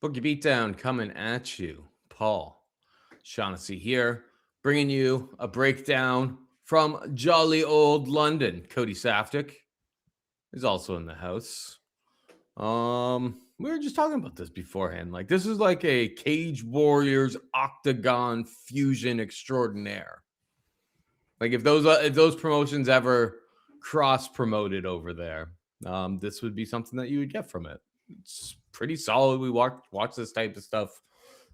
Bookie Beatdown coming at you. Paul Shaughnessy here, bringing you a breakdown from jolly old London. Cody Saftik is also in the house. We were just talking about this beforehand. Like, this is like a Cage Warriors Octagon fusion extraordinaire. Like, if those promotions ever cross promoted over there, this would be something that you would get from it. It's pretty solid. We watch this type of stuff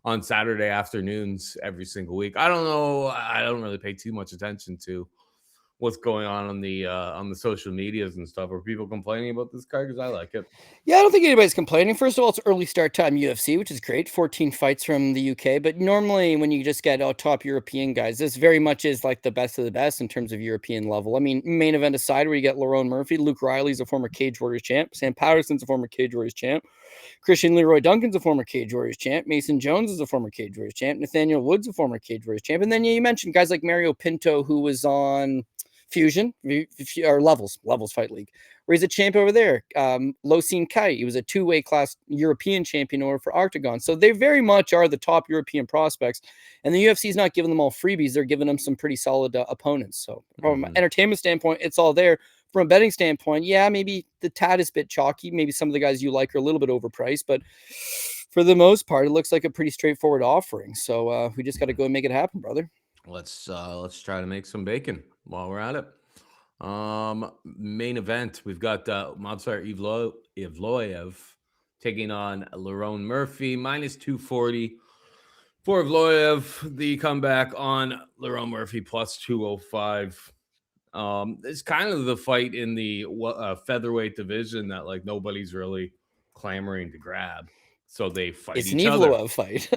on Saturday afternoons every single week. I don't know. I don't really pay too much attention to what's going on the social medias and stuff. Are people complaining about this card? Because I like it. Yeah, I don't think anybody's complaining. First of all, it's early start time UFC, which is great. 14 fights from the UK. But normally when you just get top European guys, this very much is like the best of the best in terms of European level. I mean, main event aside, where you get Lerone Murphy, Luke Riley's a former Cage Warriors champ, Sam Patterson's a former Cage Warriors champ, Christian Leroy Duncan's a former Cage Warriors champ, Mason Jones is a former Cage Warriors champ, Nathaniel Wood's a former Cage Warriors champ. And then you mentioned guys like Mario Pinto, who was on Fusion or Levels Fight League, where he's a champ over there. Losene Kai, he was a two-way class European champion over for Octagon. So they very much are the top European prospects, and the UFC is not giving them all freebies. They're giving them some pretty solid opponents. So from an entertainment standpoint, it's all there. From a betting standpoint, yeah, maybe the tad is a bit chalky. Maybe some of the guys you like are a little bit overpriced, but for the most part, it looks like a pretty straightforward offering. So we just got to go and make it happen, brother. Let's try to make some bacon while we're at it. Main event, we've got Movsar Evloev taking on Lerone Murphy, minus 240 for Evloev. The comeback on Lerone Murphy plus 205. It's kind of the fight in the featherweight division that like nobody's really clamoring to grab. So they fight it's each other. Evloev fight.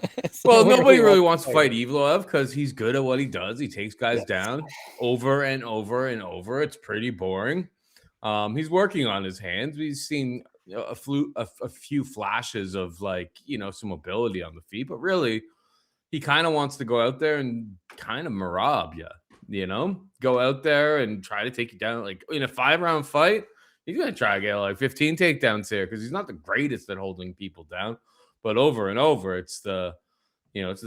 Well, nobody really wants to fight Evloev because he's good at what he does. He takes guys down over and over and over. It's pretty boring. He's working on his hands. We've seen a few flashes of some ability on the feet, but really, he kind of wants to go out there and kind of marab you. Go out there and try to take you down. Like in a 5-round fight, he's going to try to get like 15 takedowns here because he's not the greatest at holding people down. But over and over, it's the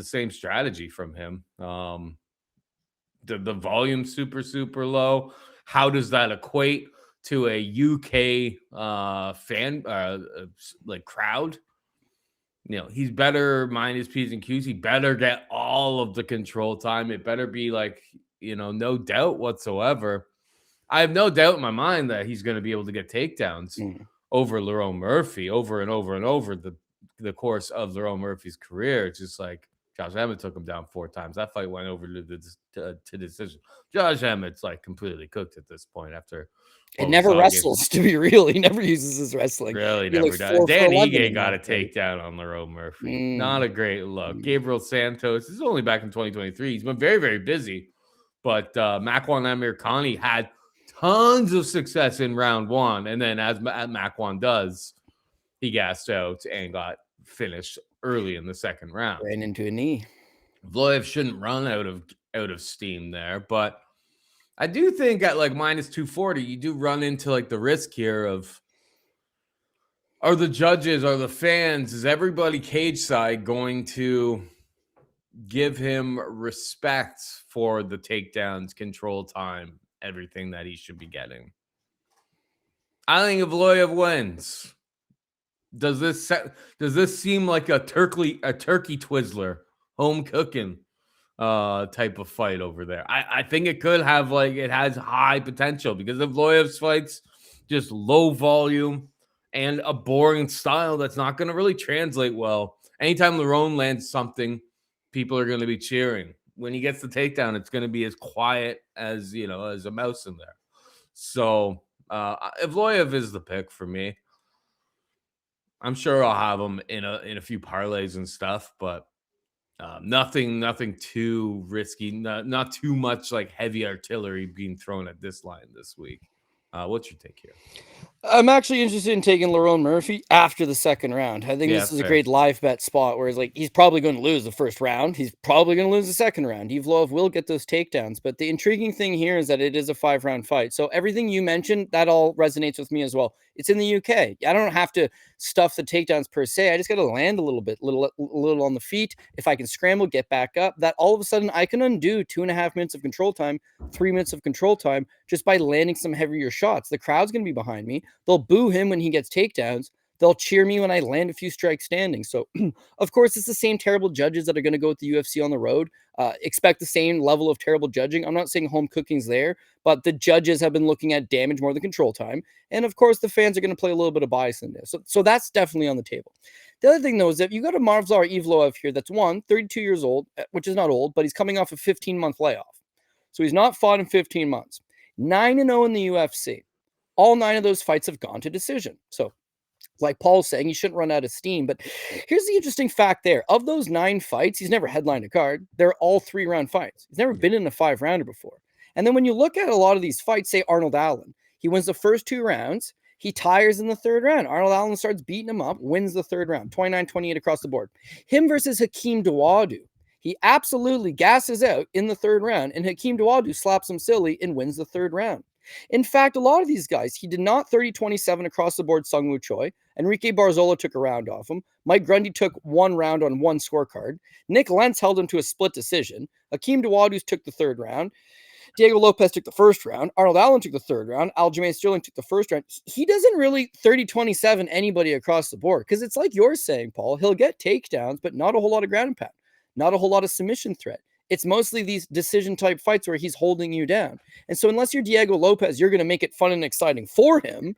same strategy from him. The volume super low. How does that equate to a UK fan crowd? He's better mind his P's and Q's. He better get all of the control time. It better be no doubt whatsoever. I have no doubt in my mind that he's going to be able to get takedowns over Lerone Murphy over and over and over the course of Lerone Murphy's career. It's just like Josh Emmett took him down 4 times. That fight went over to decision. Josh Emmett's like completely cooked at this point after. It never wrestles, to be real. He never uses his wrestling. Really never does. Dan Ige got a takedown on Lerone Murphy. Not a great look. Gabriel Santos is only back in 2023. He's been very, very busy. But Makwan Amirkhani had tons of success in round 1. And then as Makwan does, he gassed out and got finished early in the second round. Ran into a knee. Evloev shouldn't run out of steam there, but I do think at like minus 240, you do run into like the risk here of, are the judges, are the fans, is everybody cage side going to give him respect for the takedowns, control time, everything that he should be getting? I think Evloev wins. Does this seem like a turkey Twizzler, home cooking type of fight over there? I think it could have it has high potential because Evloev's fights just low volume and a boring style that's not going to really translate well. Anytime Lerone lands something, people are going to be cheering. When he gets the takedown, it's going to be as quiet as a mouse in there. So Evloev is the pick for me. I'm sure I'll have him in a few parlays and stuff, but nothing too risky. Not too much like heavy artillery being thrown at this line this week. What's your take here? I'm actually interested in taking Lerone Murphy after the second round. I think this is a great live bet spot where he's probably going to lose the first round. He's probably going to lose the second round. Evloev will get those takedowns. But the intriguing thing here is that it is a 5-round fight. So everything you mentioned, that all resonates with me as well. It's in the UK. I don't have to stuff the takedowns per se. I just got to land a little bit, little on the feet. If I can scramble, get back up, that all of a sudden I can undo 2.5 minutes of control time, 3 minutes of control time just by landing some heavier shots. The crowd's going to be behind me. They'll boo him when he gets takedowns. They'll cheer me when I land a few strikes standing. So, of course, it's the same terrible judges that are going to go with the UFC on the road. Expect the same level of terrible judging. I'm not saying home cooking's there, but the judges have been looking at damage more than control time. And, of course, the fans are going to play a little bit of bias in this. So that's definitely on the table. The other thing, though, is that you got a Movsar Evloev here that's 32 years old, which is not old, but he's coming off a 15-month layoff. So he's not fought in 15 months. 9-0 in the UFC. All 9 of those fights have gone to decision. So, like Paul's saying, he shouldn't run out of steam. But here's the interesting fact there. Of those 9 fights, he's never headlined a card. They're all 3-round fights. He's never been in a 5-rounder before. And then when you look at a lot of these fights, say Arnold Allen, he wins the first 2 rounds. He tires in the 3rd round. Arnold Allen starts beating him up, wins the 3rd round, 29-28 across the board. Him versus Hakeem Dawodu. He absolutely gasses out in the 3rd round, and Hakeem Dawodu slaps him silly and wins the 3rd round. In fact, a lot of these guys, he did not 30-27 across the board Sungwoo Choi. Enrique Barzola took a round off him. Mike Grundy took 1 round on 1 scorecard. Nick Lentz held him to a split decision. Hakeem Dawodu took the 3rd round. Diego Lopez took the 1st round. Arnold Allen took the 3rd round. Aljamain Sterling took the 1st round. He doesn't really 30-27 anybody across the board because it's like you're saying, Paul. He'll get takedowns, but not a whole lot of ground and pound. Not a whole lot of submission threat. It's mostly these decision-type fights where he's holding you down. And so unless you're Diego Lopez, you're going to make it fun and exciting for him.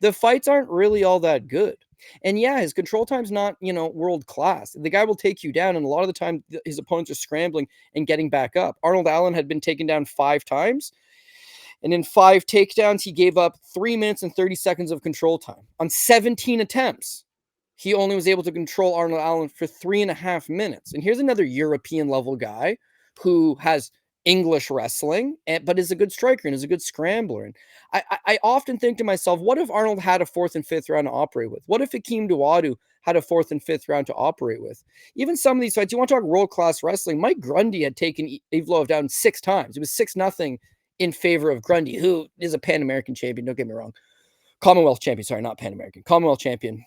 The fights aren't really all that good. And yeah, his control time's not, world class. The guy will take you down, and a lot of the time his opponents are scrambling and getting back up. Arnold Allen had been taken down 5 times, and in 5 takedowns, he gave up 3 minutes and 30 seconds of control time. On 17 attempts, he only was able to control Arnold Allen for 3.5 minutes. And here's another European-level guy who has English wrestling, but is a good striker and is a good scrambler. And I often think to myself, what if Arnold had a 4th and 5th round to operate with? What if Hakeem Dawodu had a 4th and 5th round to operate with? Even some of these fights, you want to talk world-class wrestling, Mike Grundy had taken Evloev down 6 times. It was 6-0 in favor of Grundy, who is a Pan-American champion, don't get me wrong. Commonwealth champion, sorry, not Pan-American. Commonwealth champion.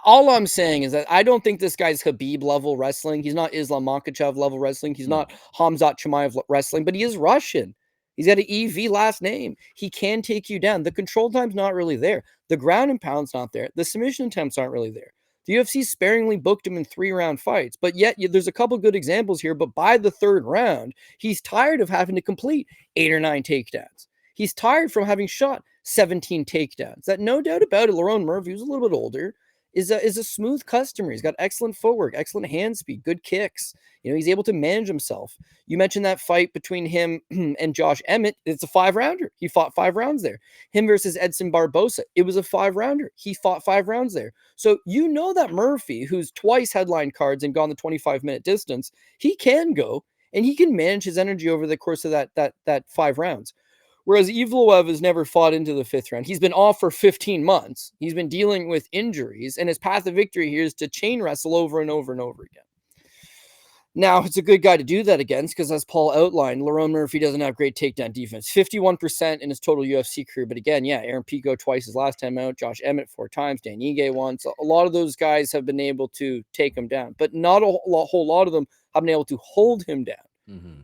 All I'm saying is that I don't think this guy's Khabib level wrestling. He's not Islam Makhachev level wrestling. He's not Hamzat Chimaev wrestling, but he is Russian. He's got an EV last name. He can take you down. The control time's not really there. The ground and pound's not there. The submission attempts aren't really there. The UFC sparingly booked him in 3-round fights, but yet there's a couple good examples here. But by the 3rd round, he's tired of having to complete 8 or 9 takedowns. He's tired from having shot 17 takedowns. That no doubt about it, Lerone Murphy, who's a little bit older, is a smooth customer. He's got excellent footwork, excellent hand speed, good kicks. He's able to manage himself. You mentioned that fight between him and Josh Emmett. It's a 5-rounder. He fought 5 rounds there. Him versus Edson Barbosa. It was a 5-rounder. He fought 5 rounds there. So that Murphy, who's twice headlined cards and gone the 25-minute distance, he can go and he can manage his energy over the course of that 5 rounds. Whereas Evloev has never fought into the 5th round. He's been off for 15 months. He's been dealing with injuries, and his path of victory here is to chain wrestle over and over and over again. Now, it's a good guy to do that against because, as Paul outlined, Lerone Murphy doesn't have great takedown defense. 51% in his total UFC career. But again, Aaron Pico twice his last time out. Josh Emmett 4 times. Dan Ige once. A lot of those guys have been able to take him down. But not a whole lot of them have been able to hold him down.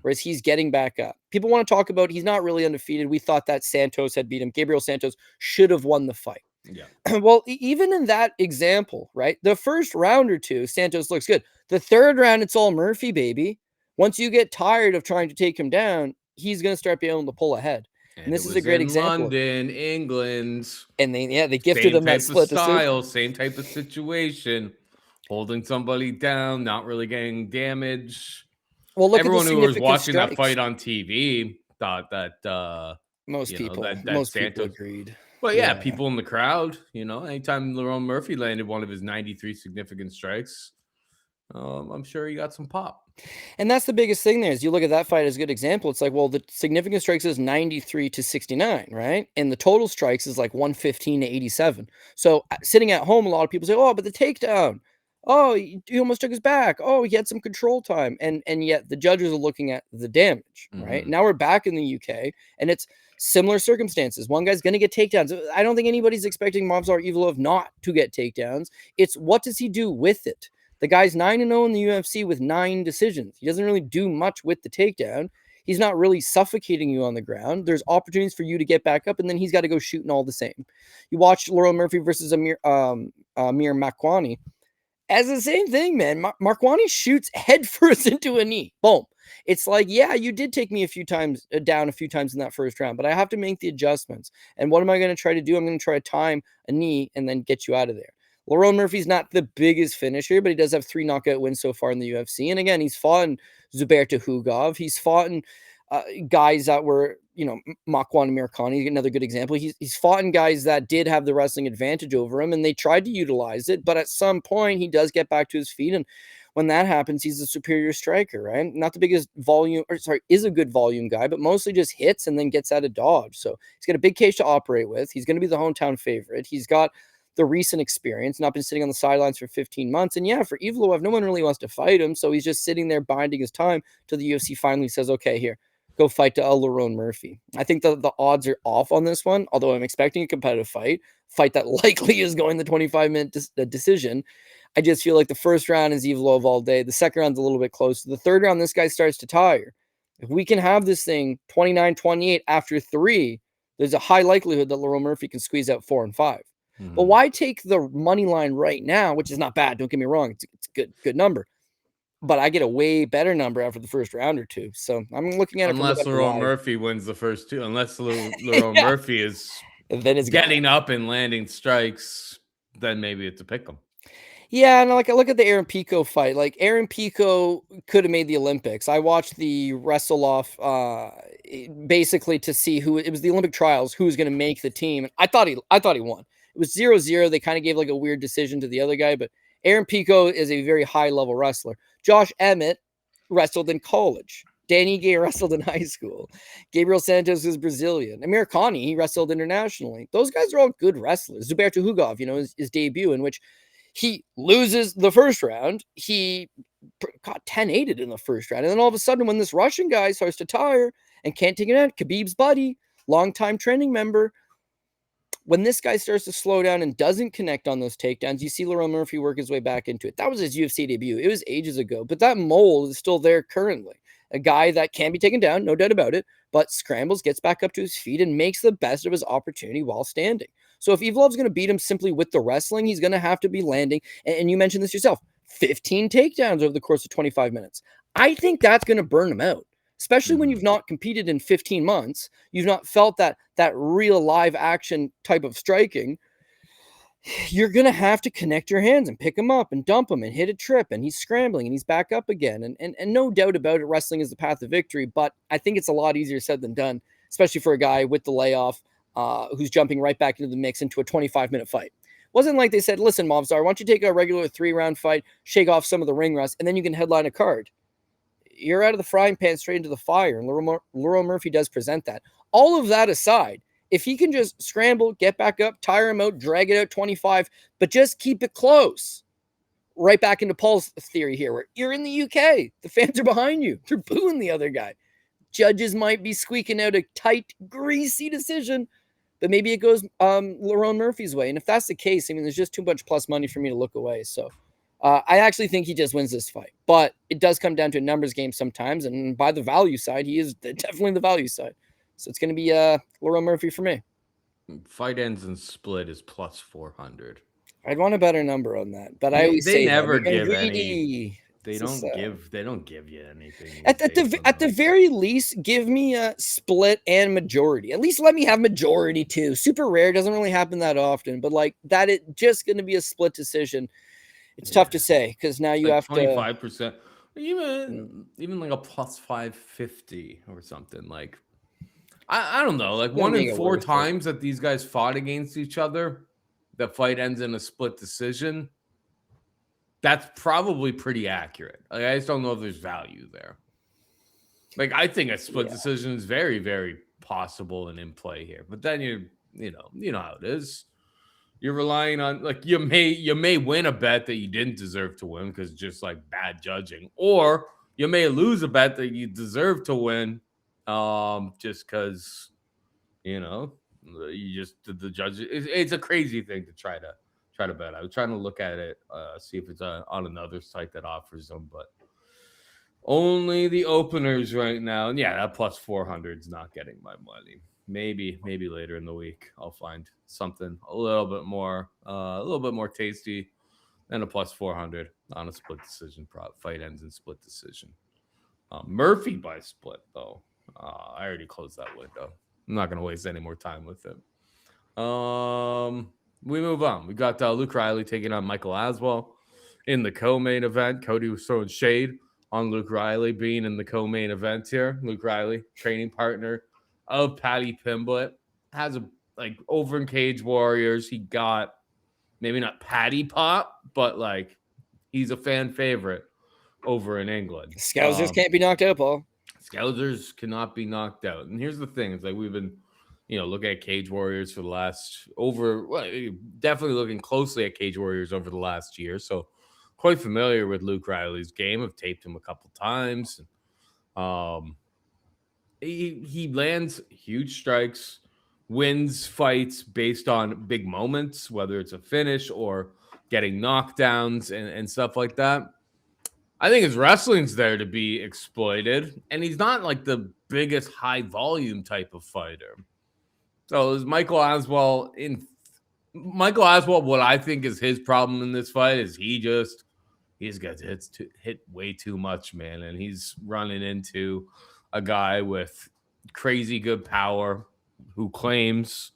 Whereas he's getting back up. People want to talk about he's not really undefeated. We thought that Santos had beat him. Gabriel Santos should have won the fight. Yeah. Well, even in that example, right? The 1st round or 2, Santos looks good. The 3rd round, it's all Murphy, baby. Once you get tired of trying to take him down, he's going to start being able to pull ahead. And this is a great example. London, England. And they gifted him that split style, same type of situation. Holding somebody down, not really getting damage. Well, look everyone at who was watching strikes. that fight on TV thought that most people agreed. Well, yeah, people in the crowd, anytime Lerone Murphy landed one of his 93 significant strikes, I'm sure he got some pop. And that's the biggest thing there is you look at that fight as a good example. It's like, well, the significant strikes is 93-69, right? And the total strikes is like 115-87. So sitting at home, a lot of people say, oh, but the takedown. Oh, he almost took his back. Oh, he had some control time. And yet the judges are looking at the damage, right? Now we're back in the UK, and it's Similar circumstances. One guy's going to get takedowns. I don't think anybody's expecting Movsar Evloev not to get takedowns. It's what does he do with it? The guy's 9-0 in the UFC with 9 decisions. He doesn't really do much with the takedown. He's not really suffocating you on the ground. There's opportunities for you to get back up, and then he's got to go shooting all the same. You watch Lerone Murphy versus Amir Makwani. As the same thing, man. Makwani shoots headfirst into a knee. Boom. It's like, yeah, you did take me down a few times in that first round, but I have to make the adjustments. And what am I going to try to do? I'm going to try to time a knee and then get you out of there. Lerone Murphy's not the biggest finisher, but he does have 3 knockout wins so far in the UFC. And again, he's fought in Zubair Hugov. He's fought in guys that were, Makwan Amirkhani, another good example. He's fought in guys that did have the wrestling advantage over him, and they tried to utilize it. But at some point, he does get back to his feet. And when that happens, he's a superior striker, right? Not the biggest is a good volume guy, but mostly just hits and then gets out of dodge. So he's got a big cage to operate with. He's going to be the hometown favorite. He's got the recent experience, not been sitting on the sidelines for 15 months. And yeah, for Evloev, no one really wants to fight him. So he's just sitting there biding his time till the UFC finally says, okay, here, go fight to Lerone Murphy. I think the odds are off on this one, although I'm expecting a competitive fight that likely is going the 25-minute decision. I just feel like the first round is Evloev all day. The second round's a little bit closer. The third round, this guy starts to tire. If we can have this thing 29-28 after 3, there's a high likelihood that Lerone Murphy can squeeze out 4 and 5. But why take the money line right now, which is not bad, don't get me wrong, it's a good number. But I get a way better number after the first round or 2. So I'm looking at it. Unless Lerone Murphy wins the first 2, unless Lerone Murphy is then it's getting up and landing strikes, then maybe it's a pick 'em. Yeah, and like I look at the Aaron Pico fight. Like Aaron Pico could have made the Olympics. I watched the wrestle off basically to see who it was, the Olympic trials, who was going to make the team. And I thought he won. It was 0-0. They kind of gave like a weird decision to the other guy, but Aaron Pico is a very high-level wrestler. Josh Emmett wrestled in college. Danny Gay wrestled in high school. Gabriel Santos is Brazilian. Amir Khani, he wrestled internationally. Those guys are all good wrestlers. Zubair Hugov, his debut, in which he loses the first round. He got 10-8'd in the first round. And then all of a sudden, when this Russian guy starts to tire and can't take it out, Khabib's buddy, longtime training member, when this guy starts to slow down and doesn't connect on those takedowns, you see Lerone Murphy work his way back into it. That was his UFC debut. It was ages ago, but that mold is still there currently. A guy that can be taken down, no doubt about it, but scrambles, gets back up to his feet, and makes the best of his opportunity while standing. So if Evloev's going to beat him simply with the wrestling, he's going to have to be landing, and you mentioned this yourself, 15 takedowns over the course of 25 minutes. I think that's going to burn him out. Especially when you've not competed in 15 months, you've not felt that real live action type of striking. You're going to have to connect your hands and pick him up and dump him and hit a trip, and he's scrambling and he's back up again. And no doubt about it, wrestling is the path of victory, but I think it's a lot easier said than done, especially for a guy with the layoff who's jumping right back into the mix into a 25-minute fight. Wasn't like they said, listen, Movsar, why don't you take a regular 3-round fight, shake off some of the ring rust, and then you can headline a card. You're out of the frying pan straight into the fire, and Lerone Murphy does present that. All of that aside, if he can just scramble, get back up, tire him out, drag it out 25, but just keep it close. Right back into Paul's theory here, where you're in the UK. The fans are behind you. They're booing the other guy. Judges might be squeaking out a tight, greasy decision, but maybe it goes Lerone Murphy's way. And if that's the case, I mean, there's just too much plus money for me to look away. So I actually think he just wins this fight. But it does come down to a numbers game sometimes. And by the value side, he is definitely the value side. So it's going to be Lerone Murphy for me. Fight ends and split is plus 400. I'd want a better number on that. But I always say never give greedy. any. They don't give you anything. At the very least, give me a split and majority. At least let me have majority too. Super rare, doesn't really happen that often. But like that, it's just going to be a split decision. It's tough to say because now you have 25%, even like a plus 550 or something. Like I don't know, like 1 in 4 times that these guys fought against each other, the fight ends in a split decision. That's probably pretty accurate. Like, I just don't know if there's value there. Like, I think a split decision is very, very possible and in play here. But then you know how it is. You're relying on, like, you may win a bet that you didn't deserve to win because just like bad judging, or you may lose a bet that you deserve to win just because You know, you just the judges. It's a crazy thing to try to bet. I was trying to look at it, see if it's on another site that offers them, but only the openers right now. And yeah, that plus 400 is not getting my money. Maybe later in the week I'll find something a little bit more tasty than a plus 400 on a split decision prop. Fight ends in split decision. Murphy by split though. I already closed that window. I'm not going to waste any more time with it. We move on. We got Luke Riley taking on Michael Aswell in the co-main event. Cody was throwing shade on Luke Riley being in the co-main event here. Luke Riley, training partner of Paddy Pimblett, has over in Cage Warriors. He got maybe not Paddy Pop, but he's a fan favorite over in England. Scousers can't be knocked out, Paul. Scousers cannot be knocked out. And here's the thing. It's we've been, looking at Cage Warriors for the last definitely looking closely at Cage Warriors over the last year. So quite familiar with Luke Riley's game. I've taped him a couple times. He lands huge strikes, wins fights based on big moments, whether it's a finish or getting knockdowns and stuff like that. I think his wrestling's there to be exploited, and he's not the biggest high volume type of fighter. So is Michael Aswell what I think is his problem in this fight is he's got hit way too much, man, and he's running into a guy with crazy good power who claims,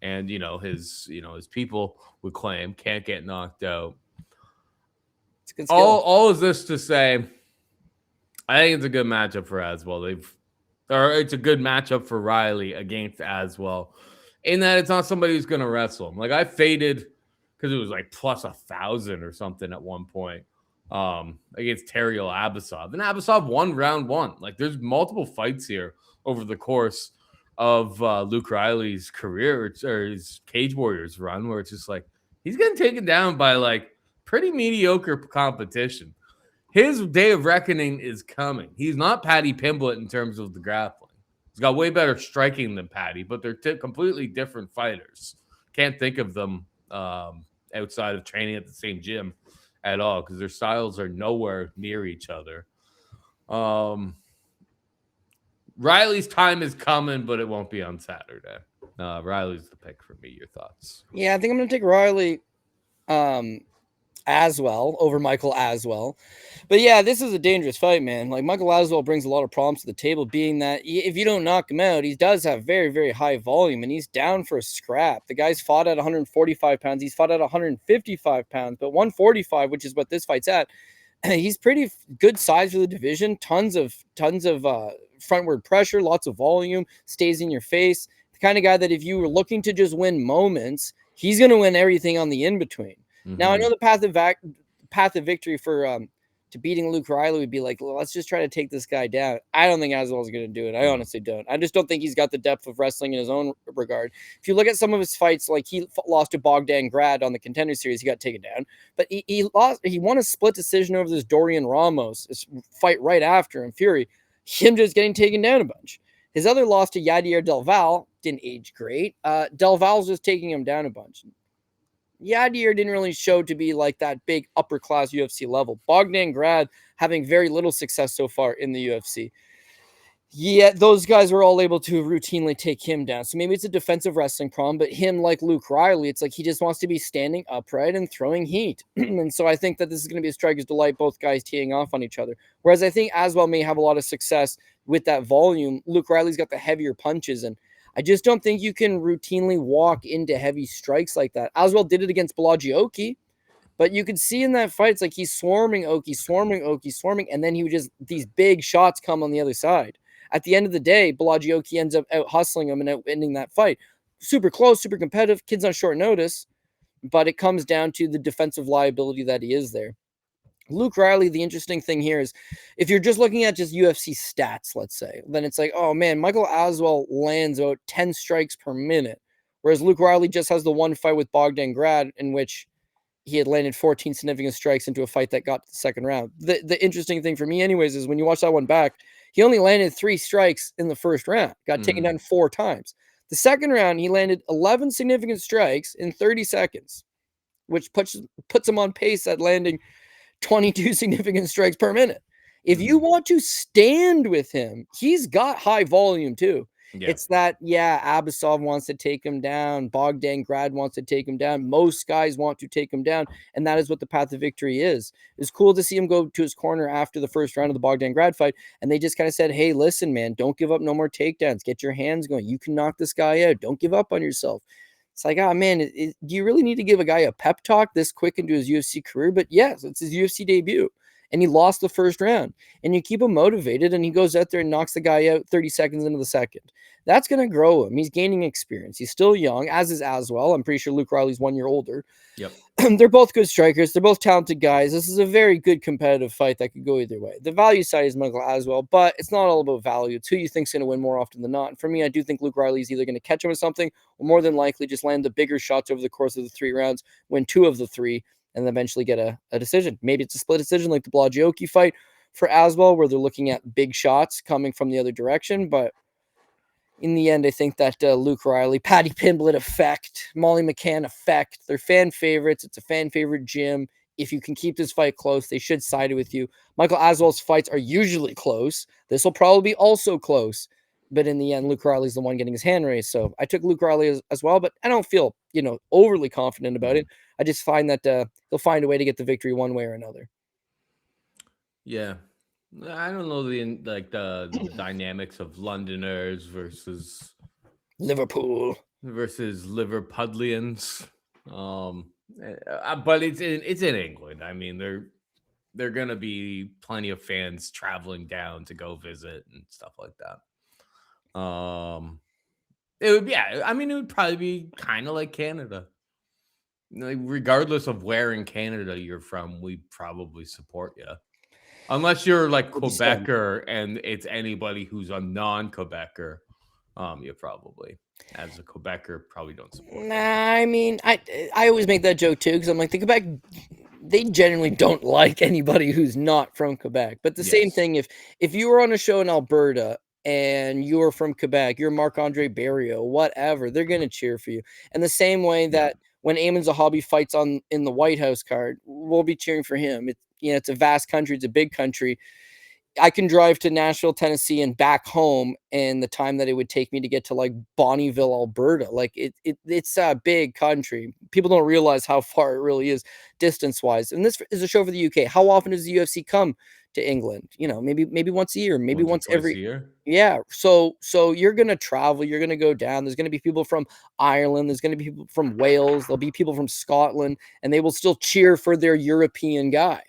and his people would claim can't get knocked out. All of this to say, I think it's a good matchup for Aswell. It's a good matchup for Riley against Aswell, in that it's not somebody who's going to wrestle him. I faded because it was plus 1,000 or something at one point against Teriel Abasov, and Abasov won round one. There's multiple fights here over the course of Luke Riley's career or his Cage Warriors run where it's just he's getting taken down by pretty mediocre competition. His day of reckoning is coming. He's not Paddy Pimblett in terms of the grappling. He's got way better striking than Paddy, but they're completely different fighters. Can't think of them outside of training at the same gym at all because their styles are nowhere near each other. Riley's time is coming, but it won't be on Saturday. Riley's the pick for me. Your thoughts? Yeah, I think I'm going to take Riley Aswell over Michael Aswell. But yeah, this is a dangerous fight, man. Michael Aswell brings a lot of problems to the table, being that if you don't knock him out, he does have very, very high volume, and he's down for a scrap. The guy's fought at 145 pounds. He's fought at 155 pounds, but 145, which is what this fight's at, he's pretty good size for the division. Tons of frontward pressure, lots of volume, stays in your face. The kind of guy that if you were looking to just win moments, he's going to win everything on the in-between. Mm-hmm. Now, I know the path of victory for to beating Luke Riley would be well, let's just try to take this guy down. I don't think Aswell's going to do it. I honestly don't. I just don't think he's got the depth of wrestling in his own regard. If you look at some of his fights, he lost to Bogdan Grad on the Contender Series, he got taken down. But he won a split decision over this Dorian Ramos fight right after him, Fury. Him just getting taken down a bunch. His other loss to Yadier Delval didn't age great. Delval's just taking him down a bunch. Yadier didn't really show to be that big upper class UFC level. Bogdan Grad having very little success so far in the UFC. Yet those guys were all able to routinely take him down. So maybe it's a defensive wrestling problem, but him, like Luke Riley, it's he just wants to be standing upright and throwing heat. And so I think that this is going to be a striker's delight, both guys teeing off on each other. Whereas I think Aswell may have a lot of success with that volume. Luke Riley's got the heavier punches, and I just don't think you can routinely walk into heavy strikes like that. Aswell did it against Baraniewski, but you could see in that fight, it's he's swarming Oki, and then he would just, these big shots come on the other side. At the end of the day, Baraniewski ends up out hustling him and out ending that fight. Super close, super competitive, kid's on short notice, but it comes down to the defensive liability that he is there. Luke Riley, the interesting thing here is if you're just looking at just UFC stats, let's say, then it's oh man, Michael Aswell lands about 10 strikes per minute, whereas Luke Riley just has the one fight with Bogdan Grad in which he had landed 14 significant strikes into a fight that got to the second round. The interesting thing for me anyways is when you watch that one back, he only landed 3 strikes in the first round, got taken down 4 times. The second round, he landed 11 significant strikes in 30 seconds, which puts him on pace at landing 22 significant strikes per minute. If you want to stand with him, he's got high volume too. Yeah. It's that, Abasov wants to take him down. Bogdan Grad wants to take him down. Most guys want to take him down. And that is what the path of victory is. It's cool to see him go to his corner after the first round of the Bogdan Grad fight. And they just kind of said, hey, listen, man, don't give up no more takedowns. Get your hands going. You can knock this guy out. Don't give up on yourself. It's like, oh, man, do you really need to give a guy a pep talk this quick into his UFC career? But yes, it's his UFC debut. And he lost the first round. And you keep him motivated, and he goes out there and knocks the guy out 30 seconds into the second. That's going to grow him. He's gaining experience. He's still young, as is Aswell. I'm pretty sure Luke Riley's 1 year older. Yep. They're both good strikers. They're both talented guys. This is a very good competitive fight that could go either way. The value side is Michael Aswell, but it's not all about value. It's who you think's going to win more often than not. And for me, I do think Luke Riley is either going to catch him with something or more than likely just land the bigger shots over the course of the 3 rounds, win 2 of the 3, and eventually get a decision. Maybe it's a split decision like the Blagioki fight for Aswell, where they're looking at big shots coming from the other direction. But in the end, I think that Luke Riley, Paddy Pimblett effect, Molly McCann effect, they're fan favorites. It's a fan favorite gym. If you can keep this fight close, they should side with you. Michael Aswell's fights are usually close. This will probably be also close. But in the end, Luke Riley's the one getting his hand raised. So I took Luke Riley as well, but I don't feel, overly confident about it. I just find that they'll find a way to get the victory one way or another. Yeah. I don't know the dynamics of Londoners versus Liverpool versus Liverpudlians. But it's in England. I mean, they're gonna be plenty of fans traveling down to go visit and stuff like that. It would probably be kind of like Canada. Like, regardless of where in Canada you're from, we probably support you. Unless you're like Quebecer and it's anybody who's a non-Quebecer, you probably, as a Quebecer, probably don't support. Nah, I mean, I always make that joke too, because I'm like, the Quebec, they generally don't like anybody who's not from Quebec. But the same thing, if you were on a show in Alberta and you're from Quebec, you're Marc-Andre Barrios, whatever, they're gonna cheer for you. And the same way that when Eamon Zahabi fights in the White House card, we'll be cheering for him. It's a vast country. It's a big country. I can drive to Nashville, Tennessee, and back home in the time that it would take me to get to like Bonnyville, Alberta. Like it's a big country. People don't realize how far it really is distance-wise. And this is a show for the UK. How often does the UFC come to England? Maybe once a year, maybe once every year. Yeah. So you're gonna travel. You're gonna go down. There's gonna be people from Ireland. There's gonna be people from Wales. There'll be people from Scotland, and they will still cheer for their European guy.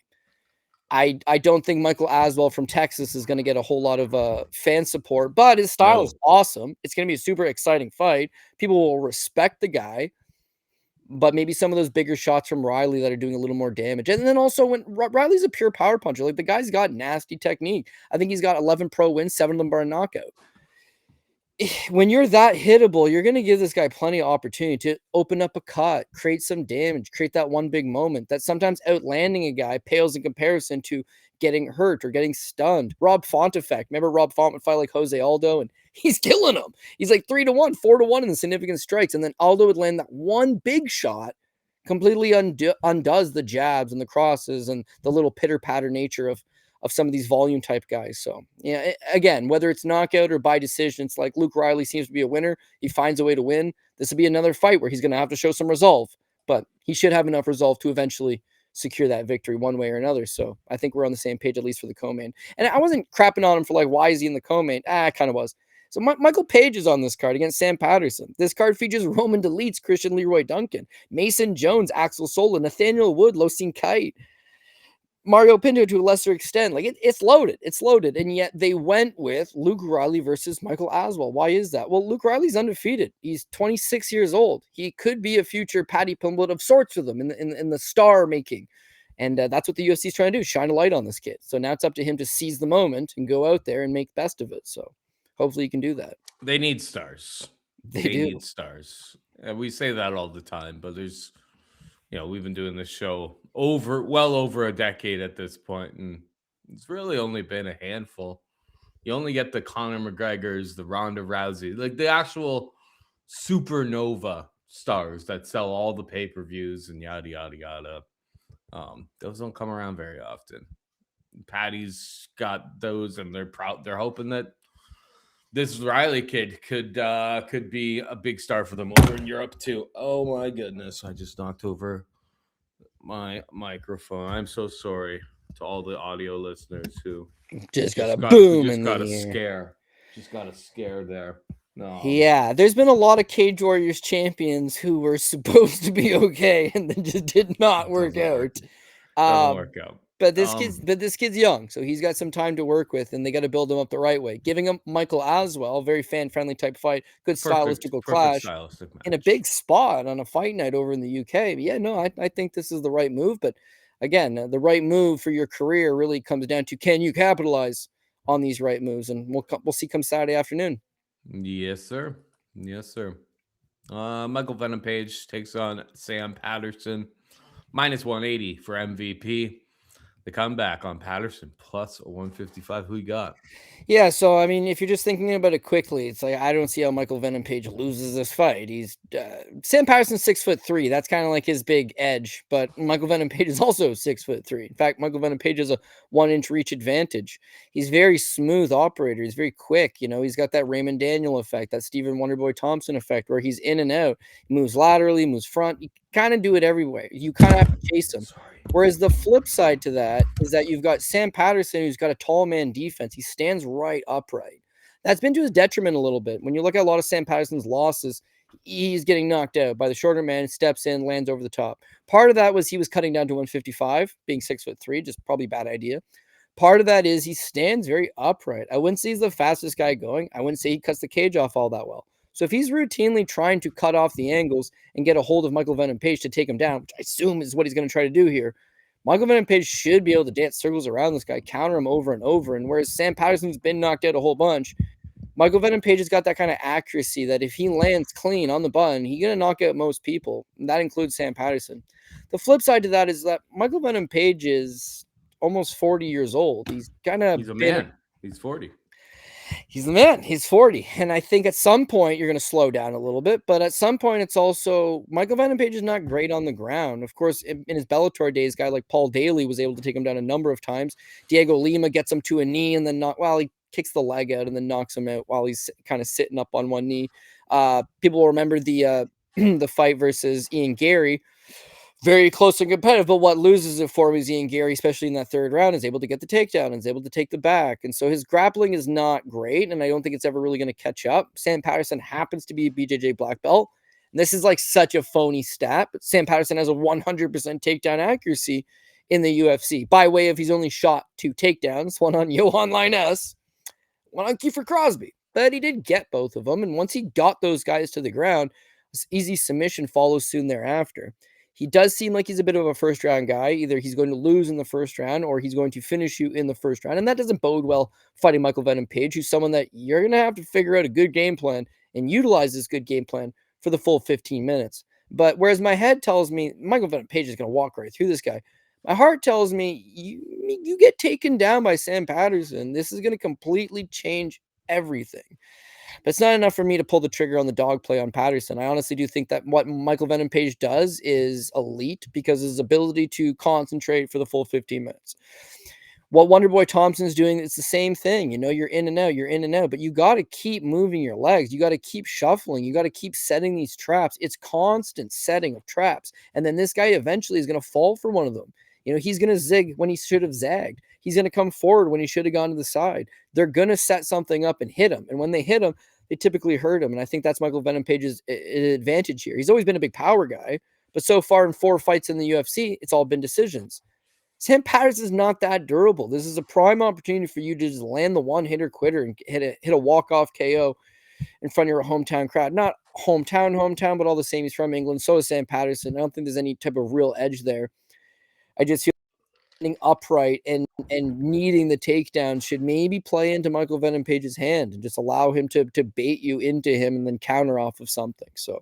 I don't think Michael Aswell from Texas is going to get a whole lot of fan support, but his style is awesome. It's going to be a super exciting fight. People will respect the guy, but maybe some of those bigger shots from Riley that are doing a little more damage. And then also when Riley's a pure power puncher, like the guy's got nasty technique. I think he's got 11 pro wins, 7 of them are a knockout. When you're that hittable, you're going to give this guy plenty of opportunity to open up a cut, create some damage, create that one big moment that sometimes outlanding a guy pales in comparison to getting hurt or getting stunned. Rob Font effect. Remember Rob Font would fight like Jose Aldo and he's killing him. He's like 3-1, 4-1 in the significant strikes. And then Aldo would land that one big shot, completely undoes the jabs and the crosses and the little pitter-patter nature of some of these volume type guys. So again, whether it's knockout or by decision, it's like Luke Riley seems to be a winner. He finds a way to win. This will be another fight where he's going to have to show some resolve, but he should have enough resolve to eventually secure that victory one way or another. So I think we're on the same page, at least for the co-main. And I wasn't crapping on him for like, why is he in the co-main? I kind of was. So Michael Page is on this card against Sam Patterson. This card features Roman Dolidze, Christian Leroy Duncan, Mason Jones, Axel Sola, Nathaniel Wood, Losene Kite, Mario Pinto to a lesser extent. Like it's loaded. It's loaded. And yet they went with Luke Riley versus Michael Aswell. Why is that? Well, Luke Riley's undefeated. He's 26 years old. He could be a future Paddy Pimblett of sorts for them in the star making. And that's what the UFC is trying to do, shine a light on this kid. So now it's up to him to seize the moment and go out there and make best of it. So hopefully he can do that. They need stars. They need stars. And we say that all the time, but there's, we've been doing this show well over a decade at this point, and it's really only been a handful. You only get the Conor McGregors, the Ronda Rousey, like the actual supernova stars that sell all the pay-per-views and yada yada yada. Those don't come around very often. Patty's got those, and they're proud. They're hoping that this Riley kid could be a big star for them over in Europe too. Oh my goodness! I just knocked over my microphone. I'm so sorry to all the audio listeners who just got a boom just in got the a ear. scare. Just got a scare there. Yeah, there's been a lot of Cage Warriors champions who were supposed to be okay and then just did not work out. Doesn't work out. But this kid's young, so he's got some time to work with, and they got to build him up the right way. Giving him Michael Aswell, very fan-friendly type fight, good stylistical clash, in a big spot on a fight night over in the UK. But yeah, no, I think this is the right move. But again, the right move for your career really comes down to, can you capitalize on these right moves? And we'll see come Saturday afternoon. Yes, sir. Yes, sir. Michael Venom Page takes on Sam Patterson, -180 for MVP. The comeback on Patterson, plus 155. Who you got? Yeah, so I mean, if you're just thinking about it quickly, it's like I don't see how Michael Venom Page loses this fight. He's Sam Patterson's 6'3". That's kind of like his big edge. But Michael Venom Page is also 6'3". In fact, Michael Venom Page has a 1-inch reach advantage. He's very smooth operator. He's very quick. You know, he's got that Raymond Daniel effect, that Stephen Wonderboy Thompson effect, where he's in and out. He moves laterally, moves front. You kind of do it everywhere. You kind of have to chase him. Whereas the flip side to that is that you've got Sam Patterson, who's got a tall man defense. He stands right upright. That's been to his detriment a little bit. When you look at a lot of Sam Patterson's losses, he's getting knocked out by the shorter man, steps in, lands over the top. Part of that was he was cutting down to 155, being 6'3", just probably a bad idea. Part of that is he stands very upright. I wouldn't say he's the fastest guy going. I wouldn't say he cuts the cage off all that well. So if he's routinely trying to cut off the angles and get a hold of Michael Venom Page to take him down, which I assume is what he's going to try to do here, Michael Venom Page should be able to dance circles around this guy, counter him over and over. And whereas Sam Patterson's been knocked out a whole bunch, Michael Venom Page has got that kind of accuracy that if he lands clean on the button, he's going to knock out most people. And that includes Sam Patterson. The flip side to that is that Michael Venom Page is almost 40 years old. He's a man. He's 40. He's the man. He's 40. And I think at some point you're going to slow down a little bit. But at some point, it's also Michael Venom Page is not great on the ground. Of course, in his Bellator days, a guy like Paul Daly was able to take him down a number of times. Diego Lima gets him to a knee and then he kicks the leg out and then knocks him out while he's kind of sitting up on one knee. People will remember the the fight versus Ian Gary. Very close and competitive, but what loses it for him is Ian Gary, especially in that third round, is able to get the takedown and is able to take the back. And so his grappling is not great, and I don't think it's ever really going to catch up. Sam Patterson happens to be a BJJ black belt. And this is like such a phony stat, but Sam Patterson has a 100% takedown accuracy in the UFC by way of he's only shot 2 takedowns, one on Johan Linus, one on Kiefer Crosby. But he did get both of them, and once he got those guys to the ground, this easy submission follows soon thereafter. He does seem like he's a bit of a first-round guy. Either he's going to lose in the first round or he's going to finish you in the first round. And that doesn't bode well fighting Michael Venom Page, who's someone that you're going to have to figure out a good game plan and utilize this good game plan for the full 15 minutes. But whereas my head tells me Michael Venom Page is going to walk right through this guy, my heart tells me you get taken down by Sam Patterson. This is going to completely change everything. But it's not enough for me to pull the trigger on the dog play on Patterson. I honestly do think that what Michael Venom Page does is elite because of his ability to concentrate for the full 15 minutes. What Wonderboy Thompson's doing, it's the same thing. You know, you're in and out, but you got to keep moving your legs. You got to keep shuffling. You got to keep setting these traps. It's constant setting of traps. And then this guy eventually is going to fall for one of them. You know, he's going to zig when he should have zagged. He's going to come forward when he should have gone to the side. They're going to set something up and hit him. And when they hit him, they typically hurt him. And I think that's Michael Venom Page's advantage here. He's always been a big power guy, but so far in 4 fights in the UFC, it's all been decisions. Sam Patterson is not that durable. This is a prime opportunity for you to just land the one-hitter quitter and hit a walk-off KO in front of your hometown crowd. Not hometown, but all the same. He's from England. So is Sam Patterson. I don't think there's any type of real edge there. I just feel standing upright and needing the takedown should maybe play into Michael Venom Page's hand and just allow him to bait you into him and then counter off of something. So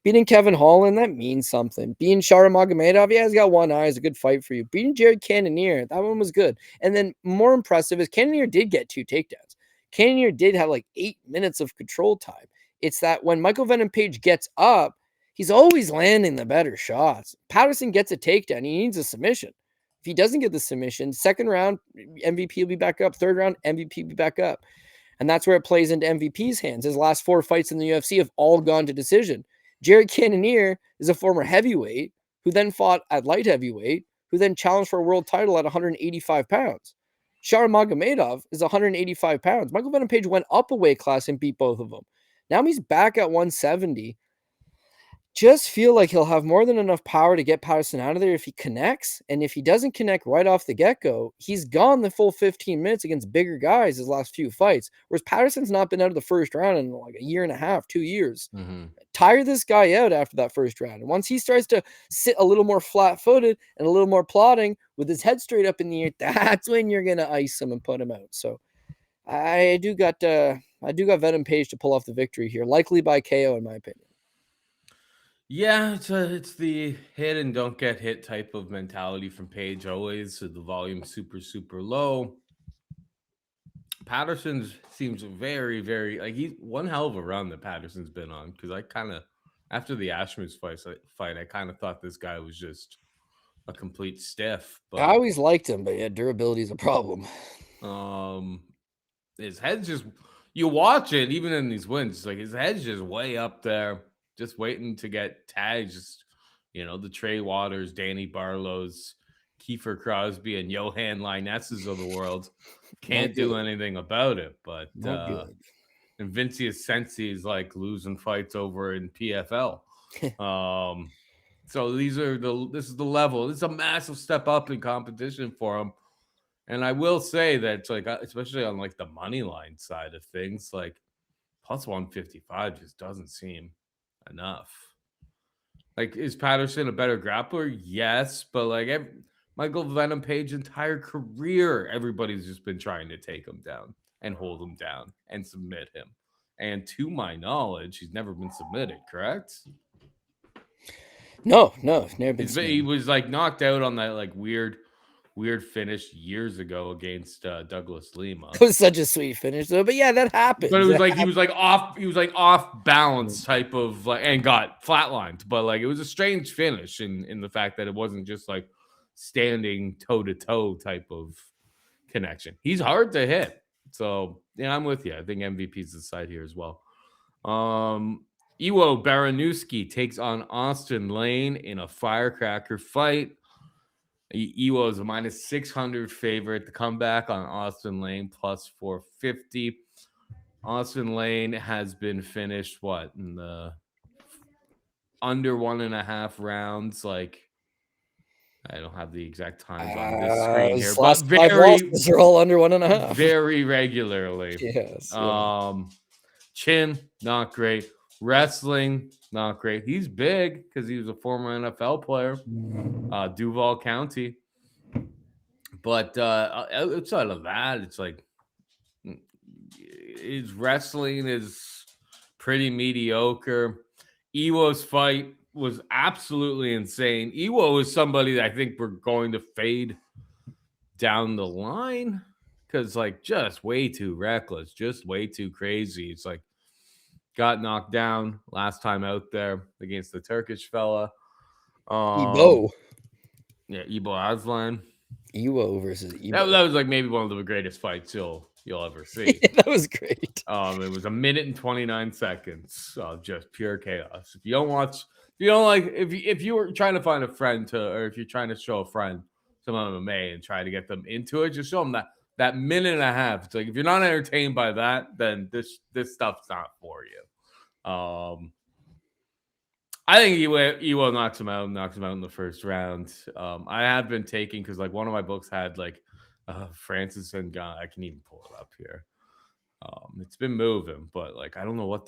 beating Kevin Holland, that means something. Beating Shara Magomedov, yeah, he's got one eye, is a good fight for you. Beating Jared Cannonier, that one was good. And then more impressive is Cannonier did get 2 takedowns. Cannonier did have like 8 minutes of control time. It's that when Michael Venom Page gets up, he's always landing the better shots. Patterson gets a takedown. He needs a submission. If he doesn't get the submission, second round, MVP will be back up. Third round, MVP will be back up. And that's where it plays into MVP's hands. His last 4 fights in the UFC have all gone to decision. Jared Cannonier is a former heavyweight who then fought at light heavyweight, who then challenged for a world title at 185 pounds. Shar Magomedov is 185 pounds. Michael Venom Page went up a weight class and beat both of them. Now he's back at 170. Just feel like he'll have more than enough power to get Patterson out of there if he connects. And if he doesn't connect right off the get-go, he's gone the full 15 minutes against bigger guys his last few fights. Whereas Patterson's not been out of the first round in like a year and a half, 2 years. Mm-hmm. Tire this guy out after that first round. And once he starts to sit a little more flat-footed and a little more plodding with his head straight up in the air, that's when you're going to ice him and put him out. So I do got Venom Page to pull off the victory here, likely by KO in my opinion. Yeah, it's the hit and don't get hit type of mentality from Page always. So the volume super low. Patterson seems very, very like he's one hell of a run that Patterson's been on, because I kind of after the Ashmus fight, I kind of thought this guy was just a complete stiff. But I always liked him, but yeah, durability is a problem. His head's just, you watch it even in these wins, like his head's just way up there, just waiting to get tagged. Just, you know, the Trey Waters, Danny Barlow's, Kiefer Crosby, and Johan Linesses of the world can't do anything about it. But and Vincius Sensi is like losing fights over in PFL. So this is the level. This is a massive step up in competition for him. And I will say that it's like, especially on like the money line side of things, like plus 155 just doesn't seem enough. Like, is Patterson a better grappler? Yes, but like Michael Venom Page's entire career, everybody's just been trying to take him down and hold him down and submit him. And to my knowledge, he's never been submitted, correct? No, never been submitted. He was like knocked out on that like weird finish years ago against Douglas Lima. It was such a sweet finish though, but yeah, that happened. But it was like he was like off balance type of like, and got flatlined. But like it was a strange finish in the fact that it wasn't just like standing toe to toe type of connection. He's hard to hit. So yeah, I'm with you. I think MVP's the side here as well. Iwo Baraniewski takes on Austen Lane in a firecracker fight. Iwo is a minus 600 favorite. The comeback on Austen Lane plus 450. Austen Lane has been finished in the under 1.5 rounds. Like, I don't have the exact times on this screen here, but losses are all under 1.5. Very regularly. Yes. Chin, not great. Wrestling, not great. He's big because he was a former NFL player, Duval County. But outside of that, it's like his wrestling is pretty mediocre. Iwo's fight was absolutely insane. Iwo is somebody that I think we're going to fade down the line because, like, just way too reckless, just way too crazy. It's like got knocked down last time out there against the Turkish fella. Iwo. Yeah, Iwo Aslan. Iwo versus Iwo. That was like maybe one of the greatest fights you'll ever see. That was great. It was 1 minute and 29 seconds of just pure chaos. If you were trying to find a friend or if you're trying to show a friend some MMA and try to get them into it, just show them that minute and a half. It's like, if you're not entertained by that, then this stuff's not for you. I think Iwo knocks him out in the first round. I have been taking, because like one of my books had like Francis Ngannou. I can even pull it up here. It's been moving, but like I don't know what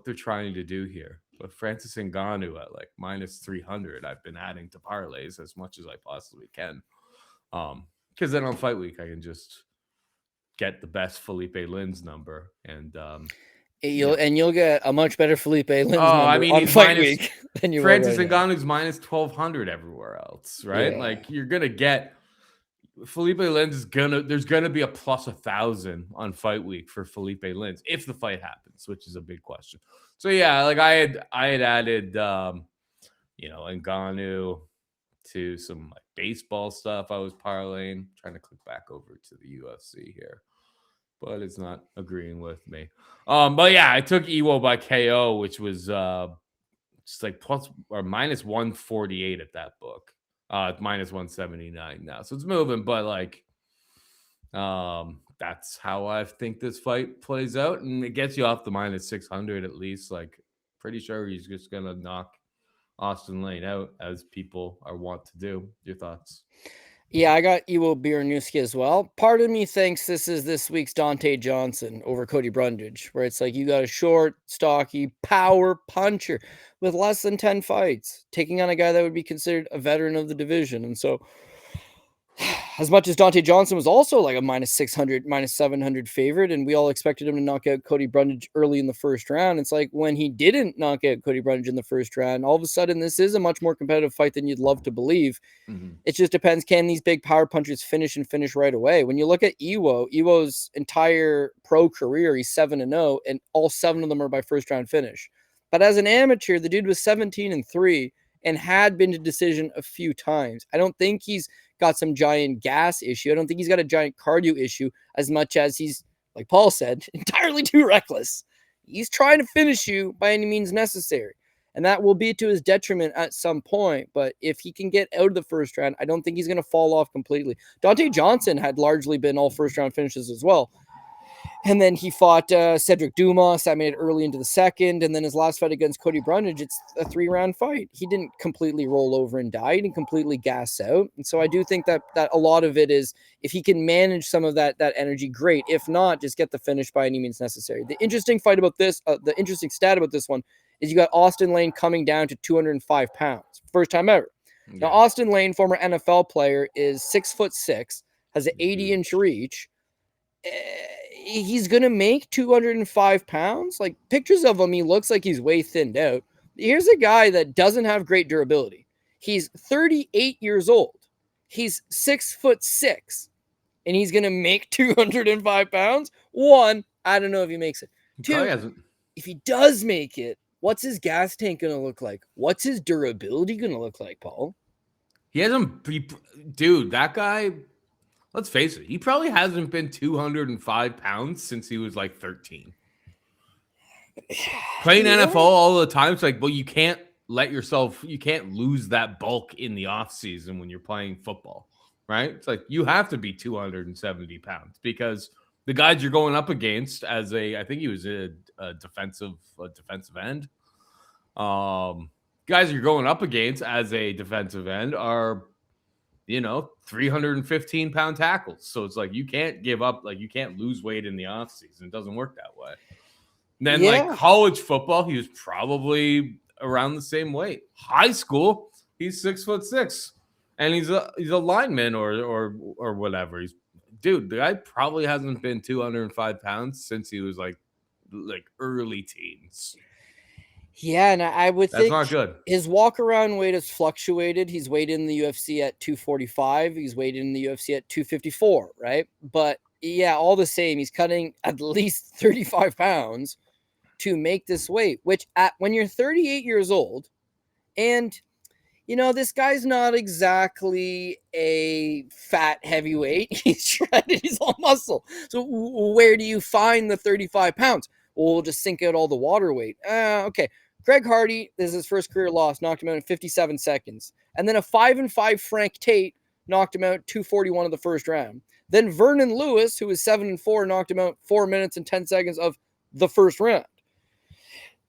they're trying to do here. But Francis Ngannou at like minus 300, I've been adding to parlays as much as I possibly can. Because then on fight week I can just get the best Felipe Lins number and you'll get a much better Felipe Lins number on fight week than you Francis will right Ngannou's minus 1,200 everywhere else, right? Yeah. Like you're gonna get Felipe Lins there's gonna be a plus 1,000 on fight week for Felipe Lins if the fight happens, which is a big question. So yeah, like I had added Ngannou to some like baseball stuff I was parlaying. Trying to click back over to the UFC here, but it's not agreeing with me. But yeah, I took Ewo by KO, which was just like plus or minus 148 at that book. Minus 179 now. So it's moving, but like that's how I think this fight plays out, and it gets you off the minus 600 at least. Like, pretty sure he's just gonna knock Austen Lane out, as people are wont to do. Your thoughts? Yeah, I got Iwo Baraniewski as well. Part of me thinks this is this week's Dante Johnson over Cody Brundage, where it's like you got a short, stocky, power puncher with less than 10 fights, taking on a guy that would be considered a veteran of the division. And so, as much as Dante Johnson was also like a minus 600, minus 700 favorite, and we all expected him to knock out Cody Brundage early in the first round, it's like when he didn't knock out Cody Brundage in the first round, all of a sudden this is a much more competitive fight than you'd love to believe. It just depends, can these big power punchers finish right away? When you look at Ewo's entire pro career, he's 7-0, and all 7 of them are by first round finish. But as an amateur, the dude was 17-3 and had been to decision a few times. I don't think he's got some giant gas issue. I don't think he's got a giant cardio issue as much as he's, like Paul said, entirely too reckless. He's trying to finish you by any means necessary. And that will be to his detriment at some point. But if he can get out of the first round, I don't think he's going to fall off completely. Dante Johnson had largely been all first round finishes as well. And then he fought Cedric Dumas. That made it early into the second. And then his last fight against Cody Brundage, it's a 3-round fight. He didn't completely roll over and die. He didn't completely gas out. And so I do think that a lot of it is, if he can manage some of that energy, great. If not, just get the finish by any means necessary. The interesting fight about this, the interesting stat about this one is you got Austen Lane coming down to 205 pounds. First time ever. Yeah. Now, Austen Lane, former NFL player, is 6'6", has an 80-inch reach. He's going to make 205 pounds. Like, pictures of him, he looks like he's way thinned out. Here's a guy that doesn't have great durability. He's 38 years old. He's 6'6", and he's going to make 205 pounds. One, I don't know if he makes it. Two, if he does make it, what's his gas tank going to look like? What's his durability going to look like, Paul? He hasn't... Dude, that guy... Let's face it, he probably hasn't been 205 pounds since he was like 13. Playing NFL all the time, it's like, well, you can't lose that bulk in the off season when you're playing football, right? It's like, you have to be 270 pounds because the guys you're going up against I think he was a defensive end. Guys you're going up against as a defensive end are, 315-pound tackles. So it's like, you can't give up, like, you can't lose weight in the offseason. It doesn't work that way. And then, like, college football, he was probably around the same weight. High school, he's 6'6", and he's a lineman or whatever. The guy probably hasn't been 205 pounds since he was like early teens. Yeah, and I would think that's not good. His walk-around weight has fluctuated. He's weighed in the UFC at 245. He's weighed in the UFC at 254, right? But, yeah, all the same, he's cutting at least 35 pounds to make this weight, which when you're 38 years old, and, this guy's not exactly a fat heavyweight. He's shredded. He's all muscle. So where do you find the 35 pounds? Well, we'll just sink out all the water weight. Okay. Greg Hardy, this is his first career loss, knocked him out in 57 seconds. And then a 5-5 Frank Tate knocked him out 241 of the first round. Then Vernon Lewis, who was 7-4, knocked him out 4 minutes and 10 seconds of the first round.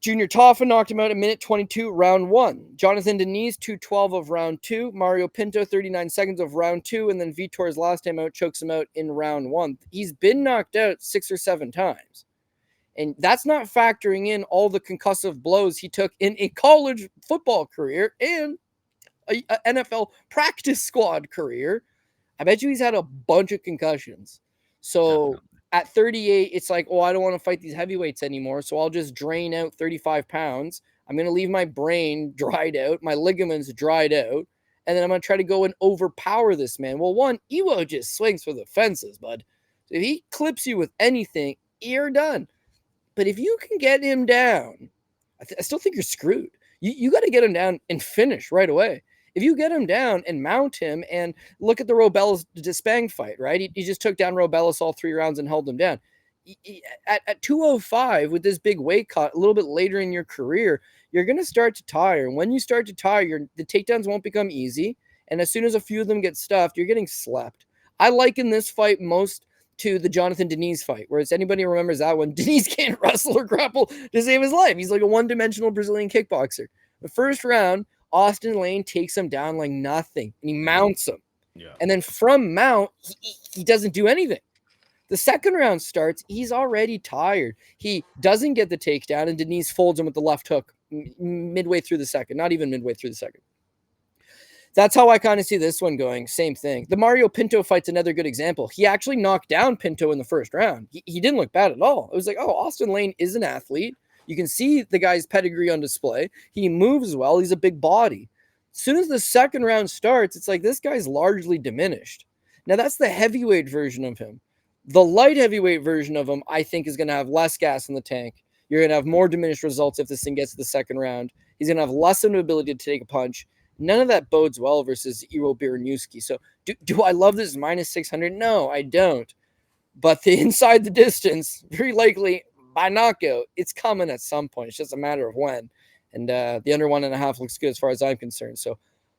Junior Toffa knocked him out at minute 22, round 1. Jonathan Denise, 2:12 of round 2. Mario Pinto, 39 seconds of round 2. And then Vitor's last time out chokes him out in round 1. He's been knocked out 6 or 7 times. And that's not factoring in all the concussive blows he took in a college football career and a NFL practice squad career. I bet you he's had a bunch of concussions. So at 38, it's like, I don't want to fight these heavyweights anymore, so I'll just drain out 35 pounds. I'm going to leave my brain dried out, my ligaments dried out, and then I'm going to try to go and overpower this man. Well, one, Ewo just swings for the fences, bud. So if he clips you with anything, you're done. But if you can get him down I still think you're screwed. You got to get him down and finish right away. If you get him down and mount him, and look at the Robelis Despang fight, right? He just took down Robelis all 3 rounds and held him down. At 205 with this big weight cut, a little bit later in your career, you're going to start to tire. And when you start to tire, the takedowns won't become easy. And as soon as a few of them get stuffed, you're getting slept. I liken this fight most to the Jonathan Diniz fight, whereas anybody remembers that one, Diniz can't wrestle or grapple to save his life. He's like a one-dimensional Brazilian kickboxer. The first round, Austen Lane takes him down like nothing, and he mounts him. Yeah. And then from mount, he doesn't do anything. The second round starts, he's already tired. He doesn't get the takedown, and Diniz folds him with the left hook midway through the second, not even midway through the second. That's how I kind of see this one going. Same thing. The Mario Pinto fight's another good example. He actually knocked down Pinto in the first round. He didn't look bad at all. It was like, oh, Austen Lane is an athlete. You can see the guy's pedigree on display. He moves well. He's a big body. As soon as the second round starts, it's like this guy's largely diminished. Now, that's the heavyweight version of him. The light heavyweight version of him, I think, is going to have less gas in the tank. You're going to have more diminished results if this thing gets to the second round. He's going to have less of an ability to take a punch. None of that bodes well versus Baraniewski. So do I love this minus 600? No, I don't. But the inside the distance, very likely by knockout, it's coming at some point. It's just a matter of when. And the under 1.5 looks good as far as I'm concerned. So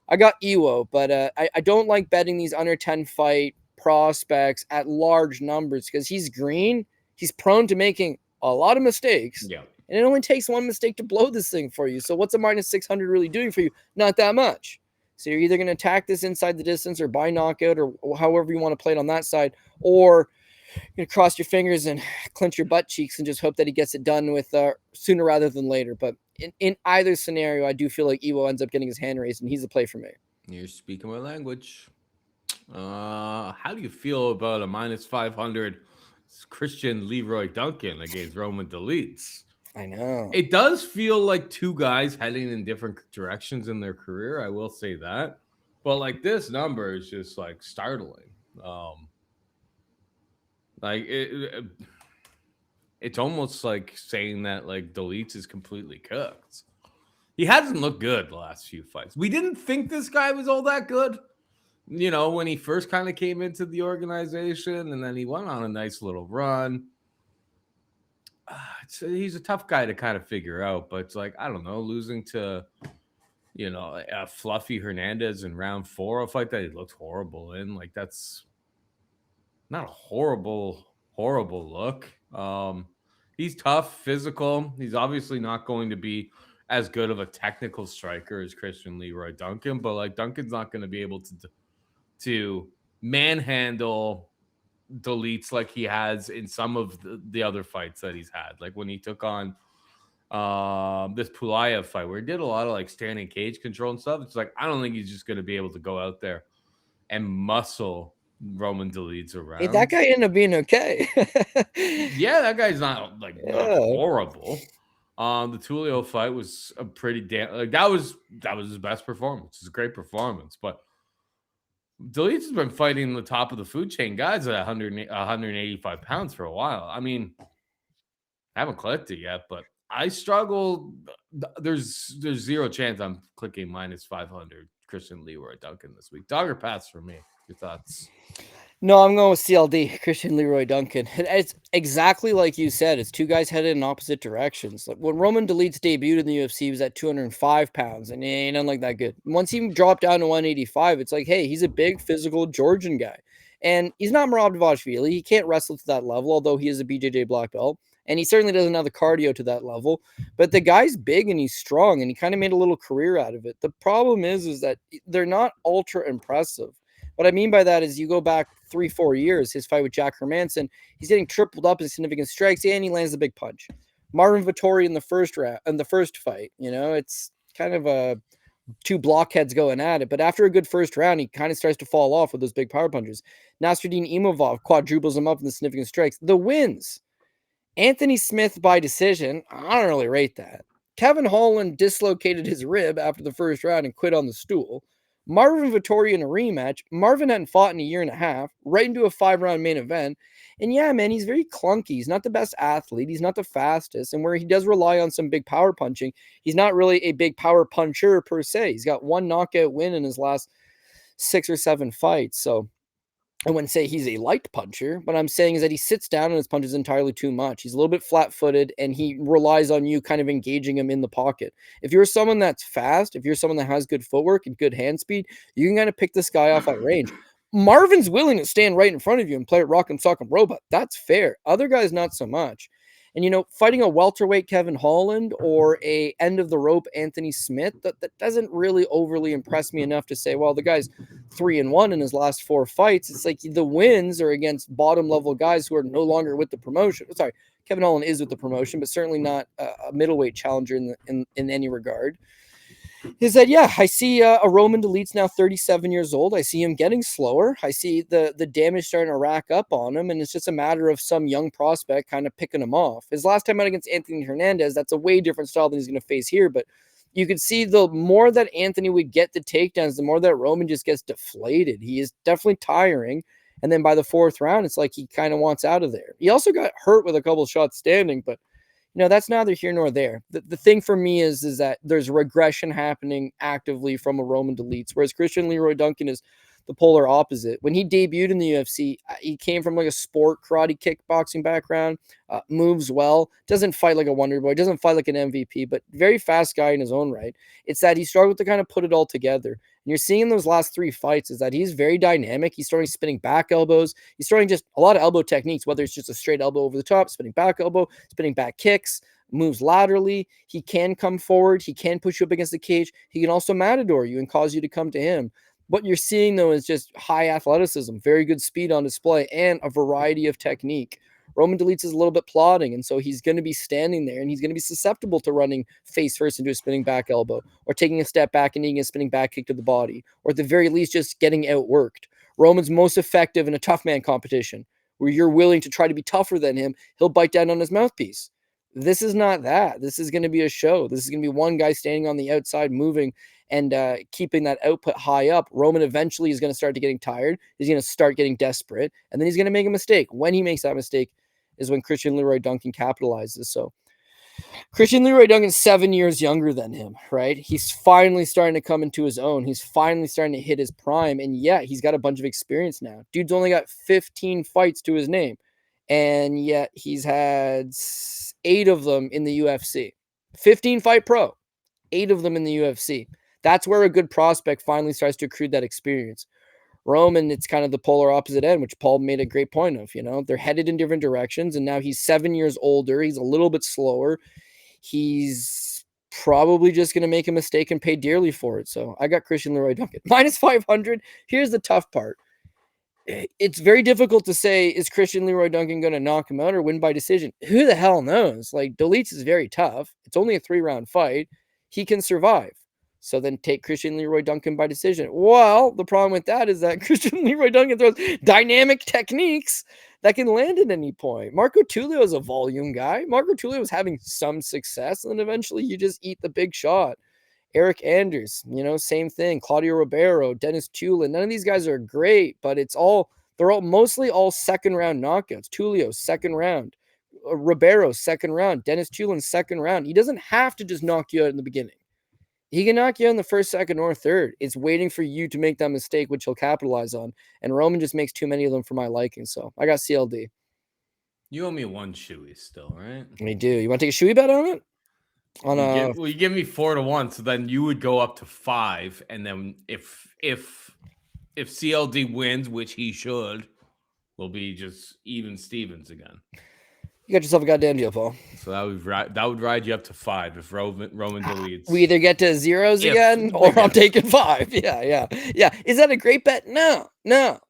I got Ewo, but I don't like betting these under 10 fight prospects at large numbers because he's green. He's prone to making a lot of mistakes. Yeah. And it only takes one mistake to blow this thing for you. So what's a minus 600 really doing for you? Not that much. So you're either going to attack this inside the distance or by knockout or however you want to play it on that side, or you're going to cross your fingers and clench your butt cheeks and just hope that he gets it done with sooner rather than later. But in either scenario, I do feel like Ewo ends up getting his hand raised, and he's the play for me. You're speaking my language. How do you feel about a minus 500 Christian Leroy Duncan against Roman Dolidze? I know. It does feel like two guys heading in different directions in their career. I will say that. But like this number is just like startling. It's almost like saying that like Dolidze is completely cooked. He hasn't looked good the last few fights. We didn't think this guy was all that good, you know, when he first kind of came into the organization, and then he went on a nice little run. He's a tough guy to kind of figure out, but it's like, I don't know, losing to, you know, a Fluffy Hernandez in round 4, a fight that he looked horrible in. Like, that's not a horrible look. He's tough, physical. He's obviously not going to be as good of a technical striker as Christian Leroy Duncan, but like Duncan's not going to be able to manhandle Dolidze like he has in some of the other fights that he's had. Like when he took on this Pulayev fight where he did a lot of like standing cage control and stuff. It's like, I don't think he's just going to be able to go out there and muscle Roman Dolidze around. Hey, that guy ended up being okay. Yeah, that guy's not like not horrible. The Tulio fight was a pretty that was his best performance. It's a great performance, but Dolidze has been fighting the top of the food chain guys at 185 pounds for a while. I mean, I haven't clicked it yet, but I struggle. There's zero chance I'm clicking minus 500 Christian Leroy Duncan this week. Dog or pass for me? Your thoughts? No, I'm going with CLD, Christian Leroy Duncan. It's exactly like you said. It's two guys headed in opposite directions. Like when Roman Dolidze debuted in the UFC, he was at 205 pounds, and he ain't nothing like that good. Once he dropped down to 185, it's like, hey, he's a big, physical Georgian guy. And he's not Merab Dvalishvili. He can't wrestle to that level, although he is a BJJ black belt. And he certainly doesn't have the cardio to that level. But the guy's big and he's strong, and he kind of made a little career out of it. The problem is that they're not ultra impressive. What I mean by that is you go back 3-4 years, his fight with Jack Hermanson, he's getting tripled up in significant strikes, and he lands a big punch. Marvin Vettori in the first fight, you know, it's kind of a two blockheads going at it. But after a good first round, he kind of starts to fall off with those big power punches. Nasruddin Imavov quadruples him up in the significant strikes. The wins. Anthony Smith by decision, I don't really rate that. Kevin Holland dislocated his rib after the first round and quit on the stool. Marvin Vettori in a rematch. Marvin hadn't fought in a year and a half, right into a 5-round main event. And yeah, man, he's very clunky. He's not the best athlete. He's not the fastest. And where he does rely on some big power punching, he's not really a big power puncher per se. He's got one knockout win in his last 6 or 7 fights. So I wouldn't say he's a light puncher. What I'm saying is that he sits down and his punches entirely too much. He's a little bit flat-footed, and he relies on you kind of engaging him in the pocket. If you're someone that's fast, if you're someone that has good footwork and good hand speed, you can kind of pick this guy off at range. Marvin's willing to stand right in front of you and play it rock and sock and robot. That's fair. Other guys, not so much. And, fighting a welterweight Kevin Holland or a end of the rope Anthony Smith, that doesn't really overly impress me enough to say, well, the guy's 3-1 in his last 4 fights. It's like the wins are against bottom level guys who are no longer with the promotion. Sorry, Kevin Holland is with the promotion, but certainly not a middleweight challenger in any regard. Is that, yeah, I see a Roman Dolidze now 37 years old. I see him getting slower. I see the damage starting to rack up on him, and it's just a matter of some young prospect kind of picking him off. His last time out against Anthony Hernandez, that's a way different style than he's going to face here, but you could see the more that Anthony would get the takedowns, the more that Roman just gets deflated. He is definitely tiring, and then by the 4th round, it's like he kind of wants out of there. He also got hurt with a couple shots standing, but that's neither here nor there. The thing for me is that there's regression happening actively from a Roman Dolidze, whereas Christian Leroy Duncan is the polar opposite. When he debuted in the UFC, he came from like a sport karate kickboxing background, moves well, doesn't fight like a wonder boy, doesn't fight like an MVP, but very fast guy in his own right. It's that he struggled to kind of put it all together. And you're seeing in those last 3 fights is that he's very dynamic. He's throwing spinning back elbows. He's throwing just a lot of elbow techniques, whether it's just a straight elbow over the top, spinning back elbow, spinning back kicks, moves laterally. He can come forward. He can push you up against the cage. He can also matador you and cause you to come to him. What you're seeing, though, is just high athleticism, very good speed on display, and a variety of technique. Roman Dolidze is a little bit plodding, and so he's going to be standing there, and he's going to be susceptible to running face first into a spinning back elbow, or taking a step back and needing a spinning back kick to the body, or at the very least just getting outworked. Roman's most effective in a tough man competition, where you're willing to try to be tougher than him. He'll bite down on his mouthpiece. This is not that. This is going to be a show. This is going to be one guy standing on the outside, moving and keeping that output high up. Roman eventually is going to start getting tired. He's going to start getting desperate, and then he's going to make a mistake. When he makes that mistake is when Christian Leroy Duncan capitalizes. So Christian Leroy Duncan's 7 years younger than him, right? He's finally starting to come into his own. He's finally starting to hit his prime, and yeah, he's got a bunch of experience now. Dude's only got 15 fights to his name, and yet he's had 8 of them in the UFC. 15 fight pro, 8 of them in the UFC. That's where a good prospect finally starts to accrue that experience. Roman, it's kind of the polar opposite end, which Paul made a great point of. They're headed in different directions, and now he's 7 years older. He's a little bit slower. He's probably just going to make a mistake and pay dearly for it. So I got Christian Leroy Duncan. Minus 500. Here's the tough part. It's very difficult to say, is Christian Leroy Duncan going to knock him out or win by decision? Who the hell knows? Like, Dolidze is very tough. It's only a 3-round fight. He can survive. So then take Christian Leroy Duncan by decision. Well, the problem with that is that Christian Leroy Duncan throws dynamic techniques that can land at any point. Marco Tulio is a volume guy. Marco Tulio was having some success, and then eventually you just eat the big shot. Eric Anders, same thing. Claudio Ribeiro, Dennis Tulin. None of these guys are great, but they're mostly all second-round knockouts. Tulio, second round. Ribeiro, second round. Dennis Tulin, second round. He doesn't have to just knock you out in the beginning. He can knock you out in the first, second, or third. It's waiting for you to make that mistake, which he'll capitalize on. And Roman just makes too many of them for my liking. So I got CLD. You owe me one shoey still, right? We do. You want to take a shoey bet on it? You give me 4-1, so then you would go up to 5, and then if CLD wins, which he should, we'll be just even Stevens again. You got yourself a goddamn deal, Paul. So that would ride you up to 5 if Roman Dolidze. We either get to zeros again, or I'm taking 5. Yeah. Is that a great bet? No.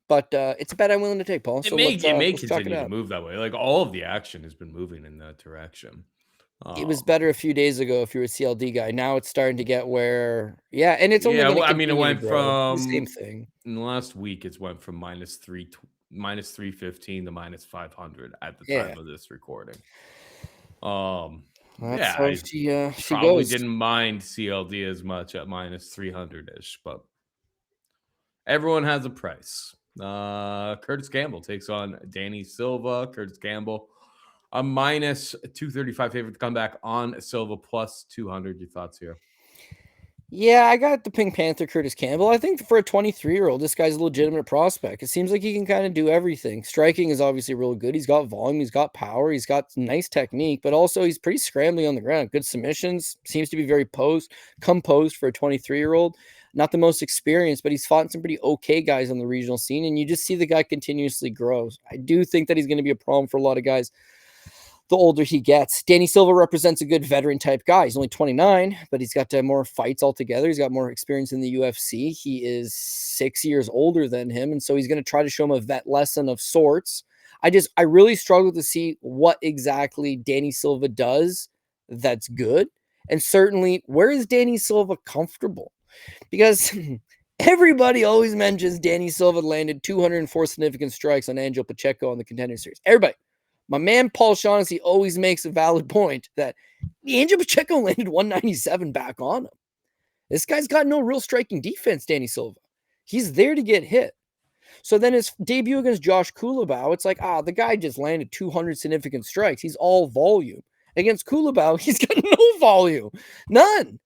But it's a bet I'm willing to take, Paul. So it may continue to move that way. Like, all of the action has been moving in that direction. It was better a few days ago if you were a CLD guy. Now it's starting to get where, and it's only going to continue. It went from the same thing. In the last week. It's went from minus 315 to minus 500 at the time of this recording. That's how she probably goes. didn't mind CLD as much at minus 300-ish, but Everyone has a price. Curtis Campbell takes on Danny Silva. Curtis Campbell, a minus 235 favorite to come back on Silva plus 200. Your thoughts here? Yeah, I got the Pink Panther Curtis Campbell. I think for a 23-year-old, this guy's a legitimate prospect. It seems like he can kind of do everything. Striking is obviously real good. He's got volume, he's got power, he's got nice technique, but also he's pretty scrambly on the ground. Good submissions, seems to be very composed for a 23-year-old. Not the most experienced, but he's fought some pretty okay guys on the regional scene, and you just see the guy continuously grows. I do think that he's going to be a problem for a lot of guys the older he gets. Danny Silva represents a good veteran type guy. He's only 29, but he's got more fights altogether. He's got more experience in the UFC. He is 6 years older than him, and so he's going to try to show him a vet lesson of sorts. I really struggle to see what exactly Danny Silva does that's good. And certainly, where is Danny Silva comfortable? Because everybody always mentions Danny Silva landed 204 significant strikes on Angel Pacheco on the Contender Series. Everybody. My man Paul Shaughnessy always makes a valid point that Angel Pacheco landed 197 back on him. This guy's got no real striking defense, Danny Silva. He's there to get hit. So then his debut against Josh Kulabau, it's like, the guy just landed 200 significant strikes. He's all volume. Against Kulabau, he's got no volume. None.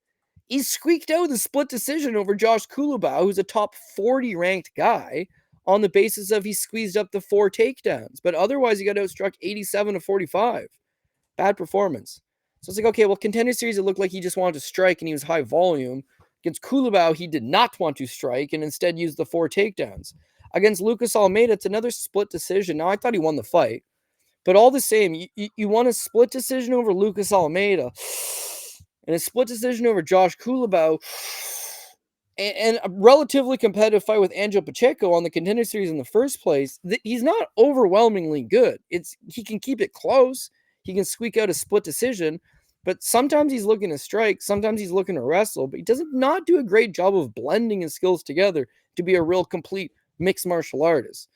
He squeaked out the split decision over Josh Kulabau, who's a top 40 ranked guy, on the basis of he squeezed up the 4 takedowns. But otherwise, he got outstruck 87-45. Bad performance. So it's like, okay, well, Contender Series, it looked like he just wanted to strike and he was high volume. Against Kulabau, he did not want to strike and instead used the 4 takedowns. Against Lucas Almeida, it's another split decision. Now, I thought he won the fight. But all the same, you won a split decision over Lucas Almeida and a split decision over Josh Kulabau and a relatively competitive fight with Angel Pacheco on the Contender Series in the first place. He's not overwhelmingly good. He can keep it close. He can squeak out a split decision, but sometimes he's looking to strike, sometimes he's looking to wrestle, but he doesn't not do a great job of blending his skills together to be a real complete mixed martial artist.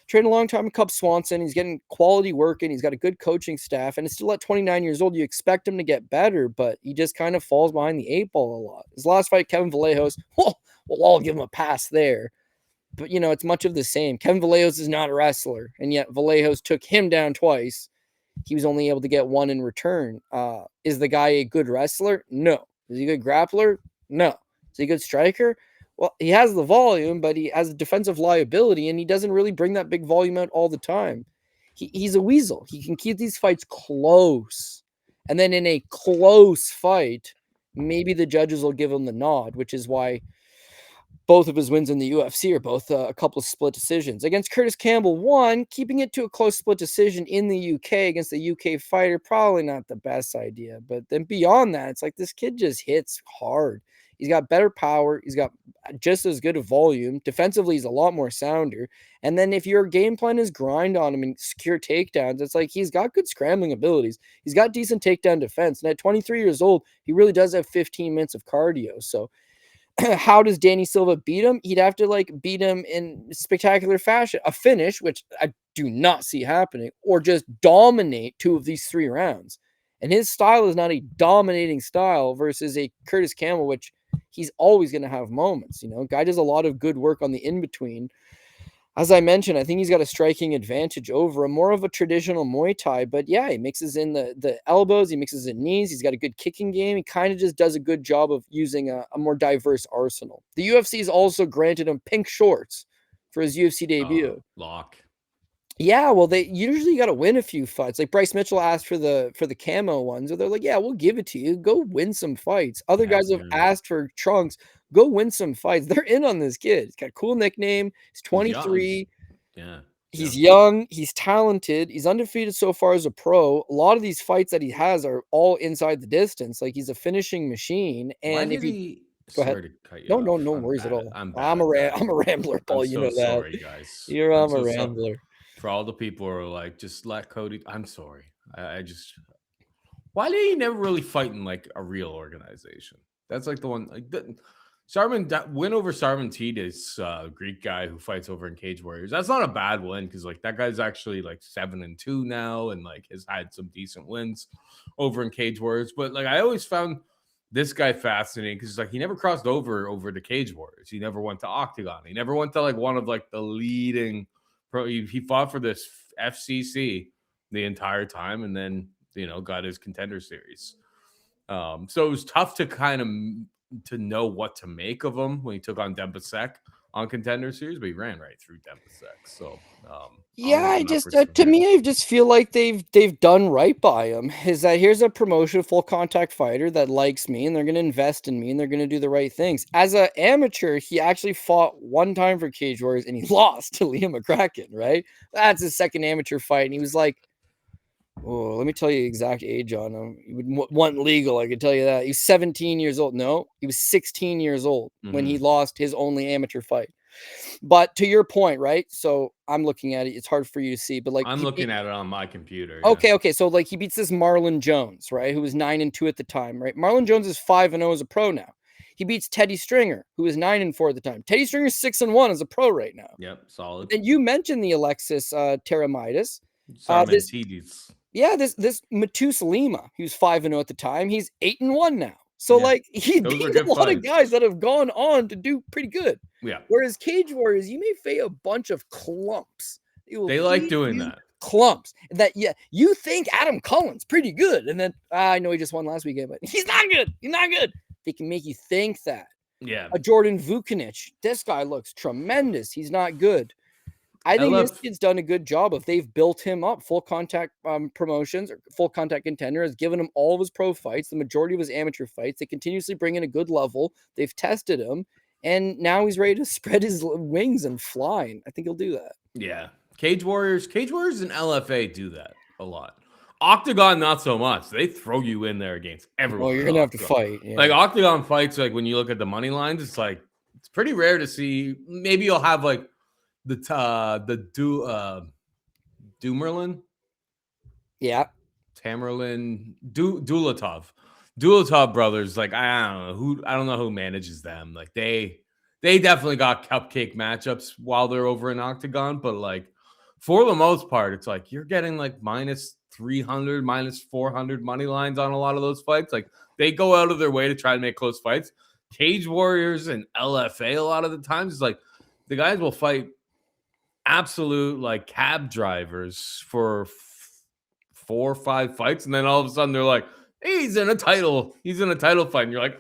Trained a long time with Cub Swanson. He's getting quality work in. He's got a good coaching staff, and it's still at 29 years old. You expect him to get better, but he just kind of falls behind the 8 ball a lot. His last fight, Kevin Vallejos, we'll all give him a pass there. But, it's much of the same. Kevin Vallejos is not a wrestler, and yet Vallejos took him down twice. He was only able to get 1 in return. Is the guy a good wrestler? No. Is he a good grappler? No. Is he a good striker? Well, he has the volume, but he has a defensive liability, and he doesn't really bring that big volume out all the time. He's a weasel. He can keep these fights close. And then in a close fight, maybe the judges will give him the nod, which is why both of his wins in the UFC are both a couple of split decisions. Against Curtis Campbell, keeping it to a close split decision in the UK against the UK fighter, probably not the best idea. But then beyond that, it's like this kid just hits hard. He's got better power. He's got just as good a volume. Defensively, he's a lot more sounder. And then if your game plan is grind on him and secure takedowns, it's like he's got good scrambling abilities. He's got decent takedown defense. And at 23 years old, he really does have 15 minutes of cardio. So how does Danny Silva beat him? He'd have to beat him in spectacular fashion. A finish, which I do not see happening, or just dominate 2 of these 3 rounds. And his style is not a dominating style versus a Curtis Campbell, which he's always going to have moments. Guy does a lot of good work on the in-between. As I mentioned, I think he's got a striking advantage over him, more of a traditional Muay Thai. But yeah, he mixes in the elbows, he mixes in knees. He's got a good kicking game. He kind of just does a good job of using a more diverse arsenal. The UFC has also granted him pink shorts for his UFC debut. Lock. Yeah, well, they usually got to win a few fights. Like Bryce Mitchell asked for the camo ones, or they're like, yeah, we'll give it to you. Go win some fights. Other guys have asked for trunks. Go win some fights. They're in on this kid. He's got a cool nickname. He's 23. He's young. He's talented. He's undefeated so far as a pro. A lot of these fights that he has are all inside the distance. Like he's a finishing machine. And if he go ahead. No worries at all. I'm a rambler, Paul. I'm you know that. Sorry, guys. I'm a rambler. For all the people who are like, just let Cody. I'm sorry. I just. Why did he never really fight in a real organization? That's the one. Win over Sarman Titas, Greek guy who fights over in Cage Warriors. That's not a bad win because that guy's actually 7-2 now and has had some decent wins over in Cage Warriors. But I always found this guy fascinating because like he never crossed over to Cage Warriors. He never went to Octagon. He never went to like one of like the leading pro. He fought for this FCC the entire time, and then got his Contender Series. So it was tough to kind of to know what to make of him when he took on Dembasek on Contender Series, but he ran right through Dembasek. So I just to me, I just feel like they've done right by him. Is that here's a promotion full contact fighter that likes me, and they're going to invest in me, and they're going to do the right things. As an amateur, he actually fought one time for Cage Warriors, and he lost to Liam McCracken. Right, that's his second amateur fight, and he was like, oh, let me tell you the exact age on him. He would want legal, I can tell you that. He's 17 years old. No, he was 16 years old when he lost his only amateur fight. But to your point, right? So I'm looking at it. It's hard for you to see, but like I'm looking at it on my computer. Okay. So like he beats this Marlon Jones, right? Who was 9-2 at the time, right? Marlon Jones is 5-0 as a pro now. He beats Teddy Stringer, who was 9-4 at the time. Teddy Stringer is 6-1 as a pro right now. Yep, solid. And you mentioned the Alexis Teramidis. This Matus Lima, he was 5-0 at the time. He's 8-1 now. So like he beat a lot of guys that have gone on to do pretty good. Yeah. Whereas Cage Warriors, you may face a bunch of clumps. They like doing that. Clumps. That you think Adam Cullen's pretty good, and then I know he just won last weekend, but he's not good. He's not good. They can make you think that. Yeah. A Jordan Vucinic, this guy looks tremendous. He's not good. I think this kid's done a good job of they've built him up. Full contact promotions or full contact contender has given him all of his pro fights, the majority of his amateur fights. They continuously bring in a good level. They've tested him, and now he's ready to spread his wings and fly. And I think he'll do that. Yeah. Cage Warriors and LFA do that a lot. Octagon, not so much. They throw you in there against everyone. Oh, you're gonna have to fight. Yeah. Like Octagon fights, like when you look at the money lines, it's like it's pretty rare to see. Maybe you'll have like the Dumerlin. Yeah. Tamerlin, Dulatov brothers. Like I don't know who manages them. Like they definitely got cupcake matchups while they're over in Octagon, but like for the most part, it's like you're getting like minus 300, minus 400 money lines on a lot of those fights. Like they go out of their way to try to make close fights. Cage Warriors and LFA a lot of the times is like the guys will fight absolute like cab drivers for 4 or 5 fights, and then all of a sudden they're like, hey, he's in a title fight, and you're like,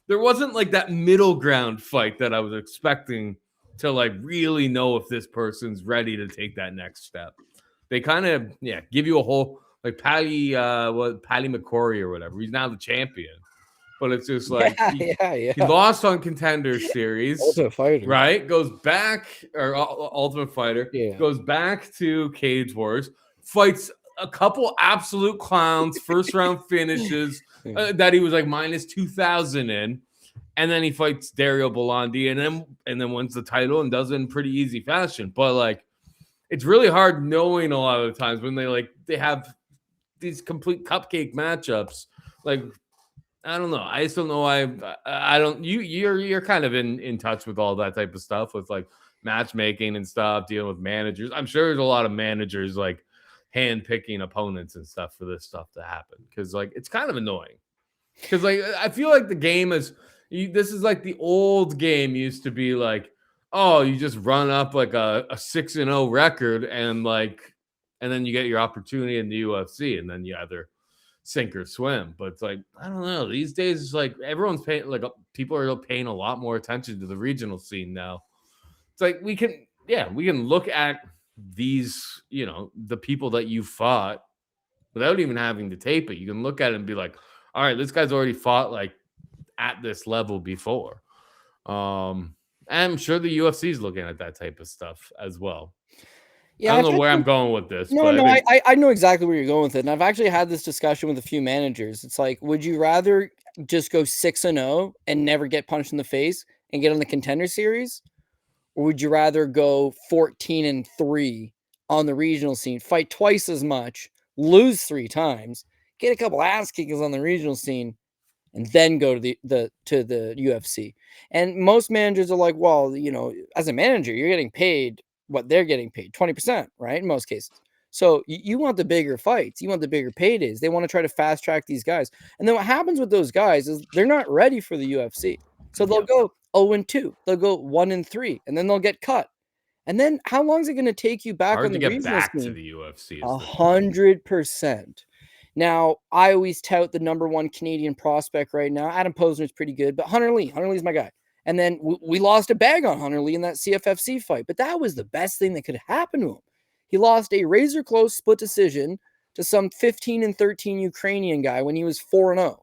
there wasn't like that middle ground fight that I was expecting to like really know if this person's ready to take that next step. They kind of give you a whole like Paddy McCrory or whatever. He's now the champion. But it's just like he lost on Contender Series, Ultimate Fighter, right? Goes back or Ultimate Fighter, goes back to Cage Wars, fights a couple absolute clowns, first round finishes that he was like minus 2,000 in, and then he fights Dario Bolandi and then wins the title and does it in pretty easy fashion. But like, it's really hard knowing a lot of the times when they have these complete cupcake matchups, like. I don't know. I just don't know. I don't. You're kind of in touch with all that type of stuff with like matchmaking and stuff, dealing with managers. I'm sure there's a lot of managers like hand picking opponents and stuff for this stuff to happen because like it's kind of annoying. Because like I feel like the game is this is like the old game used to be like, oh, you just run up like a 6-0 record and then you get your opportunity in the UFC and then you either sink or swim. But it's like, I don't know, these days it's like everyone's paying, like people are paying a lot more attention to the regional scene now. It's like we can look at these, the people that you fought without even having to tape it. You can look at it and be like, all right, this guy's already fought like at this level before. And I'm sure the UFC is looking at that type of stuff as well. Yeah, I don't know where I'm going with this. I know exactly where you're going with it. And I've actually had this discussion with a few managers. It's like, would you rather just go 6-0 and never get punched in the face and get on the Contender Series? Or would you rather go 14-3 on the regional scene, fight twice as much, lose 3 times, get a couple ass kickers on the regional scene, and then go to the UFC? And most managers are like, well, as a manager, you're getting paid what they're getting paid, 20%, right? In most cases. So you want the bigger fights. You want the bigger paydays. They want to try to fast track these guys. And then what happens with those guys is they're not ready for the UFC. So they'll go 0-2. They'll go 1-3. And then they'll get cut. And then how long is it going to take you back Hard on to the get regional back scene? to the UFC. 100%. Now, I always tout the number one Canadian prospect right now. Adam Posner's pretty good, but Hunter Lee's my guy. And then we lost a bag on Hunter Lee in that CFFC fight, but that was the best thing that could happen to him. He lost a razor close split decision to some 15-13 Ukrainian guy when he was 4-0.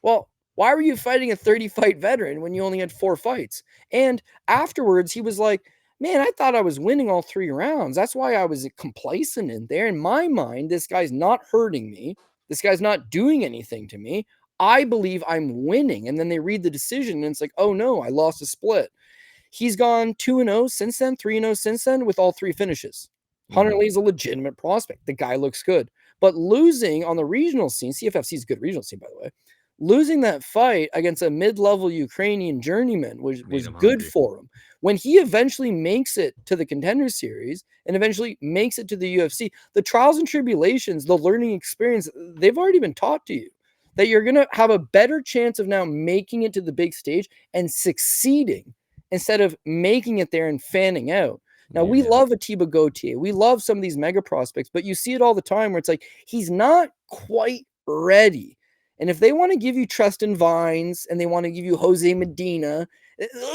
Well, why were you fighting a 30-fight veteran when you only had 4 fights? And afterwards, he was like, man, I thought I was winning all 3 rounds. That's why I was complacent in there. In my mind, this guy's not hurting me. This guy's not doing anything to me. I believe I'm winning. And then they read the decision and it's like, oh no, I lost a split. He's gone 2-0 since then, 3-0 since then with all 3 finishes. Hunter Lee's a legitimate prospect. The guy looks good. But losing on the regional scene, CFFC is a good regional scene, by the way, losing that fight against a mid-level Ukrainian journeyman was good for him. When he eventually makes it to the Contender Series and eventually makes it to the UFC, the trials and tribulations, the learning experience, they've already been taught to you. That you're going to have a better chance of now making it to the big stage and succeeding instead of making it there and fanning out. Now, we love Atiba Gauthier. We love some of these mega prospects, but you see it all the time where it's like, he's not quite ready. And if they want to give you Tristan Vines and they want to give you Jose Medina,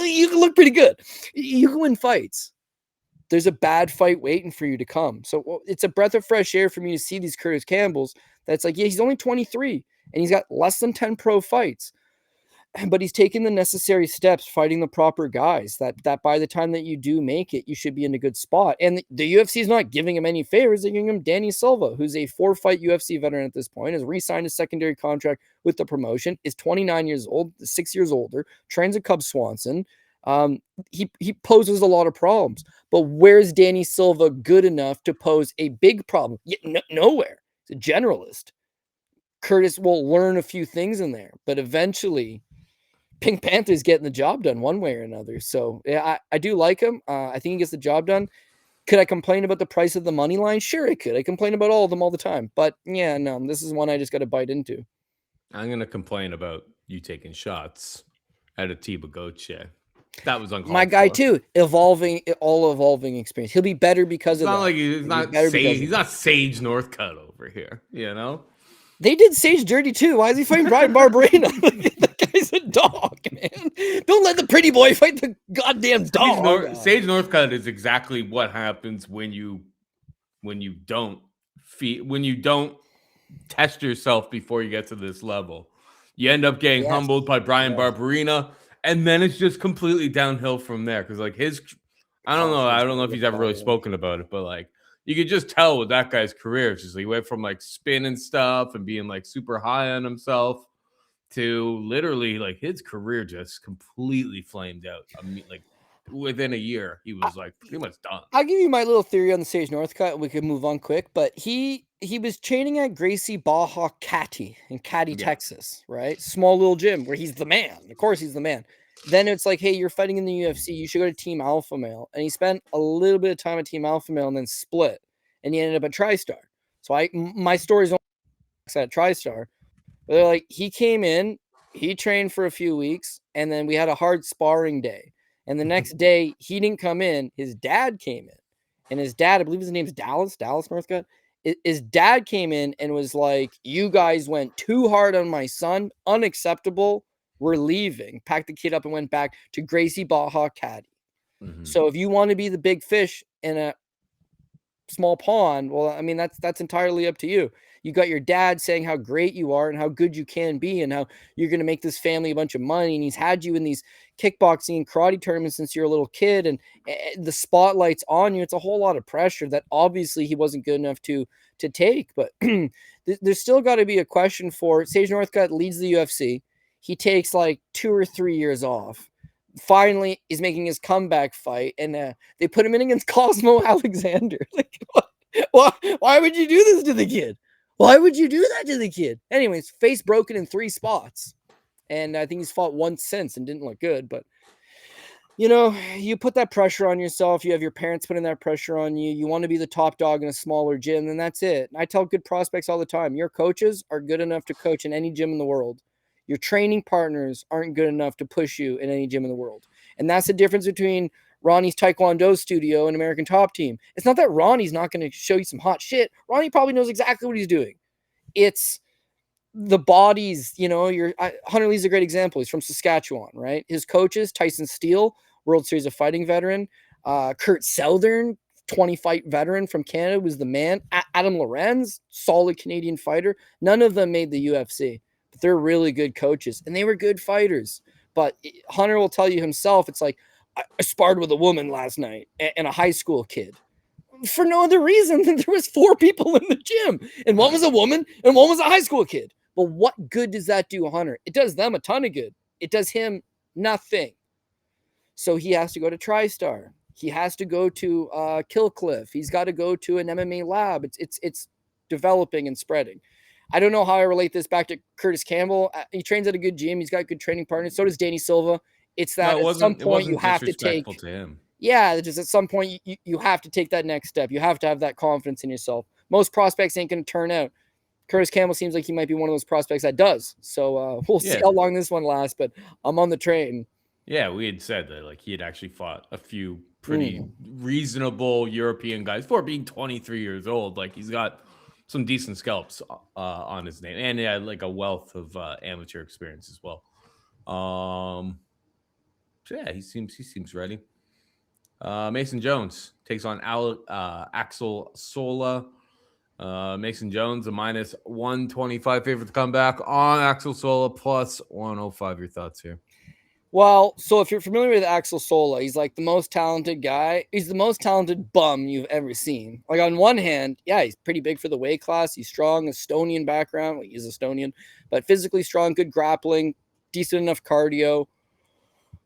you can look pretty good. You can win fights. There's a bad fight waiting for you to come. So it's a breath of fresh air for me to see these Curtis Campbells. That's like, yeah, he's only 23 and he's got less than 10 pro fights. But he's taken the necessary steps, fighting the proper guys that by the time that you do make it, you should be in a good spot. And the UFC is not giving him any favors. They're giving him Danny Silva, who's a 4-fight UFC veteran at this point, has re-signed a secondary contract with the promotion, is 29 years old, 6 years older, trains at Cub Swanson. He poses a lot of problems. But where's Danny Silva good enough to pose a big problem? Nowhere. He's a generalist. Kurtis will learn a few things in there, but eventually Pink Panther's getting the job done one way or another. So yeah, I do like him. I think he gets the job done. Could I complain about the price of the money line? Sure, I could. I complain about all of them all the time. But yeah, no, this is one I just got to bite into. I'm going to complain about you taking shots at Atiba Gauthier. That was uncalled my guy for. Too. Evolving experience. He'll be better because of that. He's not Sage Northcutt over here, you know? They did Sage dirty too. Why is he fighting Brian Barberena? That guy's a dog, man. Don't let the pretty boy fight the goddamn dog. Sage Northcutt is exactly what happens when you don't test yourself before you get to this level. You end up getting humbled by Brian Barberena, and then it's just completely downhill from there. Because like I don't know if he's ever really spoken about it, but like, you could just tell with that guy's career. It's just like, he went from like spinning stuff and being like super high on himself to literally like his career just completely flamed out. I mean, like within a year, he was like pretty much done. I'll give you my little theory on the Sage Northcutt. We could move on quick, but he was training at Gracie Baja Cati in Cati, Texas, right? Small little gym where he's the man. Of course, he's the man. Then it's like, hey, you're fighting in the UFC. You should go to Team Alpha Male. And he spent a little bit of time at Team Alpha Male and then split. And he ended up at TriStar. So my story's only at TriStar. But they're like, he came in, he trained for a few weeks, and then we had a hard sparring day. And the next day, he didn't come in. His dad came in. And his dad, I believe his name's Dallas Northcutt. His dad came in and was like, you guys went too hard on my son. Unacceptable. We're leaving. Packed the kid up and went back to Gracie Baja Caddy. Mm-hmm. So if you want to be the big fish in a small pond, well, I mean, that's entirely up to you. You got your dad saying how great you are and how good you can be and how you're going to make this family a bunch of money. And he's had you in these kickboxing and karate tournaments since you're a little kid, and the spotlight's on you. It's a whole lot of pressure that obviously he wasn't good enough to take. But there's still got to be a question for Sage Northcutt. Leads the UFC. He takes like 2 or 3 years off. Finally, he's making his comeback fight, and they put him in against Cosmo Alexander. Like, why would you do this to the kid? Why would you do that to the kid? Anyways, face broken in 3 spots. And I think he's fought once since and didn't look good. But you put that pressure on yourself. You have your parents putting that pressure on you. You want to be the top dog in a smaller gym, and that's it. And I tell good prospects all the time, your coaches are good enough to coach in any gym in the world. Your training partners aren't good enough to push you in any gym in the world. And that's the difference between Ronnie's Taekwondo studio and American Top Team. It's not that Ronnie's not going to show you some hot shit. Ronnie probably knows exactly what he's doing. It's the bodies, Hunter Lee's a great example. He's from Saskatchewan, right? His coaches, Tyson Steele, World Series of Fighting veteran, Kurt Southern, 20-fight veteran from Canada, was the man. Adam Lorenz, solid Canadian fighter. None of them made the UFC, but they're really good coaches, and they were good fighters. But Hunter will tell you himself, it's like, I sparred with a woman last night and a high school kid, for no other reason than there was 4 people in the gym, and one was a woman and one was a high school kid. But what good does that do Hunter? It does them a ton of good. It does him nothing. So he has to go to TriStar. He has to go to Killcliff. He's got to go to an MMA lab. It's developing and spreading. I don't know how I relate this back to Kurtis Campbell. He trains at a good gym. He's got good training partners. So does Danny Silva. It's that at some point you have to take. To him. Yeah, just at some point you have to take that next step. You have to have that confidence in yourself. Most prospects ain't going to turn out. Kurtis Campbell seems like he might be one of those prospects that does. So we'll see how long this one lasts, but I'm on the train. Yeah, we had said that like he had actually fought a few pretty reasonable European guys for being 23 years old. Like he's got some decent scalps on his name, and he had like a wealth of amateur experience as well. So yeah, he seems ready. Mason Jones takes on Axel Sola. Mason Jones, a minus 125 favorite to come back on Axel Sola, plus 105. Your thoughts here? Well, so if you're familiar with Axel Sola, he's like the most talented guy. He's the most talented bum you've ever seen. Like on one hand, yeah, he's pretty big for the weight class. He's strong, Estonian background. Well, he's Estonian, but physically strong, good grappling, decent enough cardio.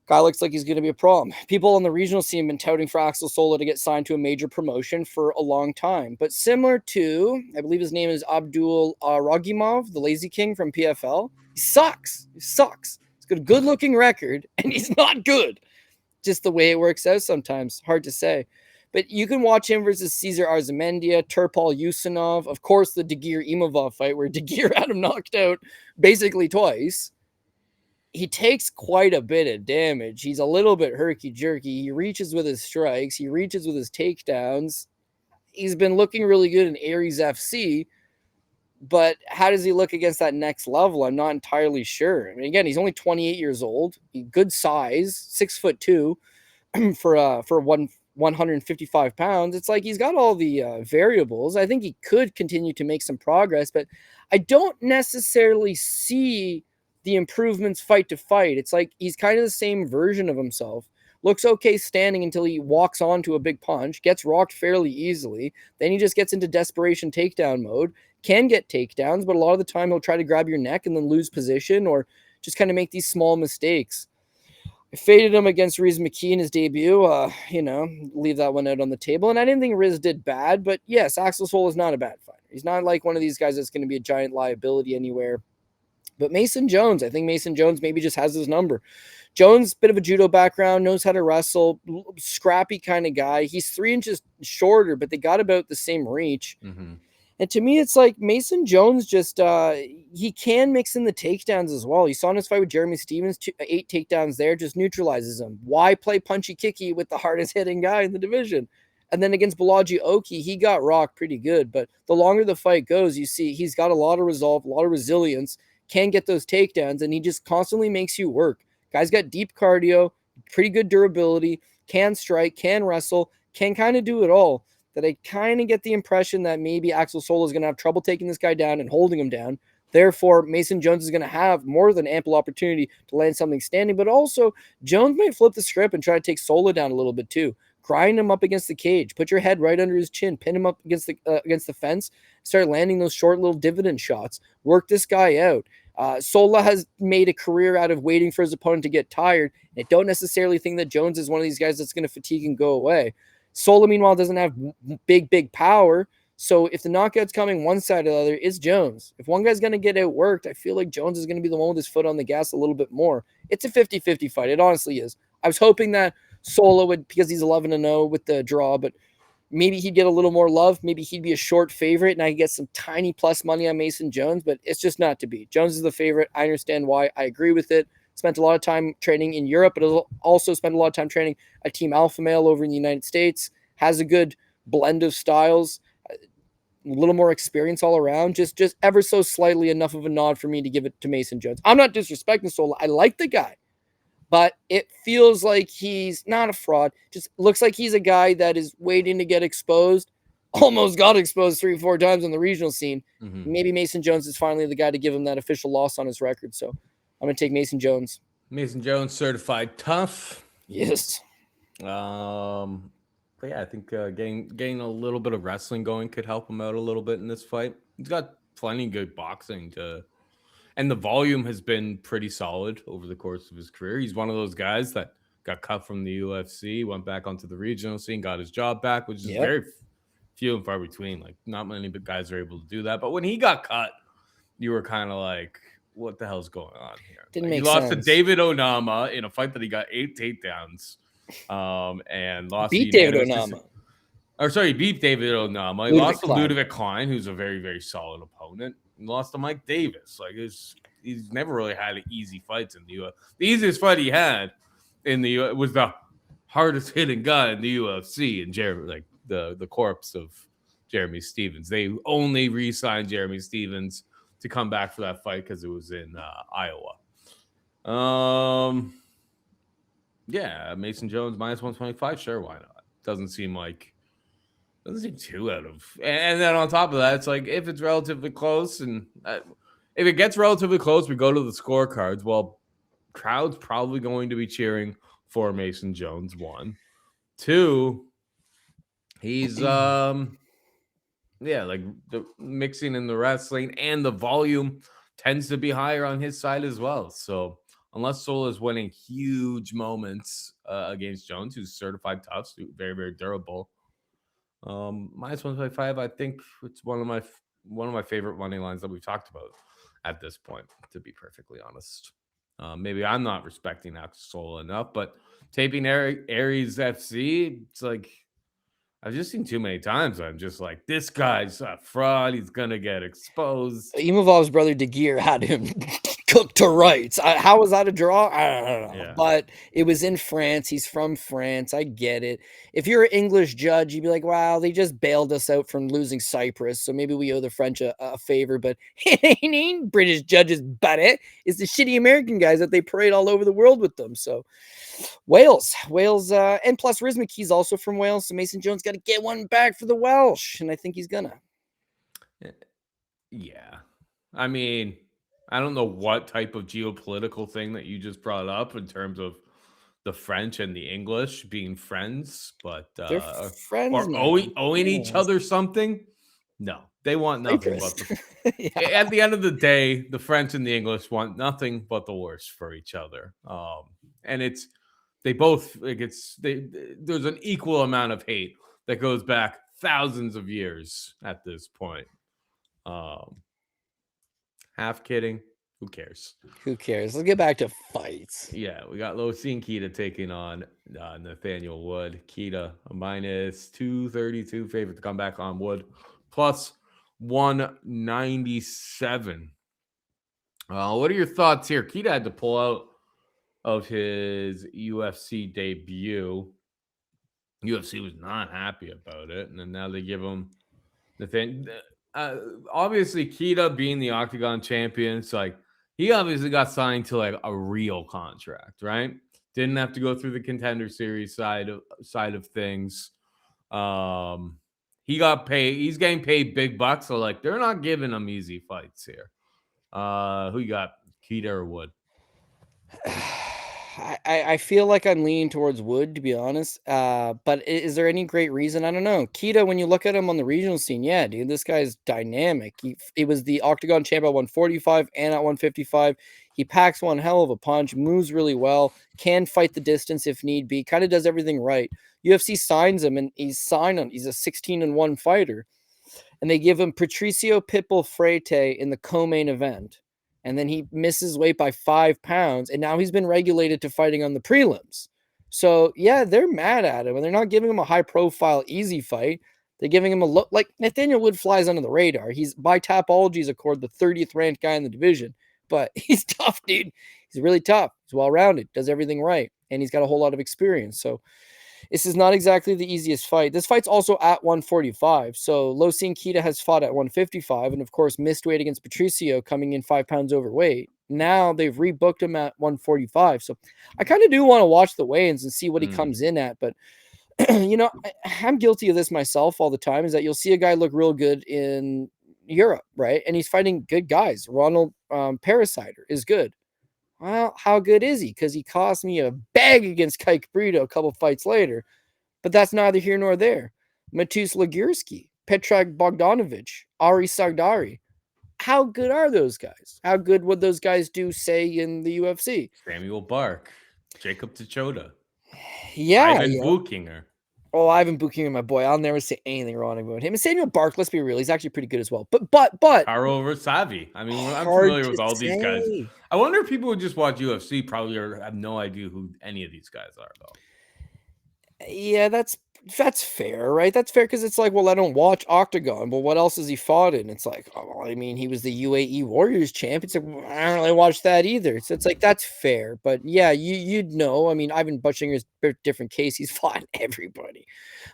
Guy looks like he's going to be a problem. People on the regional scene have been touting for Axel Sola to get signed to a major promotion for a long time. But similar to, I believe his name is Abdul-Kareem, the Lazy King from PFL. He sucks. He's got a good-looking record, and he's not good. Just the way it works out sometimes. Hard to say. But you can watch him versus Cesar Arzamendia, Turpal Yusinov. Of course, the Dagir-Imavov fight where Dagir had him knocked out basically twice. He takes quite a bit of damage. He's a little bit herky-jerky. He reaches with his strikes. He reaches with his takedowns. He's been looking really good in Aries FC, but how does he look against that next level? I'm not entirely sure. I mean, again, he's only 28 years old. Good size, 6'2", for 155 pounds. It's like he's got all the variables. I think he could continue to make some progress, but I don't necessarily see the improvements fight to fight. It's like he's kind of the same version of himself. Looks okay standing until he walks onto a big punch, gets rocked fairly easily. Then he just gets into desperation takedown mode, can get takedowns, but a lot of the time he'll try to grab your neck and then lose position or just kind of make these small mistakes. I faded him against Riz McKee in his debut, leave that one out on the table. And I didn't think Riz did bad, but yes, Axel Sola is not a bad fighter. He's not like one of these guys that's going to be a giant liability anywhere. But Mason Jones, I think Mason Jones maybe just has his number. Jones, bit of a judo background, knows how to wrestle, scrappy kind of guy. He's 3 inches shorter, but they got about the same reach. Mm-hmm. And to me, it's like Mason Jones just, he can mix in the takedowns as well. You saw in his fight with Jeremy Stevens, 8 takedowns there, just neutralizes him. Why play punchy kicky with the hardest hitting guy in the division? And then against Balaji Oki, he got rocked pretty good. But the longer the fight goes, you see he's got a lot of resolve, a lot of resilience, can get those takedowns, and he just constantly makes you work. Guy's got deep cardio, pretty good durability, can strike, can wrestle, can kind of do it all. That I kind of get the impression that maybe Axel Sola is going to have trouble taking this guy down and holding him down. Therefore, Mason Jones is going to have more than ample opportunity to land something standing, but also Jones might flip the script and try to take Sola down a little bit too. Grind him up against the cage, put your head right under his chin, pin him up against the fence, start landing those short little dividend shots. Work this guy out. Sola has made a career out of waiting for his opponent to get tired. I don't necessarily think that Jones is one of these guys that's going to fatigue and go away. Sola, meanwhile, doesn't have big power. So if the knockout's coming one side or the other, it's Jones. If one guy's going to get outworked, I feel like Jones is going to be the one with his foot on the gas a little bit more. It's a 50-50 fight. It honestly is. I was hoping that Sola would, because he's 11-0 with the draw, but maybe he'd get a little more love. Maybe he'd be a short favorite, and I get some tiny plus money on Mason Jones, but it's just not to be. Jones is the favorite. I understand why. I agree with it. Spent a lot of time training in Europe, but also spent a lot of time training a Team Alpha Male over in the United States. Has a good blend of styles, a little more experience all around. Just ever so slightly enough of a nod for me to give it to Mason Jones. I'm not disrespecting Sola. I like the guy, but it feels like he's not a fraud. Just looks like he's a guy that is waiting to get exposed. Almost got exposed 3-4 times on the regional scene. Mm-hmm. Maybe Mason Jones is finally the guy to give him that official loss on his record. So I'm going to take Mason Jones. Mason Jones, certified tough. Yes. But yeah, I think getting a little bit of wrestling going could help him out a little bit in this fight. He's got plenty good boxing and the volume has been pretty solid over the course of his career. He's one of those guys that got cut from the UFC, went back onto the regional scene, got his job back, which is very few and far between. Like, not many guys are able to do that. But when he got cut, you were kind of like, what the hell's going on here? Didn't make sense. He lost to David Onama in a fight that he got 8 takedowns, and lost. Beat David Onama. He beat David Onama. He lost to Ludovic Klein, who's a very, very solid opponent. He lost to Mike Davis. Like, he's never really had easy fights in the UFC. The easiest fight he had in the UFC was the hardest hitting guy in the UFC, and the corpse of Jeremy Stephens. They only re-signed Jeremy Stephens to come back for that fight because it was in Iowa. Yeah, Mason Jones minus 125. Sure, why not? Doesn't seem too out of. And then on top of that, it's like, if it's relatively close, and if it gets relatively close, we go to the scorecards. Well, crowd's probably going to be cheering for Mason Jones. 1, 2. He's like the mixing in the wrestling and the volume tends to be higher on his side as well. So unless Sola is winning huge moments against Jones, who's certified tough, very, very durable, minus 125, I think it's one of my favorite money lines that we've talked about at this point, to be perfectly honest. Maybe I'm not respecting Axel Sola enough, but taping Aries FC, it's like, I've just seen too many times. I'm just like, this guy's a fraud. He's going to get exposed. Imovov's brother DeGear had him cooked to rights. How was that a draw? I don't know. Yeah. But it was in France. He's from France. I get it. If you're an English judge, you'd be like, wow, they just bailed us out from losing Cyprus, so maybe we owe the French a favor. But it ain't British judges, but it's the shitty American guys that they parade all over the world with them. So Wales, and plus Riz McKee's also from Wales, so Mason Jones got to get one back for the Welsh, and I think he's gonna. Yeah, I mean, I don't know what type of geopolitical thing that you just brought up in terms of the French and the English being friends, but they're friends or owing each other something. No, they want nothing but at the end of the day, the French and the English want nothing but the worst for each other. And they both there's an equal amount of hate that goes back thousands of years at this point. Half kidding. Who cares? Let's get back to fights. Yeah, we got Losene Keita taking on Nathaniel Wood. Keita, a minus 232 favorite to come back on Wood, plus 197. What are your thoughts here? Keita had to pull out of his UFC debut. UFC was not happy about it, and then now they give him obviously Keita being the Octagon champion, it's like he obviously got signed to like a real contract, right? Didn't have to go through the Contender Series side of things. He got paid. He's getting paid big bucks, so like they're not giving him easy fights here. Who you got, Keita or Wood? I feel like I'm leaning towards Wood, to be honest. But is there any great reason? I don't know. Keita, when you look at him on the regional scene, yeah, dude, this guy's dynamic. He was the Octagon champ at 145 and at 155. He packs one hell of a punch, moves really well, can fight the distance if need be, kind of does everything right. UFC signs him, and he's a 16-1 fighter. And they give him Patricio Pitbull Freite in the co-main event. And then he misses weight by 5 pounds, and now he's been regulated to fighting on the prelims. So, yeah, they're mad at him, and they're not giving him a high-profile, easy fight. They're giving him a look like Nathaniel Wood flies under the radar. He's by Tapology's accord the 30th ranked guy in the division, but he's tough, dude. He's really tough. He's well-rounded, does everything right, and he's got a whole lot of experience. So this is not exactly the easiest fight. This fight's also at 145. So Losene Keita has fought at 155 and, of course, missed weight against Patricio coming in 5 pounds overweight. Now they've rebooked him at 145. So I kind of do want to watch the weigh-ins and see what he comes in at. But, I'm guilty of this myself all the time, is that you'll see a guy look real good in Europe, right? And he's fighting good guys. Ronald Parasiter is good. Well, how good is he? Because he cost me a bag against Kike Brito a couple fights later. But that's neither here nor there. Matus Legurski, Petrag Bogdanovic, Ari Sagdari. How good are those guys? How good would those guys do, say, in the UFC? Samuel Bark, Jacob Tachota, Yeah. Ivan Buchinger. Oh, Ivan Buchinger, my boy. I'll never say anything wrong about him. And Samuel Bark, let's be real, he's actually pretty good as well. But Caro Versavi. I mean, I'm familiar with all these guys. I wonder if people who just watch UFC probably have no idea who any of these guys are, though. Yeah, that's fair, right? That's fair because it's like, well, I don't watch Octagon, but what else has he fought in? It's like, oh, well, I mean, he was the UAE Warriors champ. It's like, well, I don't really watch that either. So it's like, that's fair. But yeah, you'd know. I mean, Ivan Butchinger's a different case. He's fought everybody.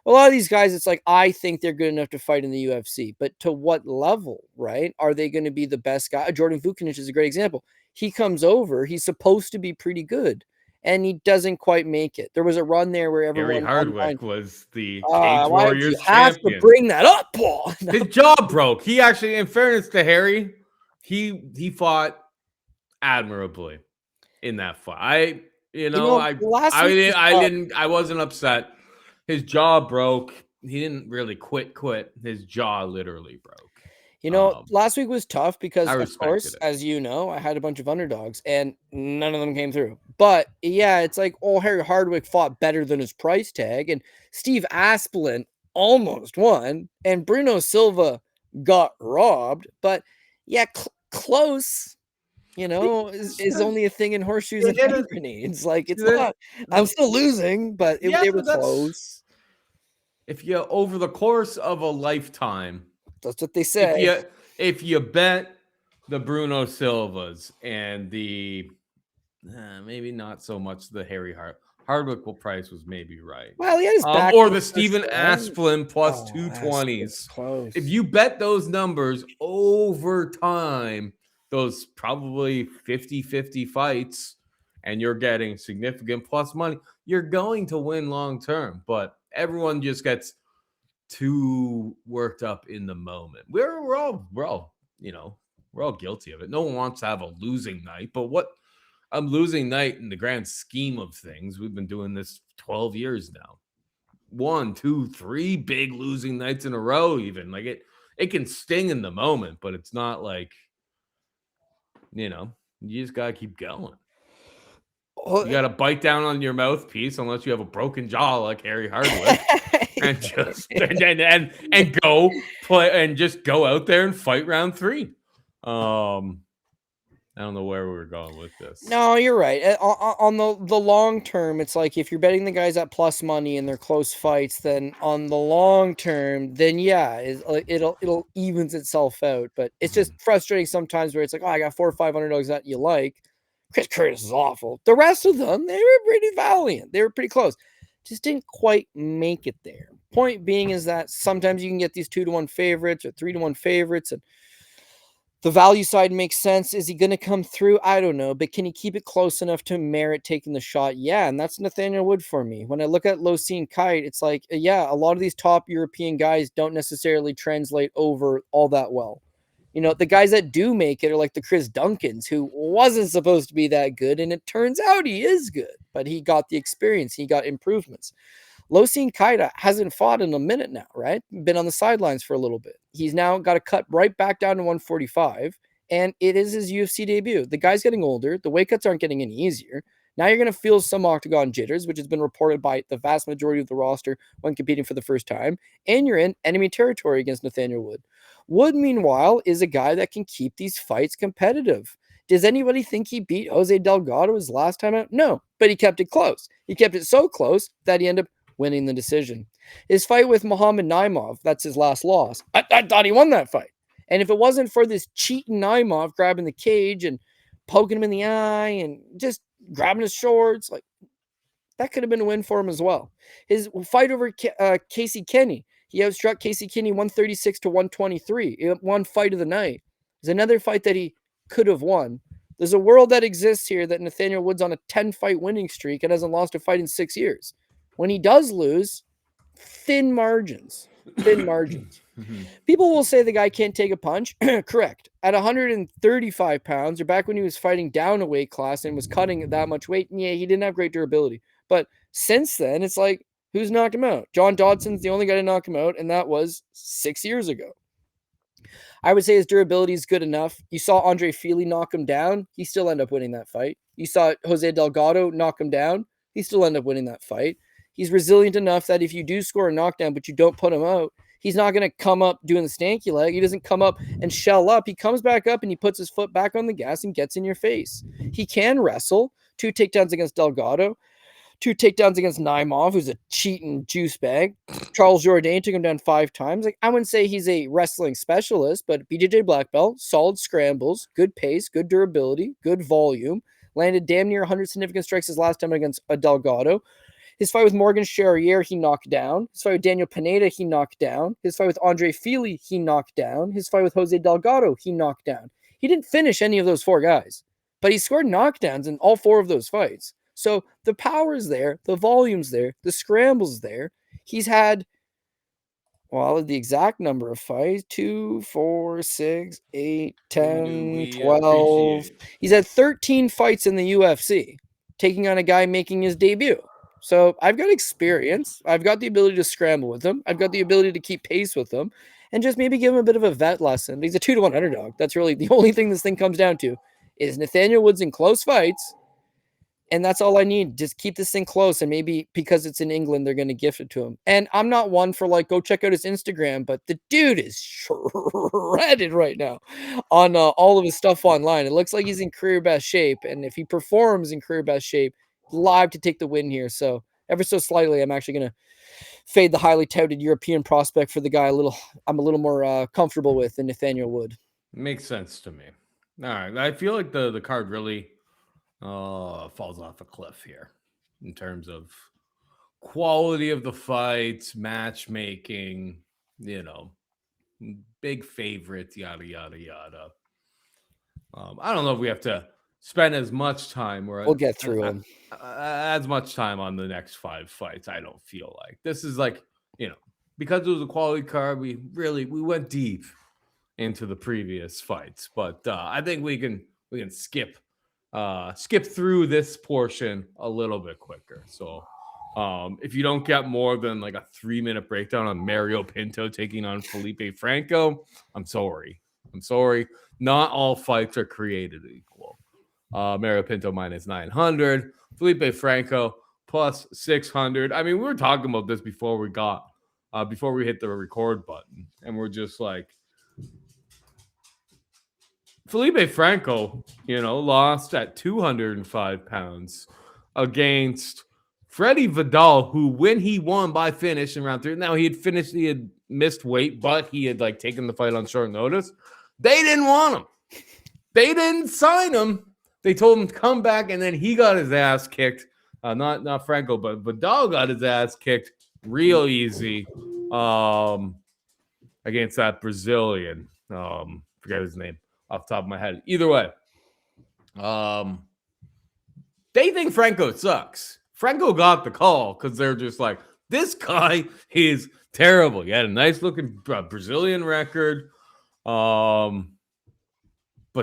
A lot of these guys, it's like, I think they're good enough to fight in the UFC, but to what level, right? Are they going to be the best guy? Jordan Vucinic is a great example. He comes over, he's supposed to be pretty good, and he doesn't quite make it. There was a run there where everyone... Harry Hardwick was the Cage Warriors champion. Have to bring that up, Paul. No. His jaw broke. He actually, in fairness to Harry, he fought admirably in that fight. I wasn't upset. His jaw broke. He didn't really quit. His jaw literally broke. Last week was tough because, of course, as you know, I had a bunch of underdogs and none of them came through. But yeah, it's like, Harry Hardwick fought better than his price tag, and Steve Asplin almost won, and Bruno Silva got robbed. But yeah, close, is only a thing in horseshoes and hand grenades. Like, it's not, I'm still losing, but they were close. If you, over the course of a lifetime, that's what they say. If you bet the Bruno Silvas and the maybe not so much the Harry Hardwick price was maybe right. Well, he had his back or the Stephen Asplin plus 220s. Close. If you bet those numbers over time, those probably 50-50 fights, and you're getting significant plus money, you're going to win long term. But everyone just gets too worked up in the moment. We're all guilty of it. No one wants to have a losing night, but what a losing night in the grand scheme of things. We've been doing this 12 years now. 1, 2, 3 big losing nights in a row. Even like it can sting in the moment, but it's not like, you just gotta keep going. You gotta bite down on your mouthpiece unless you have a broken jaw like Harry Hardwick. And just and go play and just go out there and fight round 3. I don't know where we were going with this. No, you're right. On the long term, it's like if you're betting the guys at plus money and they're close fights, then on the long term, then yeah, it'll evens itself out. But it's just frustrating sometimes where it's like, I got 4 or 5 underdogs that you like. Chris Curtis is awful. The rest of them, they were pretty valiant. They were pretty close. Just didn't quite make it there. Point being is that sometimes you can get these 2-1 favorites or 3-1 favorites, and the value side makes sense. Is he going to come through? I don't know, but can he keep it close enough to merit taking the shot? Yeah, and that's Nathaniel Wood for me. When I look at Losene Kite, it's like, yeah, a lot of these top European guys don't necessarily translate over all that well. The guys that do make it are like the Chris Duncans, who wasn't supposed to be that good, and it turns out he is good, but he got the experience. He got improvements. Losene Keita hasn't fought in a minute now, right? Been on the sidelines for a little bit. He's now got to cut right back down to 145, and it is his UFC debut. The guy's getting older. The weight cuts aren't getting any easier. Now you're going to feel some octagon jitters, which has been reported by the vast majority of the roster when competing for the first time, and you're in enemy territory against Nathaniel Wood. Wood, meanwhile, is a guy that can keep these fights competitive. Does anybody think he beat Jose Delgado his last time out? No, but he kept it close. He kept it so close that he ended up winning the decision. His fight with Muhammad Naimov, that's his last loss. I thought he won that fight. And if it wasn't for this cheating Naimov grabbing the cage and poking him in the eye and just grabbing his shorts, like, that could have been a win for him as well. His fight over Casey Kenny, he outstruck Casey Kenny 136 to 123. It won fight of the night. It's another fight that he could have won. There's a world that exists here that Nathaniel Wood's on a 10-fight winning streak and hasn't lost a fight in 6 years. When he does lose, thin margins. Thin margins. People will say the guy can't take a punch. Correct. At 135 pounds, or back when he was fighting down a weight class and was cutting that much weight, yeah, he didn't have great durability. But since then, it's like, who's knocked him out? John Dodson's the only guy to knock him out, and that was 6 years ago. I would say his durability is good enough. You saw Andre Fili knock him down. He still ended up winning that fight. You saw Jose Delgado knock him down. He still ended up winning that fight. He's resilient enough that if you do score a knockdown, but you don't put him out, he's not going to come up doing the stanky leg. He doesn't come up and shell up. He comes back up and he puts his foot back on the gas and gets in your face. He can wrestle. 2 takedowns against Delgado. 2 takedowns against Naimov, who's a cheating juice bag. Charles Jourdain took him down 5 times. Like, I wouldn't say he's a wrestling specialist, but BJJ black belt, solid scrambles, good pace, good durability, good volume. Landed damn near 100 significant strikes his last time against a Delgado. His fight with Morgan Charrier, he knocked down. His fight with Daniel Pineda, he knocked down. His fight with Andre Fili, he knocked down. His fight with Jose Delgado, he knocked down. He didn't finish any of those 4 guys, but he scored knockdowns in all 4 of those fights. So the power is there, the volume's there, the scramble's there. He's had, well, the exact number of fights, 2, 4, 6, 8, 10, 12. He's had 13 fights in the UFC, taking on a guy making his debut. So I've got experience. I've got the ability to scramble with him. I've got the ability to keep pace with him and just maybe give him a bit of a vet lesson. He's a 2-1 underdog. That's really the only thing this thing comes down to is Nathaniel Woods in close fights. And that's all I need. Just keep this thing close. And maybe because it's in England, they're going to gift it to him. And I'm not one for like, go check out his Instagram, but the dude is shredded right now on all of his stuff online. It looks like he's in career best shape. And if he performs in career best shape, live to take the win here. So ever so slightly, I'm actually going to fade the highly touted European prospect for the guy I'm a little more comfortable with than Nathaniel Wood. Makes sense to me. All right. I feel like the card really falls off a cliff here in terms of quality of the fights, matchmaking, big favorites, yada, yada, yada. I don't know if we have to spend as much time or we'll get through them. As much time on the next 5 fights. I don't feel like this is like, because it was a quality card, we went deep into the previous fights, but I think we can skip through this portion a little bit quicker. So if you don't get more than like a 3-minute breakdown on Mario Pinto taking on Felipe Franco, I'm sorry. Not all fights are created equal. Mario Pinto minus 900, Felipe Franco plus 600. I mean, we were talking about this before we hit the record button, and we're just like, Felipe Franco, lost at 205 pounds against Freddie Vidal, who, when he won by finish in round 3, now he had missed weight, but he had like taken the fight on short notice. They didn't want him. They didn't sign him. They told him to come back, and then he got his ass kicked. Not Franco, but Vidal got his ass kicked real easy against that Brazilian. Forget his name off the top of my head. Either way, they think Franco sucks. Franco got the call because they're just like, this guy is terrible. He had a nice looking Brazilian record, but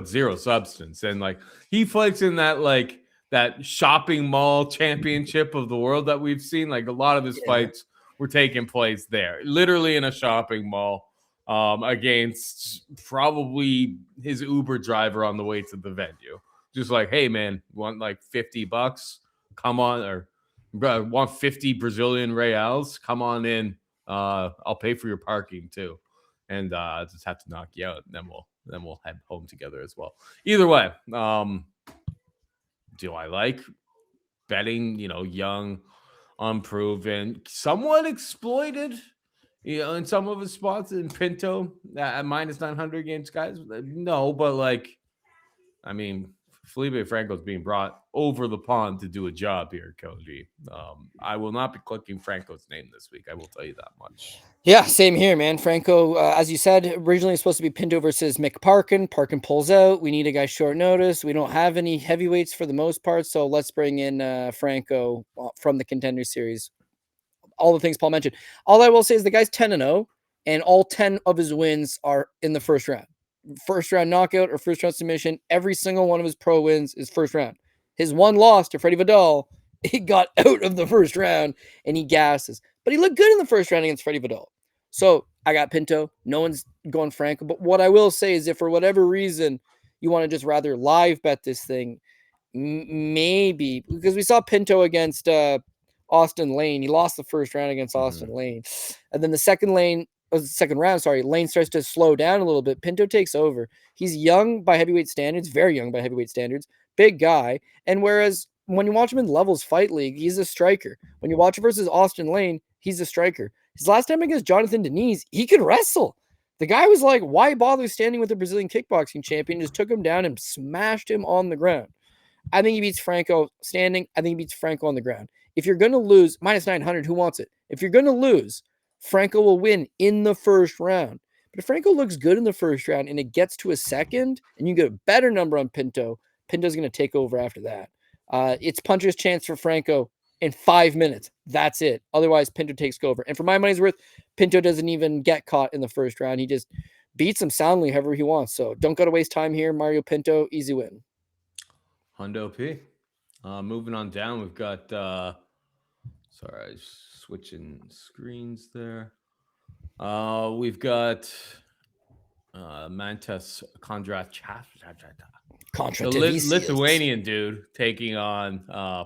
zero substance. And like, he fights in that shopping mall championship of the world that we've seen. Like, a lot of his fights were taking place there, literally in a shopping mall. Against probably his Uber driver on the way to the venue. Just like, hey, man, want like $50? Come on, or want 50 Brazilian reals? Come on in. I'll pay for your parking too. and just have to knock you out. And then we'll head home together as well. Either way, do I like betting? Young, unproven, somewhat exploited. In some of his spots in Pinto at minus 900 games, guys. No, but I mean, Felipe Franco's being brought over the pond to do a job here, Cody. I will not be clicking Franco's name this week. I will tell you that much. Yeah, same here, man. Franco, as you said, originally supposed to be Pinto versus McParkin. Parkin pulls out. We need a guy short notice. We don't have any heavyweights for the most part, so let's bring in Franco from the Contender Series. All the things Paul mentioned. All I will say is the guy's 10-0, and all 10 of his wins are in the first round. First round knockout or first round submission. Every single one of his pro wins is first round. His one loss to Freddie Vidal, he got out of the first round and he gasses. But he looked good in the first round against Freddie Vidal. So I got Pinto. No one's going Franco. But what I will say is if for whatever reason you want to just rather live bet this thing, maybe, because we saw Pinto against Austen Lane. He lost the first round against Austen Lane. And then the second round, Lane starts to slow down a little bit. Pinto takes over. He's young by heavyweight standards, very young by heavyweight standards, big guy. And whereas when you watch him in Levels Fight League, he's a striker. When you watch him versus Austen Lane, he's a striker. His last time against Jonathan Deniz, he could wrestle. The guy was like, why bother standing with the Brazilian kickboxing champion? Just took him down and smashed him on the ground. I think he beats Franco standing. I think he beats Franco on the ground. If you're going to lose, minus 900, who wants it? If you're going to lose, Franco will win in the first round. But if Franco looks good in the first round and it gets to a second and you get a better number on Pinto, Pinto's going to take over after that. It's puncher's chance for Franco in 5 minutes. That's it. Otherwise, Pinto takes over. And for my money's worth, Pinto doesn't even get caught in the first round. He just beats him soundly however he wants. So don't go to waste time here. Mario Pinto, easy win. Hundo P. Moving on down, we've got... sorry, I was switching screens there. We've got Mantas Kondratavičius, the Lithuanian dude taking on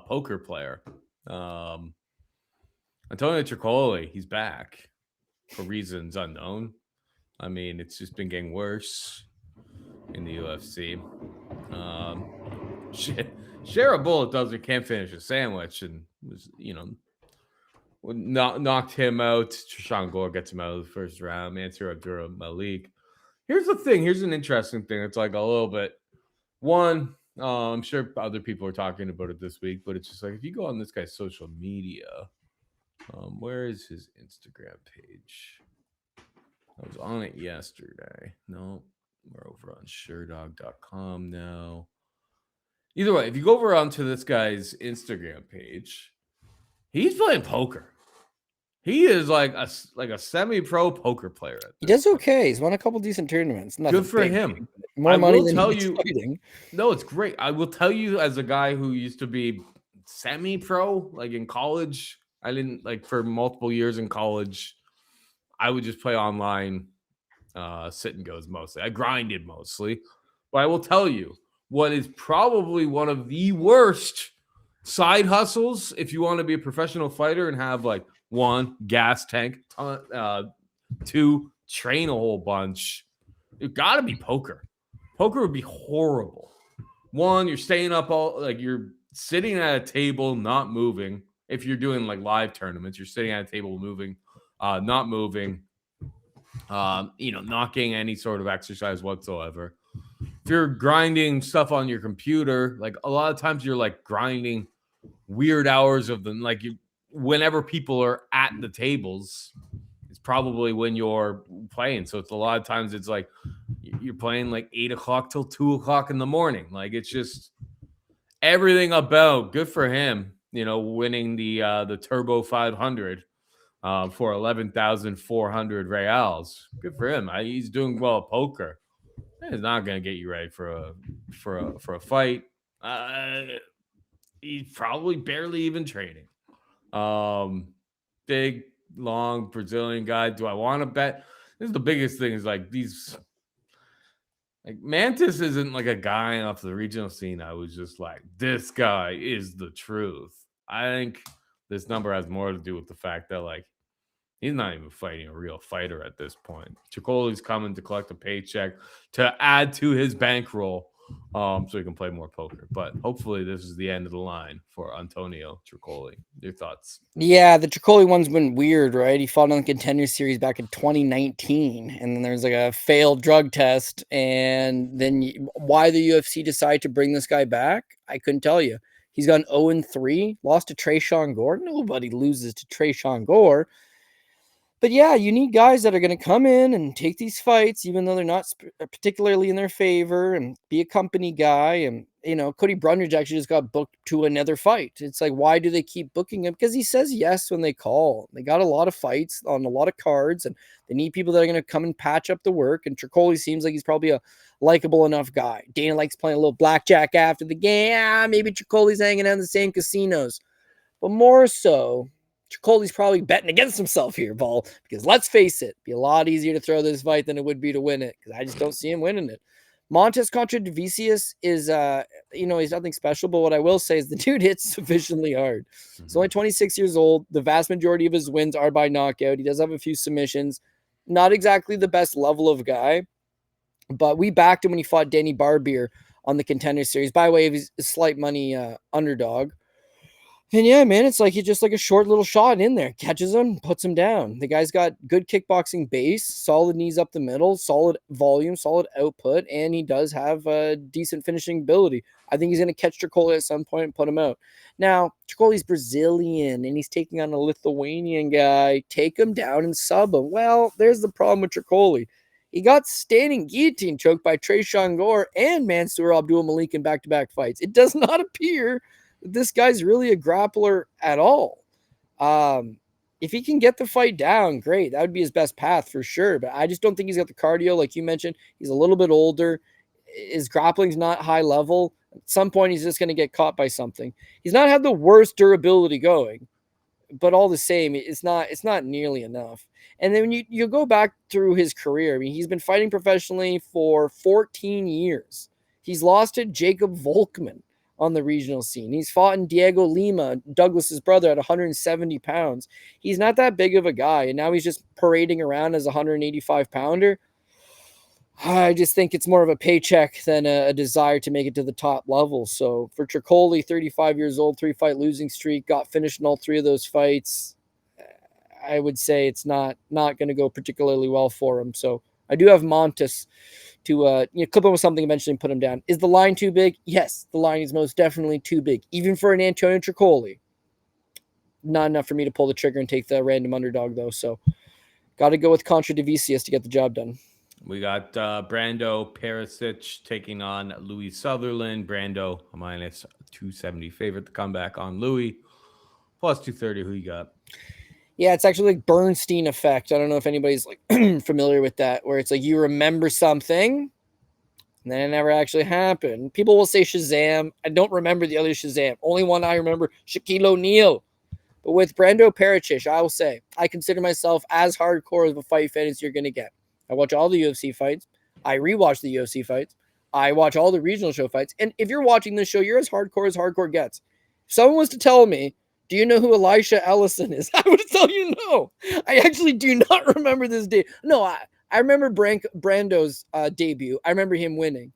poker player Antonio Trocoli. He's back for reasons unknown. I mean, it's just been getting worse in the UFC. Share a bullet doesn't can't finish a sandwich, and was knocked him out. Trishan Gore gets him out of the first round. Mansur Abdul-Malik. Here's the thing. Here's an interesting thing. It's like a little bit. One, I'm sure other people are talking about it this week, but it's just like if you go on this guy's social media, where is his Instagram page? I was on it yesterday. No, we're over on SureDog.com now. Either way, if you go over onto this guy's Instagram page, he's playing poker. He is like a semi-pro poker player. He does okay. He's won a couple decent tournaments. Good for him. More money than he's fighting. No, it's great. I will tell you, as a guy who used to be semi-pro, like in college, I didn't for multiple years in college. I would just play online, sit and goes mostly. I grinded mostly, but I will tell you what is probably one of the worst side hustles if you want to be a professional fighter and have one, gas tank, two, train a whole bunch. It got to be poker. Poker would be horrible. One, you're staying up you're sitting at a table, not moving. If you're doing live tournaments, you're sitting at a table, moving, not moving. Not getting any sort of exercise whatsoever. If you're grinding stuff on your computer, a lot of times you're grinding weird hours of them. Whenever people are at the tables, it's probably when you're playing. So it's a lot of times it's you're playing 8 o'clock till 2 o'clock in the morning. It's just everything about good for him, winning the Turbo 500 for 11,400 reals. Good for him. He's doing well at poker. It's not going to get you ready for a fight. He's probably barely even training. Big, long Brazilian guy. Do I want to bet? This is the biggest thing is these. Mantas isn't a guy off the regional scene. I was just this guy is the truth. I think this number has more to do with the fact that He's not even fighting a real fighter at this point. Trocoli's coming to collect a paycheck to add to his bankroll, so he can play more poker. But hopefully this is the end of the line for Antonio Trocoli. Your thoughts? Yeah, the Trocoli one's been weird, right? He fought on the Contender Series back in 2019, and then there's like a failed drug test, and then why the UFC decided to bring this guy back, I couldn't tell you. He's gone 0-3, lost to Tresean Gore. Nobody loses to Tresean Gore. But yeah, you need guys that are going to come in and take these fights, even though they're not particularly in their favor, and be a company guy. And, Cody Brundage actually just got booked to another fight. It's like, why do they keep booking him? Because he says yes when they call. They got a lot of fights on a lot of cards, and they need people that are going to come and patch up the work. And Trocoli seems like he's probably a likable enough guy. Dana likes playing a little blackjack after the game. Yeah, maybe Trocoli's hanging out in the same casinos. But more so, Trocoli's probably betting against himself here, Paul, because let's face it, it'd be a lot easier to throw this fight than it would be to win it, because I just don't see him winning it. Mantas Kondratavičius is, he's nothing special, but what I will say is the dude hits sufficiently hard. He's only 26 years old. The vast majority of his wins are by knockout. He does have a few submissions. Not exactly the best level of guy, but we backed him when he fought Danny Barbier on the Contender Series, by way of his slight money underdog. And yeah, man, it's like he's just like a short little shot in there, catches him, puts him down. The guy's got good kickboxing base, solid knees up the middle, solid volume, solid output, and he does have a decent finishing ability. I think he's going to catch Trocoli at some point and put him out. Now, Trocoli's Brazilian, and he's taking on a Lithuanian guy. Take him down and sub him. Well, there's the problem with Trocoli. He got standing guillotine choked by Tresean Gore and Mansour Abdul Malik in back-to-back fights. It does not appear this guy's really a grappler at all. If he can get the fight down, great. That would be his best path for sure. But I just don't think he's got the cardio. Like you mentioned, he's a little bit older. His grappling's not high level. At some point, he's just going to get caught by something. He's not had the worst durability going, but all the same, it's not nearly enough. And then when you go back through his career, I mean, he's been fighting professionally for 14 years. He's lost to Jacob Volkman on the regional scene. He's fought in Diego Lima, Douglas's brother, at 170 pounds. He's not that big of a guy, and now he's just parading around as a 185-pounder. I just think it's more of a paycheck than a desire to make it to the top level. So for Trocoli, 35 years old, 3-fight losing streak, got finished in all 3 of those fights, I would say it's not going to go particularly well for him. So I do have Mantas to clip him with something eventually and put him down. Is the line too big? Yes, the line is most definitely too big. Even for an Antonio Trocoli. Not enough for me to pull the trigger and take the random underdog, though. So got to go with Kondratavičius to get the job done. We got Brando Pericic taking on Louie Sutherland. Brando, a minus 270 favorite to come back on Louie. Plus 230, who you got? Yeah, it's actually like Bernstein effect. I don't know if anybody's like familiar with that, where it's like you remember something, and then it never actually happened. People will say Shazam. I don't remember the other Shazam. Only one I remember, Shaquille O'Neal. But with Brando Pericic, I will say, I consider myself as hardcore of a fight fan as you're going to get. I watch all the UFC fights. I rewatch the UFC fights. I watch all the regional show fights. And if you're watching this show, you're as hardcore gets. If someone was to tell me, do you know who Elisha Ellison is? I would tell you no. I actually do not remember this day. No, I remember Brando's debut. I remember him winning.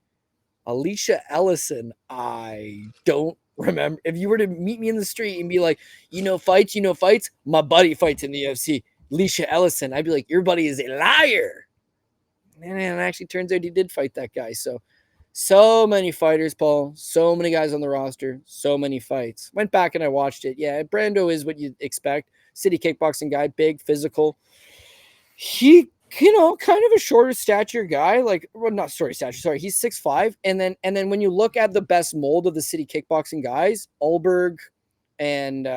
Elisha Ellison, I don't remember. If you were to meet me in the street and be like, you know fights? My buddy fights in the UFC. Elisha Ellison. I'd be like, your buddy is a liar. And it actually turns out he did fight that guy. So many fighters, Paul. So many guys on the roster. So many fights. Went back and I watched it. Yeah, Brando is what you'd expect. City kickboxing guy, big, physical. He, kind of a shorter stature guy. Not shorter stature. Sorry, he's 6'5". And then when you look at the best mold of the city kickboxing guys, Ulberg and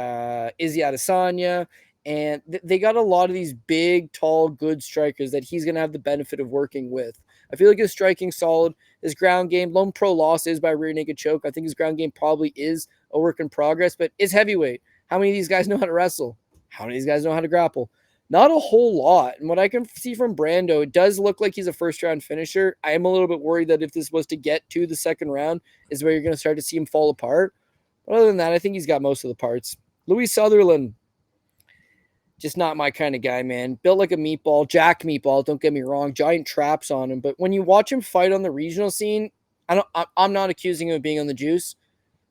Izzy Adesanya, and they got a lot of these big, tall, good strikers that he's going to have the benefit of working with. I feel like his striking solid. His ground game, lone pro loss is by rear naked choke. I think his ground game probably is a work in progress, but it's heavyweight. How many of these guys know how to wrestle? How many of these guys know how to grapple? Not a whole lot. And what I can see from Brando, it does look like he's a first-round finisher. I am a little bit worried that if this was to get to the second round is where you're going to start to see him fall apart. But other than that, I think he's got most of the parts. Louie Sutherland, Just not my kind of guy, man. Built like a meatball, Jack meatball, don't get me wrong, giant traps on him. But when you watch him fight on the regional scene, I'm not accusing him of being on the juice,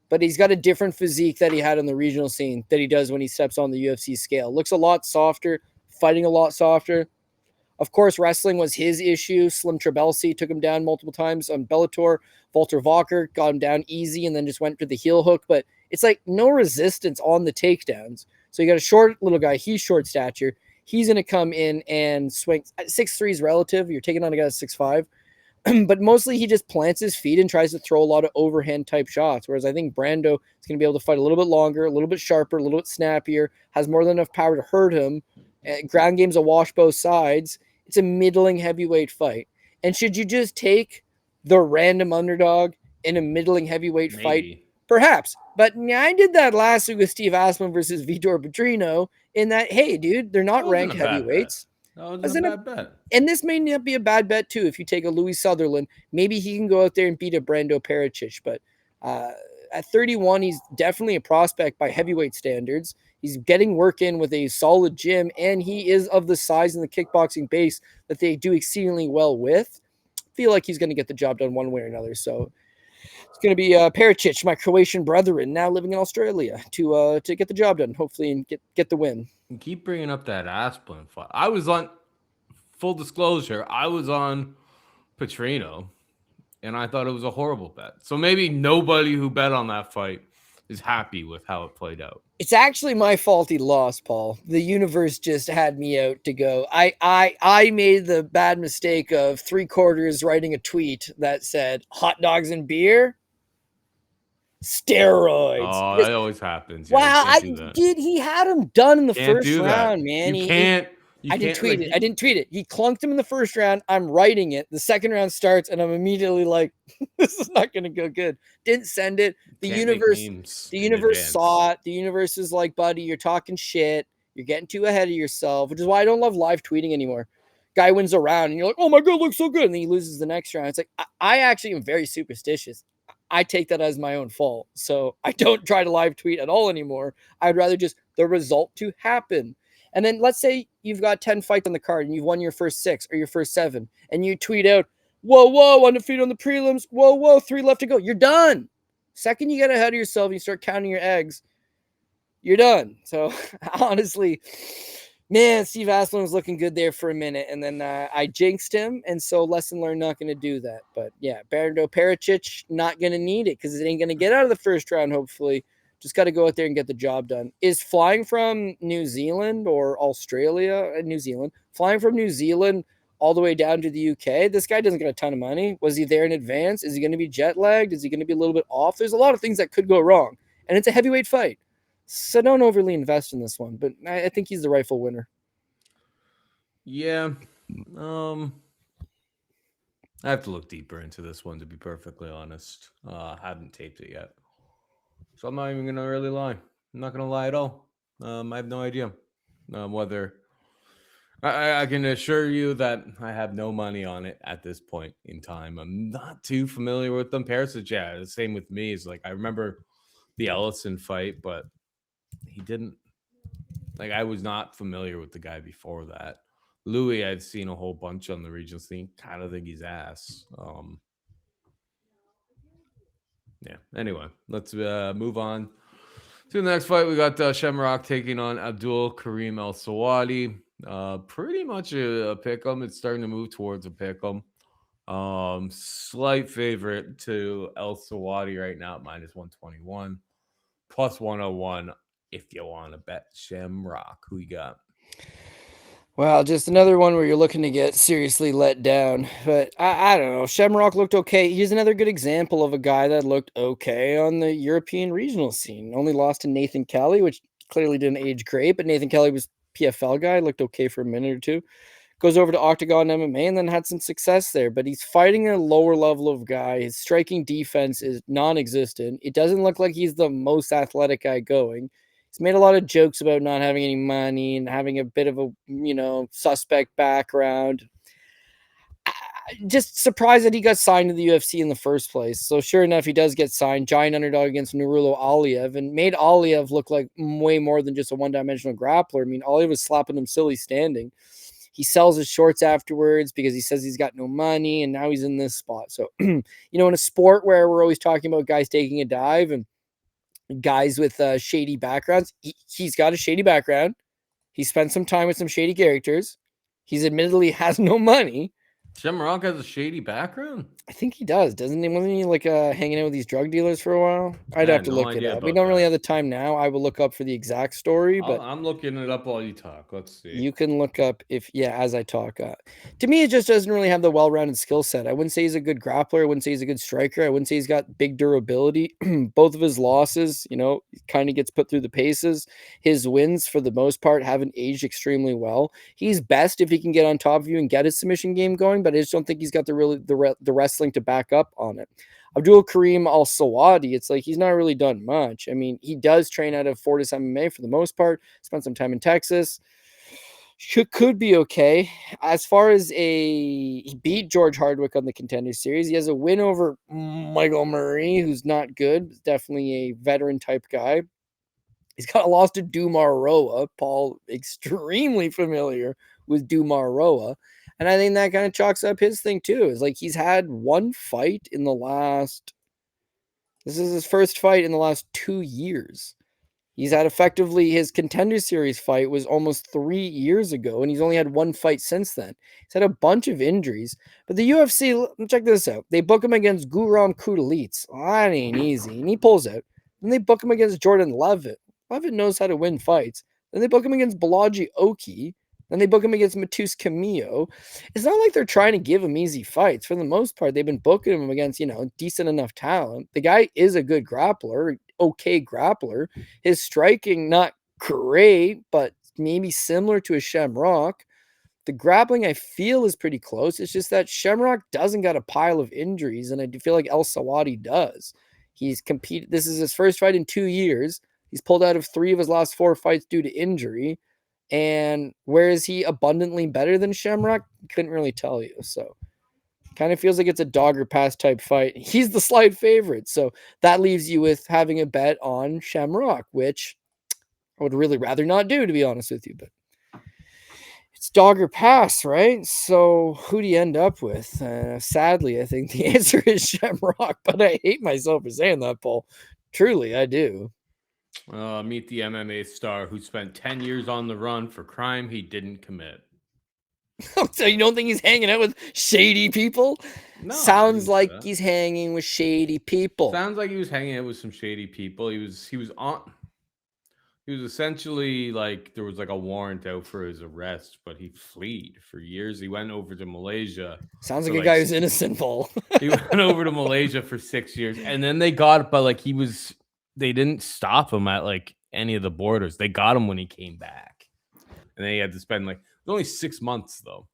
but he's got a different physique that he had on the regional scene that he does when he steps on the UFC scale. Looks a lot softer, fighting a lot softer. Of course, wrestling was his issue. Slim Trabelsi took him down multiple times on Bellator. Walter Walker got him down easy and then just went for the heel hook. But it's like no resistance on the takedowns. So you got a short little guy. He's short stature. He's going to come in and swing. 6'3" is relative. You're taking on a guy that's 6'5". But mostly he just plants his feet and tries to throw a lot of overhand type shots. Whereas I think Brando is going to be able to fight a little bit longer, a little bit sharper, a little bit snappier, has more than enough power to hurt him. Ground game's a wash both sides. It's a middling heavyweight fight. And should you just take the random underdog in a middling heavyweight fight? Perhaps. But I did that last week with Steve Asman versus Vitor Petrino in that, hey, dude, they're not ranked heavyweights. That wasn't a bad bet. And this may not be a bad bet, too, if you take a Louie Sutherland. Maybe he can go out there and beat a Brando Pericic. But at 31, he's definitely a prospect by heavyweight standards. He's getting work in with a solid gym, and he is of the size in the kickboxing base that they do exceedingly well with. I feel like he's going to get the job done one way or another. So it's going to be Pericic, my Croatian brethren, now living in Australia, to get the job done, hopefully, and get the win. You keep bringing up that Asplin fight. I was on, full disclosure, I was on Petrino, and I thought it was a horrible bet. So maybe nobody who bet on that fight is happy with how it played out. It's actually my fault he lost, Paul. The universe just had me out to go. I made the bad mistake of 3/4 writing a tweet that said hot dogs and beer, steroids. Oh, that always happens. Yeah, wow, he had him done in the first round, man. I didn't tweet it. He clunked him in the first round. I'm writing it. The second round starts, and I'm immediately like, this is not going to go good. Didn't send it. The universe saw it. The universe is like, buddy, you're talking shit. You're getting too ahead of yourself, which is why I don't love live tweeting anymore. Guy wins a round, and you're like, oh my God, looks so good. And then he loses the next round. It's like, I actually am very superstitious. I take that as my own fault. So I don't try to live tweet at all anymore. I'd rather just the result to happen. And then let's say you've got 10 fights on the card and you've won your first 6 or your first 7, and you tweet out, whoa, undefeated on the prelims. Whoa, 3 left to go. You're done. Second you get ahead of yourself and you start counting your eggs, you're done. So honestly, man, Steve Aslan was looking good there for a minute, and then I jinxed him, and so lesson learned, not going to do that. But yeah, Brando Pericic, not going to need it because it ain't going to get out of the first round, hopefully. Just got to go out there and get the job done. Is flying from New Zealand or Australia, flying from New Zealand all the way down to the UK, this guy doesn't get a ton of money. Was he there in advance? Is he going to be jet lagged? Is he going to be a little bit off? There's a lot of things that could go wrong, and it's a heavyweight fight. So don't overly invest in this one, but I think he's the rightful winner. Yeah. I have to look deeper into this one, to be perfectly honest. I haven't taped it yet. So I'm not even going to really lie. I'm not going to lie at all. I have no idea whether... I can assure you that I have no money on it at this point in time. I'm not too familiar with them. Pericic, yeah, the same with me. Is like, I remember the Ellison fight, but he didn't... Like, I was not familiar with the guy before that. Louie, I've seen a whole bunch on the regional scene. Kind of think he's ass. Yeah. Anyway, let's move on to the next fight. We got Shem taking on Abdul-Kareem Al-Selwady. Pretty much a pick-em. It's starting to move towards a pick-em. Slight favorite to Al-Selwady right now at -121, plus 101 if you want to bet Shem. Who you got? Well, just another one where you're looking to get seriously let down. But I don't know. Shamrock looked okay. He's another good example of a guy that looked okay on the European regional scene. Only lost to Nathan Kelly, which clearly didn't age great. But Nathan Kelly was PFL guy, looked okay for a minute or two. Goes over to Octagon MMA and then had some success there. But he's fighting a lower level of guy. His striking defense is non-existent. It doesn't look like he's the most athletic guy going. He's made a lot of jokes about not having any money and having a bit of a, suspect background. just surprised that he got signed to the UFC in the first place. So sure enough, he does get signed. Giant underdog against Nurullo Aliev, and made Aliev look like way more than just a one-dimensional grappler. I mean, Aliev was slapping him silly standing. He sells his shorts afterwards because he says he's got no money, and now he's in this spot. So, in a sport where we're always talking about guys taking a dive and guys with shady backgrounds, he's got a shady background. He spent some time with some shady characters. He's admittedly has no money. Shamrock has a shady background? I think he does, doesn't he? Wasn't he like hanging out with these drug dealers for a while? I'd have to look it up. We don't really have the time now. I will look up for the exact story, but I'm looking it up while you talk. Let's see. You can look up as I talk. To me, it just doesn't really have the well-rounded skill set. I wouldn't say he's a good grappler. I wouldn't say he's a good striker. I wouldn't say he's got big durability. Both of his losses, kind of gets put through the paces. His wins, for the most part, haven't aged extremely well. He's best if he can get on top of you and get his submission game going, but I just don't think he's got the wrestling to back up on it. Abdul-Kareem Al-Selwady, it's like he's not really done much. I mean, he does train out of Fortis MMA for the most part, spent some time in Texas. Could be okay. As far as he beat George Hardwick on the Contender Series. He has a win over Michael Murray, who's not good. Definitely a veteran type guy. He's got a loss to Dumar Roa. Paul, extremely familiar with Dumar Roa. And I think that kind of chalks up his thing too. Is like he's had one fight in the last. This is his first fight in the last 2 years. He's had effectively his Contender Series fight was almost 3 years ago, and he's only had one fight since then. He's had a bunch of injuries. But the UFC, check this out. They book him against Guram Kurtis. Oh, that ain't easy. And he pulls out. Then they book him against Jordan Levitt. Levitt knows how to win fights. Then they book him against Balaji Oki. Then they book him against Matus Camillo. It's not like they're trying to give him easy fights. For the most part, they've been booking him against, decent enough talent. The guy is a good grappler, okay grappler. His striking, not great, but maybe similar to a Shamrock. The grappling, I feel, is pretty close. It's just that Shamrock doesn't got a pile of injuries, and I feel like Al-Selwady does. He's competed. This is his first fight in 2 years. He's pulled out of 3 of his last 4 fights due to injury. And where is he abundantly better than Shamrock? Couldn't really tell you. So kind of feels like it's a dog or pass type fight. He's the slight favorite. So that leaves you with having a bet on Shamrock, which I would really rather not do, to be honest with you. But it's dog or pass, right? So who do you end up with? Sadly, I think the answer is Shamrock, but I hate myself for saying that, Paul. Truly, I do. Meet the MMA star who spent 10 years on the run for crime he didn't commit. So you don't think he's hanging out with shady people? No. Sounds like he's hanging with shady people. Sounds like he was hanging out with some shady people. He was essentially like there was like a warrant out for his arrest, but he fled for years. He went over to Malaysia. Sounds like a guy who's innocent, Paul. He went over to Malaysia for 6 years, and then they got it, but like they didn't stop him at like any of the borders. They got him when he came back, and then he had to spend like only 6 months though.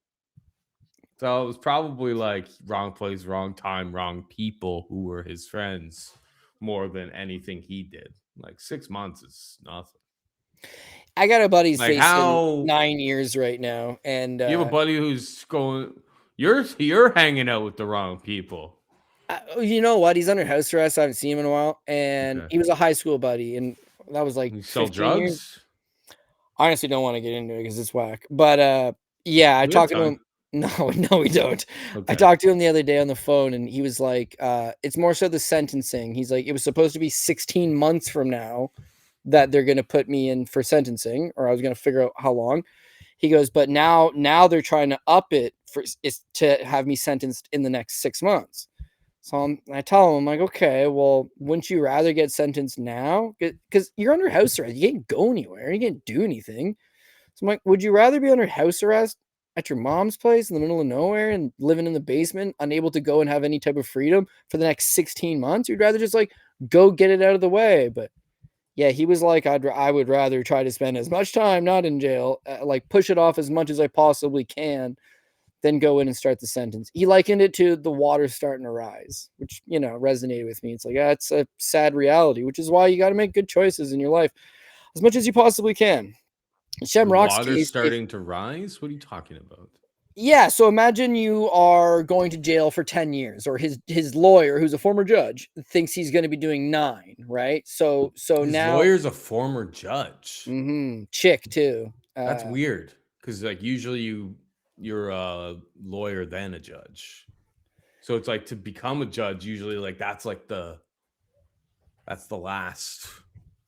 So it was probably like wrong place, wrong time, wrong people who were his friends more than anything he did. Like 6 months is nothing. I got a buddy who's facing 9 years right now, and you have a buddy who's going. You're hanging out with the wrong people. You know what? He's under house arrest. I haven't seen him in a while, and he was a high school buddy, and that was like 15 drugs. Years. I honestly don't want to get into it because it's whack. But yeah, I talked to him. No, we don't. Okay. I talked to him the other day on the phone, and he was like, "It's more so the sentencing." He's like, "It was supposed to be 16 months from now that they're going to put me in for sentencing, or I was going to figure out how long." He goes, "But now they're trying to up it to have me sentenced in the next 6 months." So I tell him, I'm like, okay, well, wouldn't you rather get sentenced now? Because you're under house arrest. You can't go anywhere. You can't do anything. So I'm like, would you rather be under house arrest at your mom's place in the middle of nowhere and living in the basement, unable to go and have any type of freedom for the next 16 months? You'd rather just like go get it out of the way. But yeah, he was like, I would rather try to spend as much time not in jail, like push it off as much as I possibly can, then go in and start the sentence. He likened it to the water starting to rise, which, resonated with me. It's like, it's a sad reality, which is why you got to make good choices in your life as much as you possibly can. Shamrock's water starting to rise? What are you talking about? Yeah, so imagine you are going to jail for 10 years, or his lawyer, who's a former judge, thinks he's going to be doing 9, right? So His now, lawyer's a former judge. chick too. That's weird because like usually you're a lawyer then a judge. So it's like to become a judge usually like that's the last.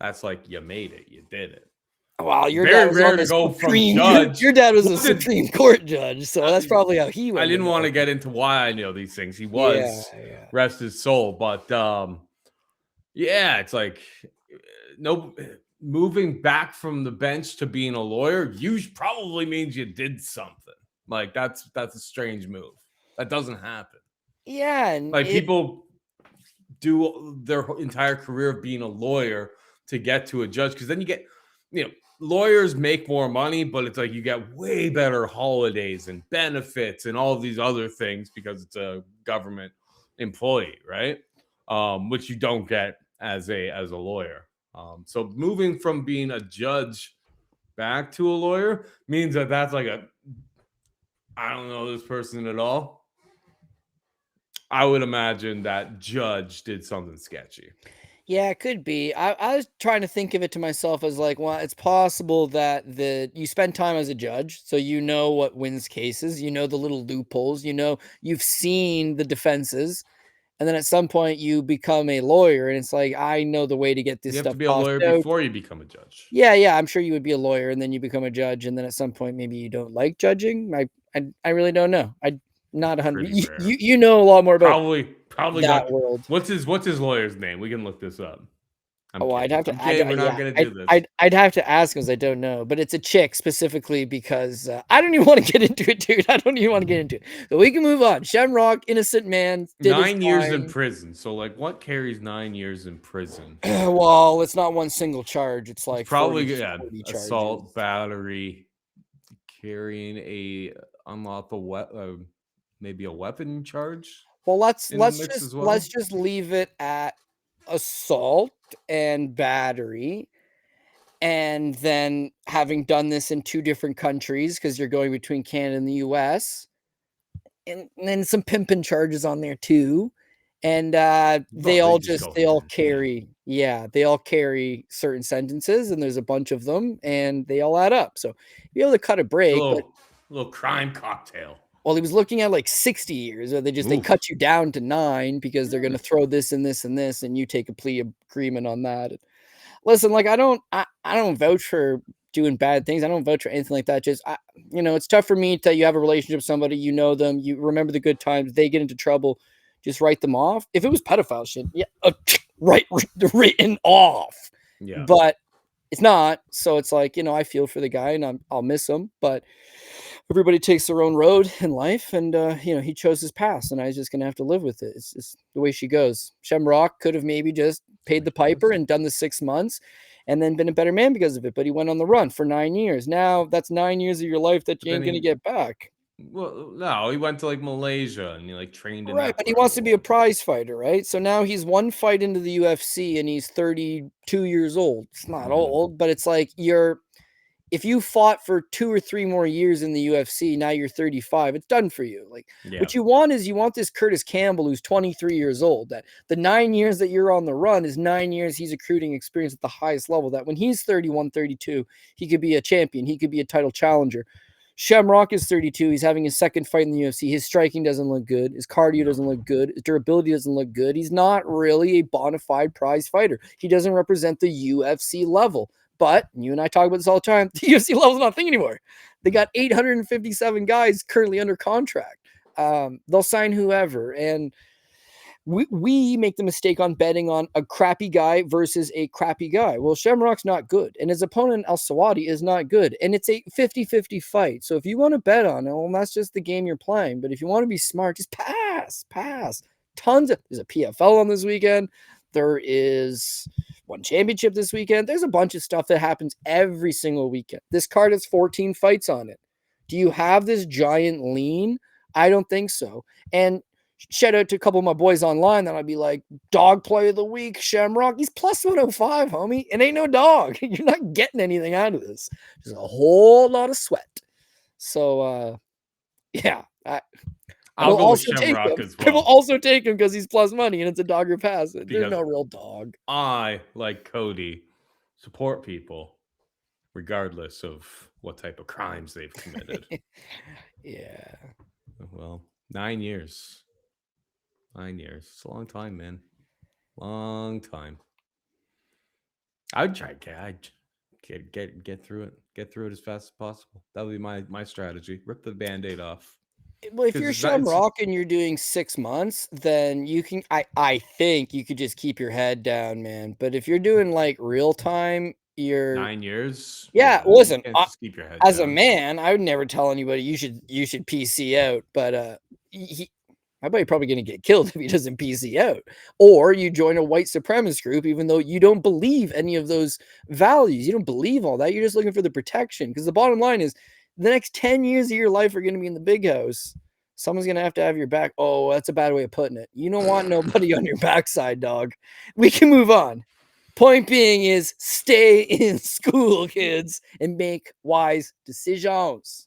That's like you made it, you did it. Wow, your Very dad was rare on to the go from Supreme. judge. Your dad was a Wasn't- Supreme Court judge, so that's probably how he went. I didn't want to get into why I know these things. He Yeah, was rest his soul, but yeah, it's like no moving back from the bench to being a lawyer. Probably means you did something. Like that's a strange move. That doesn't happen. yeah, and Like people do their entire career of being a lawyer to get to a judge because then you get, lawyers make more money, but it's like you get way better holidays and benefits and all of these other things because it's a government employee, right? Which you don't get as a lawyer. So moving from being a judge back to a lawyer means that that's like I don't know this person at all. I would imagine that judge did something sketchy. Yeah, it could be. I was trying to think of it to myself as like, well, it's possible that you spend time as a judge, so you know what wins cases, you know the little loopholes, you've seen the defenses, and then at some point you become a lawyer, and it's like, I know the way to get this You have to stuff be a tossed lawyer out. before you become a judge. Yeah, I'm sure you would be a lawyer, and then you become a judge, and then at some point maybe you don't like judging. I really don't know. I not 100. Pretty rare. You know a lot more about Probably that got world. What's his lawyer's name? We can look this up. I'm Oh, I'd have to. I'm kidding. We're not gonna do this. I'd have to ask because I don't know, but it's a chick specifically because I don't even want to get into it, dude. I don't even want to get into it. So we can move on. Shamrock, innocent man, did 9 years in time. prison. So like, what carries 9 years in prison? Well, it's not one single charge. It's like Probably 40 assault, charges. battery, carrying a unlawful maybe a weapon charge. Well, let's in the mix just as well? let's just leave it at assault and battery, and then having done this in 2 different countries because you're going between Canada and the US, and then some pimping charges on there too, and they all carry certain sentences, and there's a bunch of them, and they all add up. So you're able to cut a break, but little crime cocktail. well, he was looking at like 60 years, or they cut you down to 9 because they're going to throw this and this and this, and you take a plea agreement on that. Listen, like I don't vouch for doing bad things. I don't vouch for anything like that. Just it's tough for me to you have a relationship with somebody, you know them, you remember the good times. They get into trouble, just write them off. If it was pedophile shit, yeah, written off. Yeah, but it's not. So it's like I feel for the guy, and I'll miss him, but. Everybody takes their own road in life, and he chose his past, and I was just gonna have to live with it. It's the way she goes. Shamrock could have maybe just paid the piper and done the 6 months, and then been a better man because of it. But he went on the run for 9 years. Now that's 9 years of your life that you ain't gonna get back. Well, no, he went to like Malaysia and he like trained in right, but he wants to be a prize fighter, right? So now he's one fight into the UFC, and he's 32 years old. It's not old, but it's like if you fought for 2 or 3 more years in the UFC, now you're 35, it's done for you. Like what you want is this Curtis Campbell who's 23 years old, that the 9 years that you're on the run is 9 years he's accruing experience at the highest level, that when he's 31, 32, he could be a champion. He could be a title challenger. Shamrock is 32. He's having his second fight in the UFC. His striking doesn't look good. His cardio doesn't look good. His durability doesn't look good. He's not really a bona fide prize fighter. He doesn't represent the UFC level. But you and I talk about this all the time. The UFC level's not a thing anymore. They got 857 guys currently under contract. They'll sign whoever. And we make the mistake on betting on a crappy guy versus a crappy guy. Well, Shamrock's not good. And his opponent, Al-Selwady, is not good. And it's a 50-50 fight. So if you want to bet on it, well, that's just the game you're playing. But if you want to be smart, just pass. There's a PFL on this weekend. There is one championship this weekend. There's a bunch of stuff that happens every single weekend. This card has 14 fights on it. Do you have this giant lean? I don't think so. And shout out to a couple of my boys online that I'd be like, dog play of the week, Shamrock. He's plus 105, homie. It ain't no dog. You're not getting anything out of this. There's a whole lot of sweat. So Yeah. I'll will go with also take Shamrock him. as I will well. also take him because he's plus money and it's a dog or pass. There's Because no real dog. I, like Cody, support people regardless of what type of crimes they've committed. Yeah. Well, 9 years. 9 years. It's a long time, man. Long time. I'd try. I'd get through it. Get through it as fast as possible. That would be my strategy. Rip the Band-Aid off. Well, if 'Cause you're it's not. It's Shamrock and you're doing 6 months, then you can. I think you could just keep your head down, man. But if you're doing like real time, you're 9 years. yeah. You Listen, can't just keep your head as a down. man, I would never tell anybody you should PC out. But my buddy probably gonna get killed if he doesn't PC out. Or you join a white supremacist group, even though you don't believe any of those values. You don't believe all that. You're just looking for the protection. Because the bottom line is, the next 10 years of your life are gonna be in the big house. Someone's gonna have your back. Oh, that's a bad way of putting it. You don't want nobody on your backside, dog. We can move on. Point being is stay in school, kids, and make wise decisions.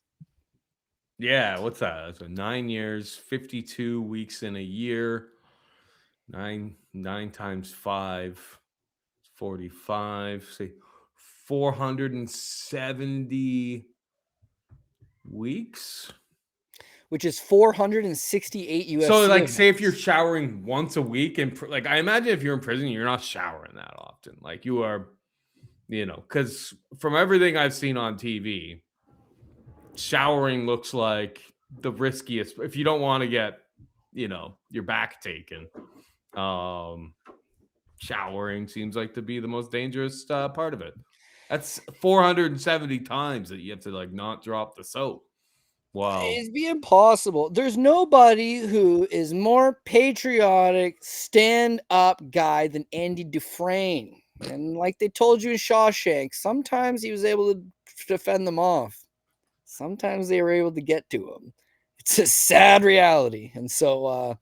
Yeah, what's that? So 9 years, 52 weeks in a year. Nine times 5, 45. Say 470 weeks. Which is 468 UFC. So, like, events. say if you're showering once a week, and like, I imagine if you're in prison, you're not showering that often. Like, you are, because from everything I've seen on TV, showering looks like the riskiest. If you don't want to get, your back taken, showering seems like to be the most dangerous part of it. That's 470 times that you have to like not drop the soap. Wow. It'd be impossible. There's nobody who is more patriotic, stand-up guy than Andy Dufresne. And like they told you in Shawshank, sometimes he was able to defend them off. Sometimes they were able to get to him. It's a sad reality. And so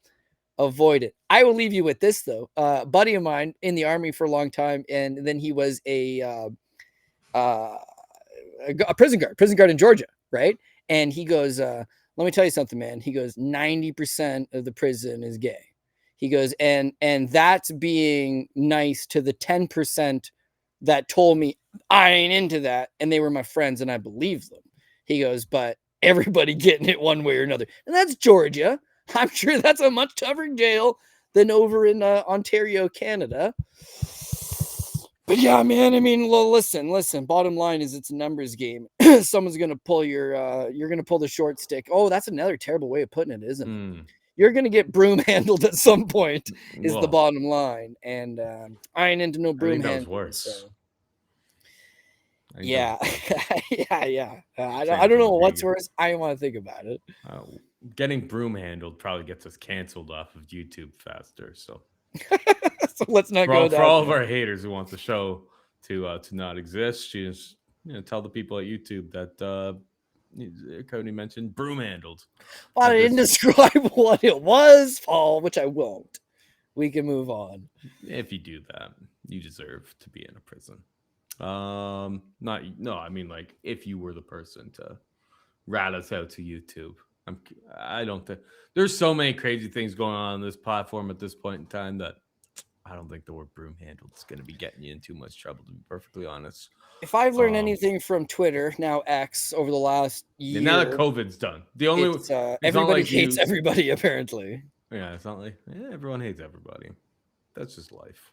avoid it. I will leave you with this though. A buddy of mine in the army for a long time, and then he was a prison guard in Georgia, right? And he goes, let me tell you something, man. He goes, 90% of the prison is gay. He goes, and that's being nice to the 10% that told me I ain't into that, and they were my friends, and I believed them. He goes, but everybody getting it one way or another, and that's Georgia. I'm sure that's a much tougher jail than over in Ontario, Canada. But yeah, man, I mean, listen. Bottom line is it's a numbers game. Someone's going to pull you're going to pull the short stick. Oh, that's another terrible way of putting it, isn't it? You're going to get broom handled at some point is the bottom line. And I ain't into no broom handling. Worse. So. Yeah. Yeah. I don't know what's worse. I don't want to think about it. Getting broom handled probably gets us canceled off of YouTube faster. So. So let's not go for all of our haters who want the show to not exist, you just tell the people at YouTube that Cody mentioned broom handled. Well, I didn't describe what it was, Paul, which I won't. We can move on. If you do that, you deserve to be in a prison. I mean, like, if you were the person to rat us out to YouTube. I don't think there's so many crazy things going on this platform at this point in time that I don't think the word broom handled is going to be getting you in too much trouble, to be perfectly honest. If I've learned anything from Twitter, now X, over the last year, now that COVID's done, the only everybody hates everybody apparently. Yeah, it's not like everyone hates everybody. That's just life.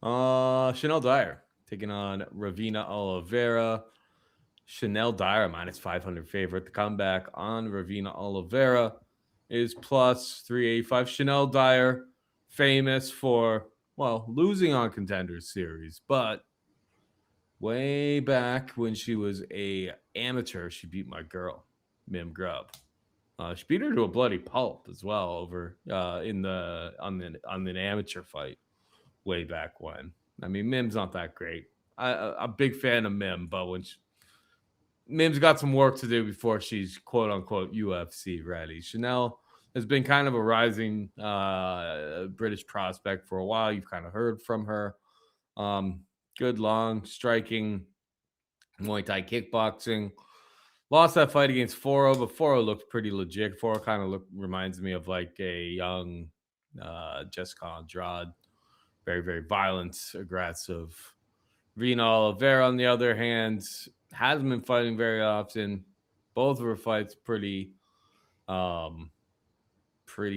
Chanel Dyer taking on Ravina Oliveira. Chanel Dyer minus 500 favorite. The comeback on Ravina Oliveira is plus 385. Chanel Dyer, famous for losing on Contenders Series, but way back when she was a amateur, she beat my girl, Mim Grubb. She beat her to a bloody pulp as well over on the amateur fight way back when. I mean, Mim's not that great. I'm a big fan of Mim, but Mim's got some work to do before she's quote unquote UFC ready. Chanel has been kind of a rising British prospect for a while. You've kind of heard from her. Good long striking, Muay Thai kickboxing. Lost that fight against Foro, but Foro looked pretty legit. Foro kind of reminds me of like a young Jessica Andrade. Very, very violent, aggressive. Rina Oliveira, on the other hand, hasn't been fighting very often. Both of her fights pretty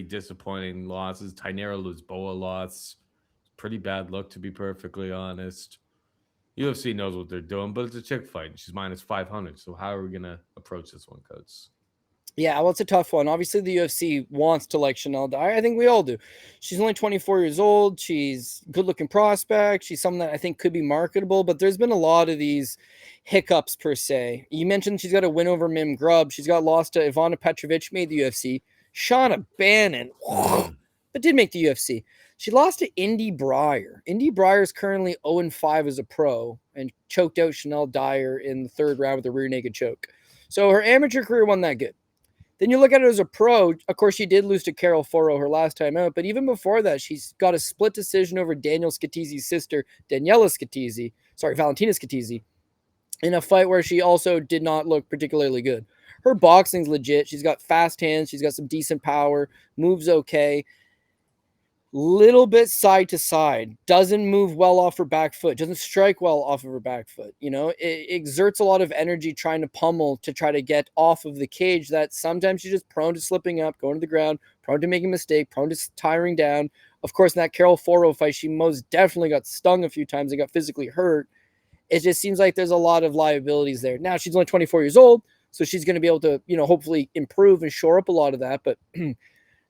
disappointing losses. Tainara Lisboa loss. Pretty bad look, to be perfectly honest. UFC knows what they're doing, but it's a chick fight. She's minus 500. So how are we going to approach this one, Coach? Yeah, well, it's a tough one. Obviously, the UFC wants to like Chanel Dyer. I think we all do. She's only 24 years old. She's a good-looking prospect. She's someone that I think could be marketable, but there's been a lot of these hiccups, per se. You mentioned she's got a win over Mim Grubb. She's got lost to Ivana Petrovic, made the UFC. Shauna Bannon, but did make the UFC. She lost to Indy Breyer. Indy Breyer is currently 0-5 as a pro and choked out Chanel Dyer in the third round with a rear naked choke. So her amateur career wasn't that good. Then you look at it as a pro. Of course, she did lose to Carol Foro her last time out. But even before that, she's got a split decision over Daniel Scatizzi's sister, Valentina Scatizzi, in a fight where she also did not look particularly good. Her boxing's legit. She's got fast hands. She's got some decent power. Moves okay. Little bit side to side, doesn't move well off her back foot, doesn't strike well off of her back foot. You know, it exerts a lot of energy trying to pummel to try to get off of the cage that sometimes she's just prone to slipping up, going to the ground, prone to making a mistake, prone to tiring down. Of course, in that Carol Foro fight, she most definitely got stung a few times and got physically hurt. It just seems like there's a lot of liabilities there. Now, she's only 24 years old, so she's going to be able to, hopefully improve and shore up a lot of that, but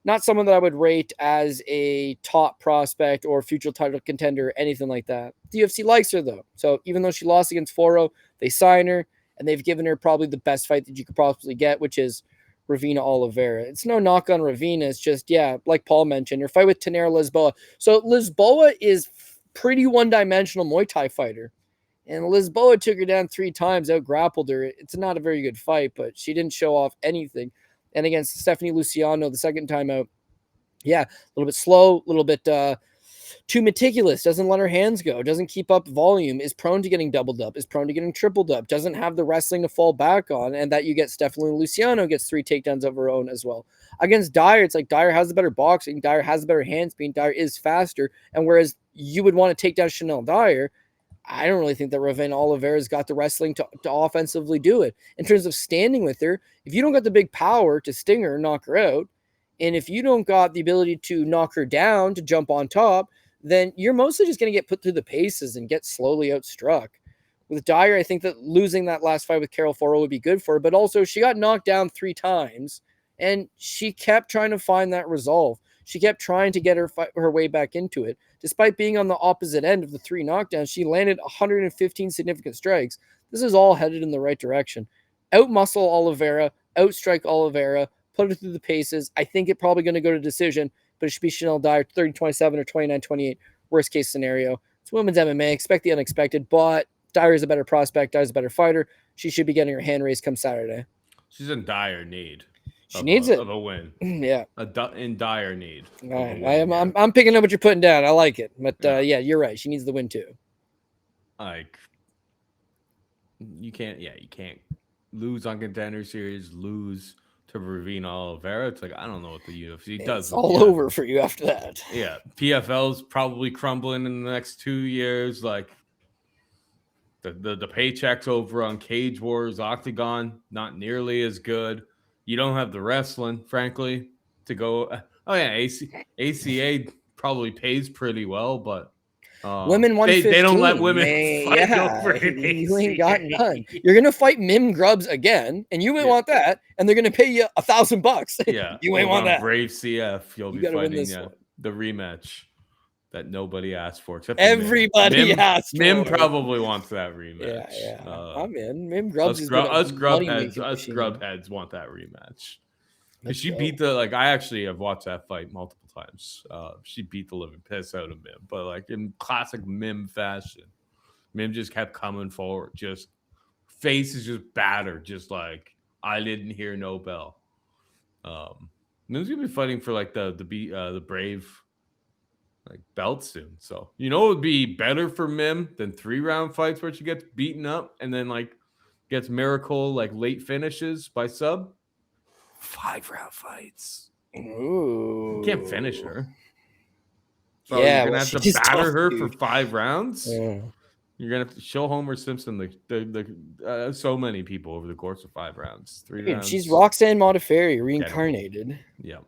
not someone that I would rate as a top prospect or future title contender or anything like that. The UFC likes her, though. So even though she lost against Foro, they sign her, and they've given her probably the best fight that you could possibly get, which is Ravina Oliveira. It's no knock on Ravina. It's just, like Paul mentioned, her fight with Tainara Lisboa. So Lisboa is pretty one-dimensional Muay Thai fighter. And Lisboa took her down 3 times, out-grappled her. It's not a very good fight, but she didn't show off anything. And against Stephanie Luciano the second time out, a little bit slow, a little bit too meticulous, doesn't let her hands go, doesn't keep up volume, is prone to getting doubled up, is prone to getting tripled up, doesn't have the wrestling to fall back on, and that you get Stephanie Luciano gets 3 takedowns of her own as well. Against Dyer, it's like Dyer has the better boxing, Dyer has the better hand speed, Dyer is faster, and whereas you would want to take down Chanel Dyer, I don't really think that Ravina Oliveira's got the wrestling to offensively do it. In terms of standing with her, if you don't got the big power to sting her and knock her out, and if you don't got the ability to knock her down, to jump on top, then you're mostly just going to get put through the paces and get slowly outstruck. With Dyer, I think that losing that last fight with Carol Foro would be good for her, but also she got knocked down 3 times, and she kept trying to find that resolve. She kept trying to get her way back into it. Despite being on the opposite end of the 3 knockdowns, she landed 115 significant strikes. This is all headed in the right direction. Out-muscle Oliveira, outstrike Oliveira, put her through the paces. I think it's probably going to go to decision, but it should be Chanel Dyer 30-27 or 29-28. Worst case scenario. It's women's MMA. Expect the unexpected, but Dyer is a better prospect. Dyer's a better fighter. She should be getting her hand raised come Saturday. She's in dire need. She needs it. Of a win. Yeah. In dire need. All right. I'm picking up what you're putting down. I like it. But you're right. She needs the win too. Like, you can't lose on Contender Series, lose to Ravina Oliveira. It's like, I don't know what the UFC does. It's all over for you after that. Yeah. PFL's probably crumbling in the next 2 years. Like, the paychecks over on Cage Wars, Octagon, not nearly as good. You don't have the wrestling, frankly, to go. ACA probably pays pretty well, but women 115. They don't let women fight over an you ain't got none. You're gonna fight Mim Grubbs again, and you ain't want that, and they're gonna pay you $1,000. Yeah, you ain't want that. Brave CF, you'll be fighting the rematch that nobody asked for. Except everybody asked for. Mim probably wants that rematch. Yeah. I'm in. Mim Grubbs us grubheads want that rematch. She beat I actually have watched that fight multiple times. She beat the living piss out of Mim, but like in classic Mim fashion, Mim just kept coming forward, just face is just battered, just like I didn't hear no bell. Mim's gonna be fighting for like the Brave belt soon. So it would be better for Mim than 3-round fights where she gets beaten up and then gets miracle like late finishes by sub. 5-round fights. Ooh. You can't finish her. Yeah, You're gonna have to she's batter tough, her dude. for 5 rounds. Yeah. You're gonna have to show Homer Simpson so many people over the course of 5 rounds, 3 Dude, rounds. she's Roxanne Modafferi reincarnated. Yeah.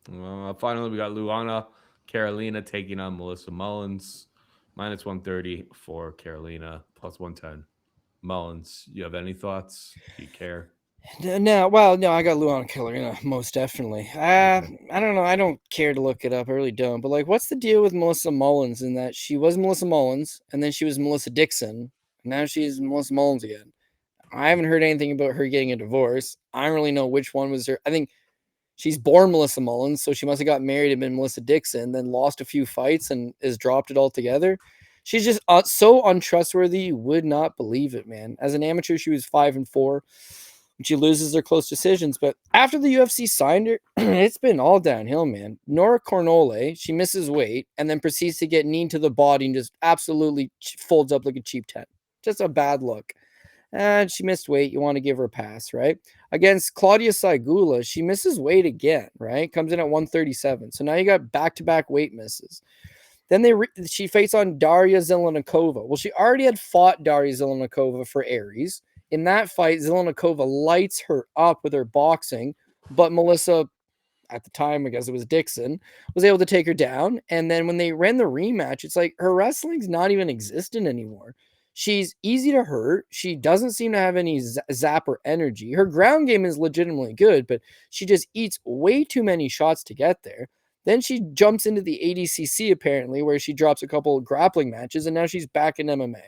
Finally, we got Luana Carolina taking on Melissa Mullins. -130 for Carolina, +110 Mullins. You have any thoughts? Do you care? No, well, no, I got Luana Carolina, most definitely. I don't know. I don't care to look it up. I really don't. But like, what's the deal with Melissa Mullins in that she was Melissa Mullins and then she was Melissa Dixon. And now she's Melissa Mullins again. I haven't heard anything about her getting a divorce. I don't really know which one was her. I think she's born Melissa Mullins, so she must have got married and been Melissa Dixon, then lost a few fights and has dropped it altogether. She's just so untrustworthy. You would not believe it, man. As an amateur, she was 5-4. She loses their close decisions, but after the UFC signed her, it's been all downhill, man. Nora Cornole, she misses weight and then proceeds to get kneed to the body and just absolutely folds up like a cheap tent. Just a bad look. And she missed weight. You want to give her a pass, right? Against Claudia Saigula, she misses weight again, right? Comes in at 137. So now you got back-to-back weight misses. Then she fights on Daria Zelenikova. Well, she already had fought Daria Zelenikova for Aries. In that fight, Zelenikova lights her up with her boxing, but Melissa, at the time, I guess it was Dixon, was able to take her down. And then when they ran the rematch, it's like her wrestling's not even existent anymore. She's easy to hurt. She doesn't seem to have any zapper energy. Her ground game is legitimately good, but she just eats way too many shots to get there. Then she jumps into the ADCC, apparently, where she drops a couple of grappling matches, and now she's back in MMA.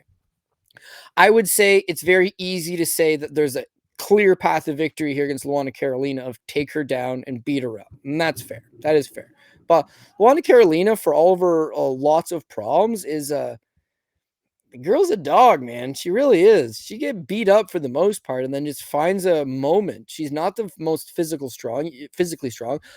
I would say it's very easy to say that there's a clear path of victory here against Luana Carolina of take her down and beat her up. And that's fair. That is fair. But Luana Carolina, for all of her lots of problems, is the girl's a dog, man. She really is. She get beat up for the most part and then just finds a moment. She's not the most physically strong.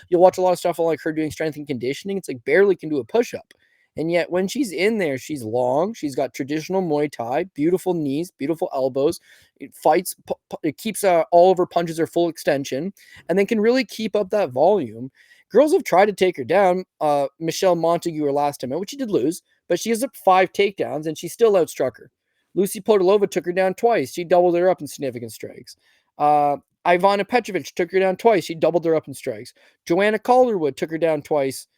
You'll watch a lot of stuff like her doing strength and conditioning. It's like barely can do a push-up. And yet when she's in there, she's long. She's got traditional Muay Thai, beautiful knees, beautiful elbows. It fights, it keeps all of her punches are full extension, and then can really keep up that volume. Girls have tried to take her down. Michelle Montague, her last time out, which she did lose, but she has up 5 takedowns, and she still outstruck her. Lucy Podolova took her down twice. She doubled her up in significant strikes. Ivana Petrovic took her down twice. She doubled her up in strikes. Joanna Calderwood took her down twice.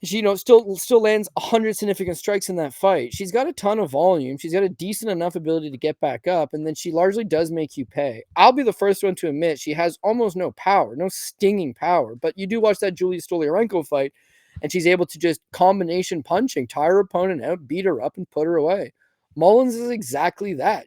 She, still lands 100 significant strikes in that fight. She's got a ton of volume. She's got a decent enough ability to get back up, and then she largely does make you pay. I'll be the first one to admit she has almost no power, no stinging power, but you do watch that Julia Stoliarenko fight, and she's able to just combination punching, tire her opponent out, beat her up, and put her away. Mullins is exactly that.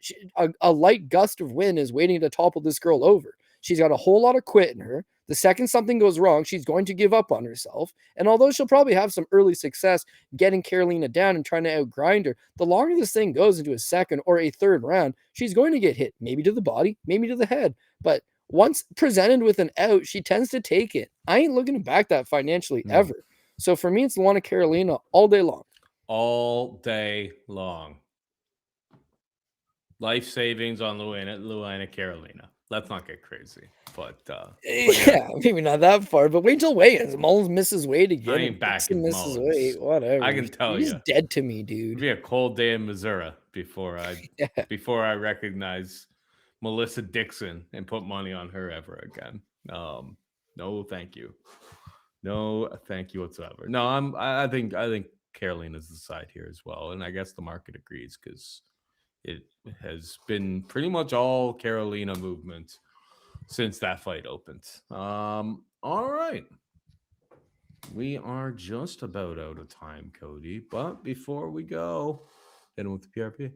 A light gust of wind is waiting to topple this girl over. She's got a whole lot of quit in her. The second something goes wrong, she's going to give up on herself. And although she'll probably have some early success getting Carolina down and trying to outgrind her, the longer this thing goes into a second or a third round, she's going to get hit, maybe to the body, maybe to the head. But once presented with an out, she tends to take it. I ain't looking to back that financially ever. So for me, it's Luana Carolina all day long. All day long. Life savings on Luana Carolina. Let's not get crazy. But yeah, maybe not that far. But wait till weigh-ins. Mullins misses weight again. I ain't backing misses Mullins. weight. Whatever. I can tell you, he's dead to me, dude. It'd be a cold day in Missouri before I recognize Melissa Dixon and put money on her ever again. No, thank you. No, thank you whatsoever. No, I think Carolina's the side here as well, and I guess the market agrees because it has been pretty much all Carolina movement since that fight opened. All right. We are just about out of time, Cody. But before we go, hit him with the PRP.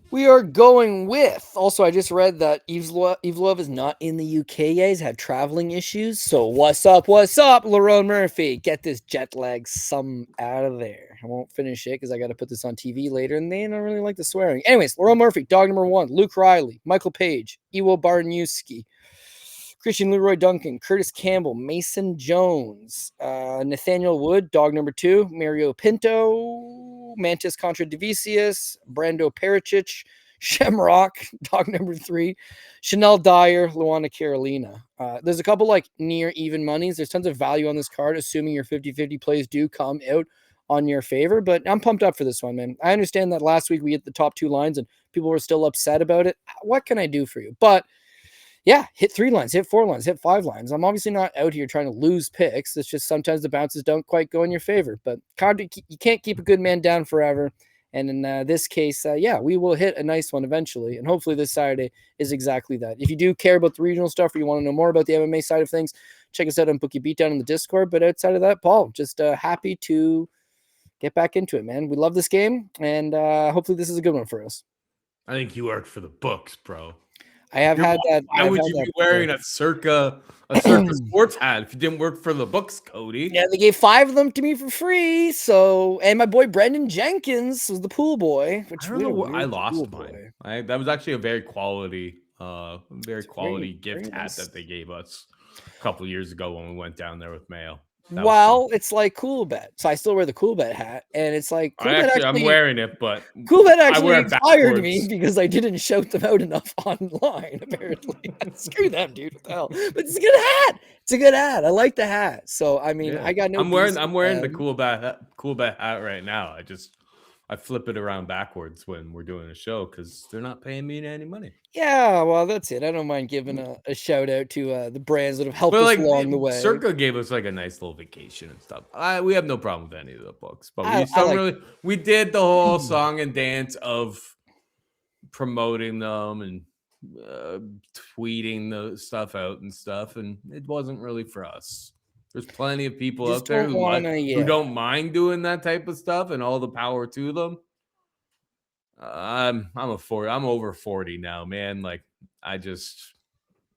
We are going with. Also, I just read that Evloev is not in the UK yet. He's had traveling issues. So what's up, Lerone Murphy? Get this jet lag out of there. I won't finish it because I got to put this on TV later, and they don't really like the swearing. Anyways, Lerone Murphy, dog number 1. Luke Riley, Michael Page, Iwo Baraniewski, Christian Leroy Duncan, Kurtis Campbell, Mason Jones, Nathaniel Wood, dog number 2, Mario Pinto, Mantas Kondratavičius, Brando Pericic, Shamrock, dog number 3, Chanel Dyer, Luana Carolina. There's a couple like near even monies. There's tons of value on this card, assuming your 50-50 plays do come out on your favor. But I'm pumped up for this one, man. I understand that last week we hit the top 2 lines and people were still upset about it. What can I do for you? But yeah, hit 3 lines, hit 4 lines, hit 5 lines. I'm obviously not out here trying to lose picks. It's just sometimes the bounces don't quite go in your favor. But you can't keep a good man down forever. And in this case, yeah, we will hit a nice one eventually. And hopefully this Saturday is exactly that. If you do care about the regional stuff or you want to know more about the MMA side of things, check us out on Bookie Beatdown in the Discord. But outside of that, Paul, just happy to get back into it, man. We love this game. And hopefully this is a good one for us. I think you work for the books, bro. I have had that. Why would you be wearing a circa sports hat if you didn't work for the books, Cody? Yeah, they gave 5 of them to me for free. So, and my boy Brendan Jenkins was the pool boy. Which I don't know what I lost mine. That was actually a very quality gift hat that they gave us a couple of years ago when we went down there with Mayo. Well, it's like Cool Bet. So I still wear the Cool Bet hat, and it's like Cool Bet I'm wearing it, but Cool Bet actually fired me because I didn't shout them out enough online. Apparently, screw them, dude. What the hell? But it's a good hat. It's a good hat. I like the hat. So I mean, I got no. I'm wearing the Cool Bet hat right now. I flip it around backwards when we're doing a show because they're not paying me any money. Yeah, well, that's it. I don't mind giving a shout out to the brands that have helped us along the way. Circa gave us like a nice little vacation and stuff. We have no problem with any of the books, but we did the whole song and dance of promoting them and tweeting the stuff out and stuff, and it wasn't really for us. There's plenty of people out there who don't mind doing that type of stuff, and all the power to them. I'm over 40 now, man. Like I just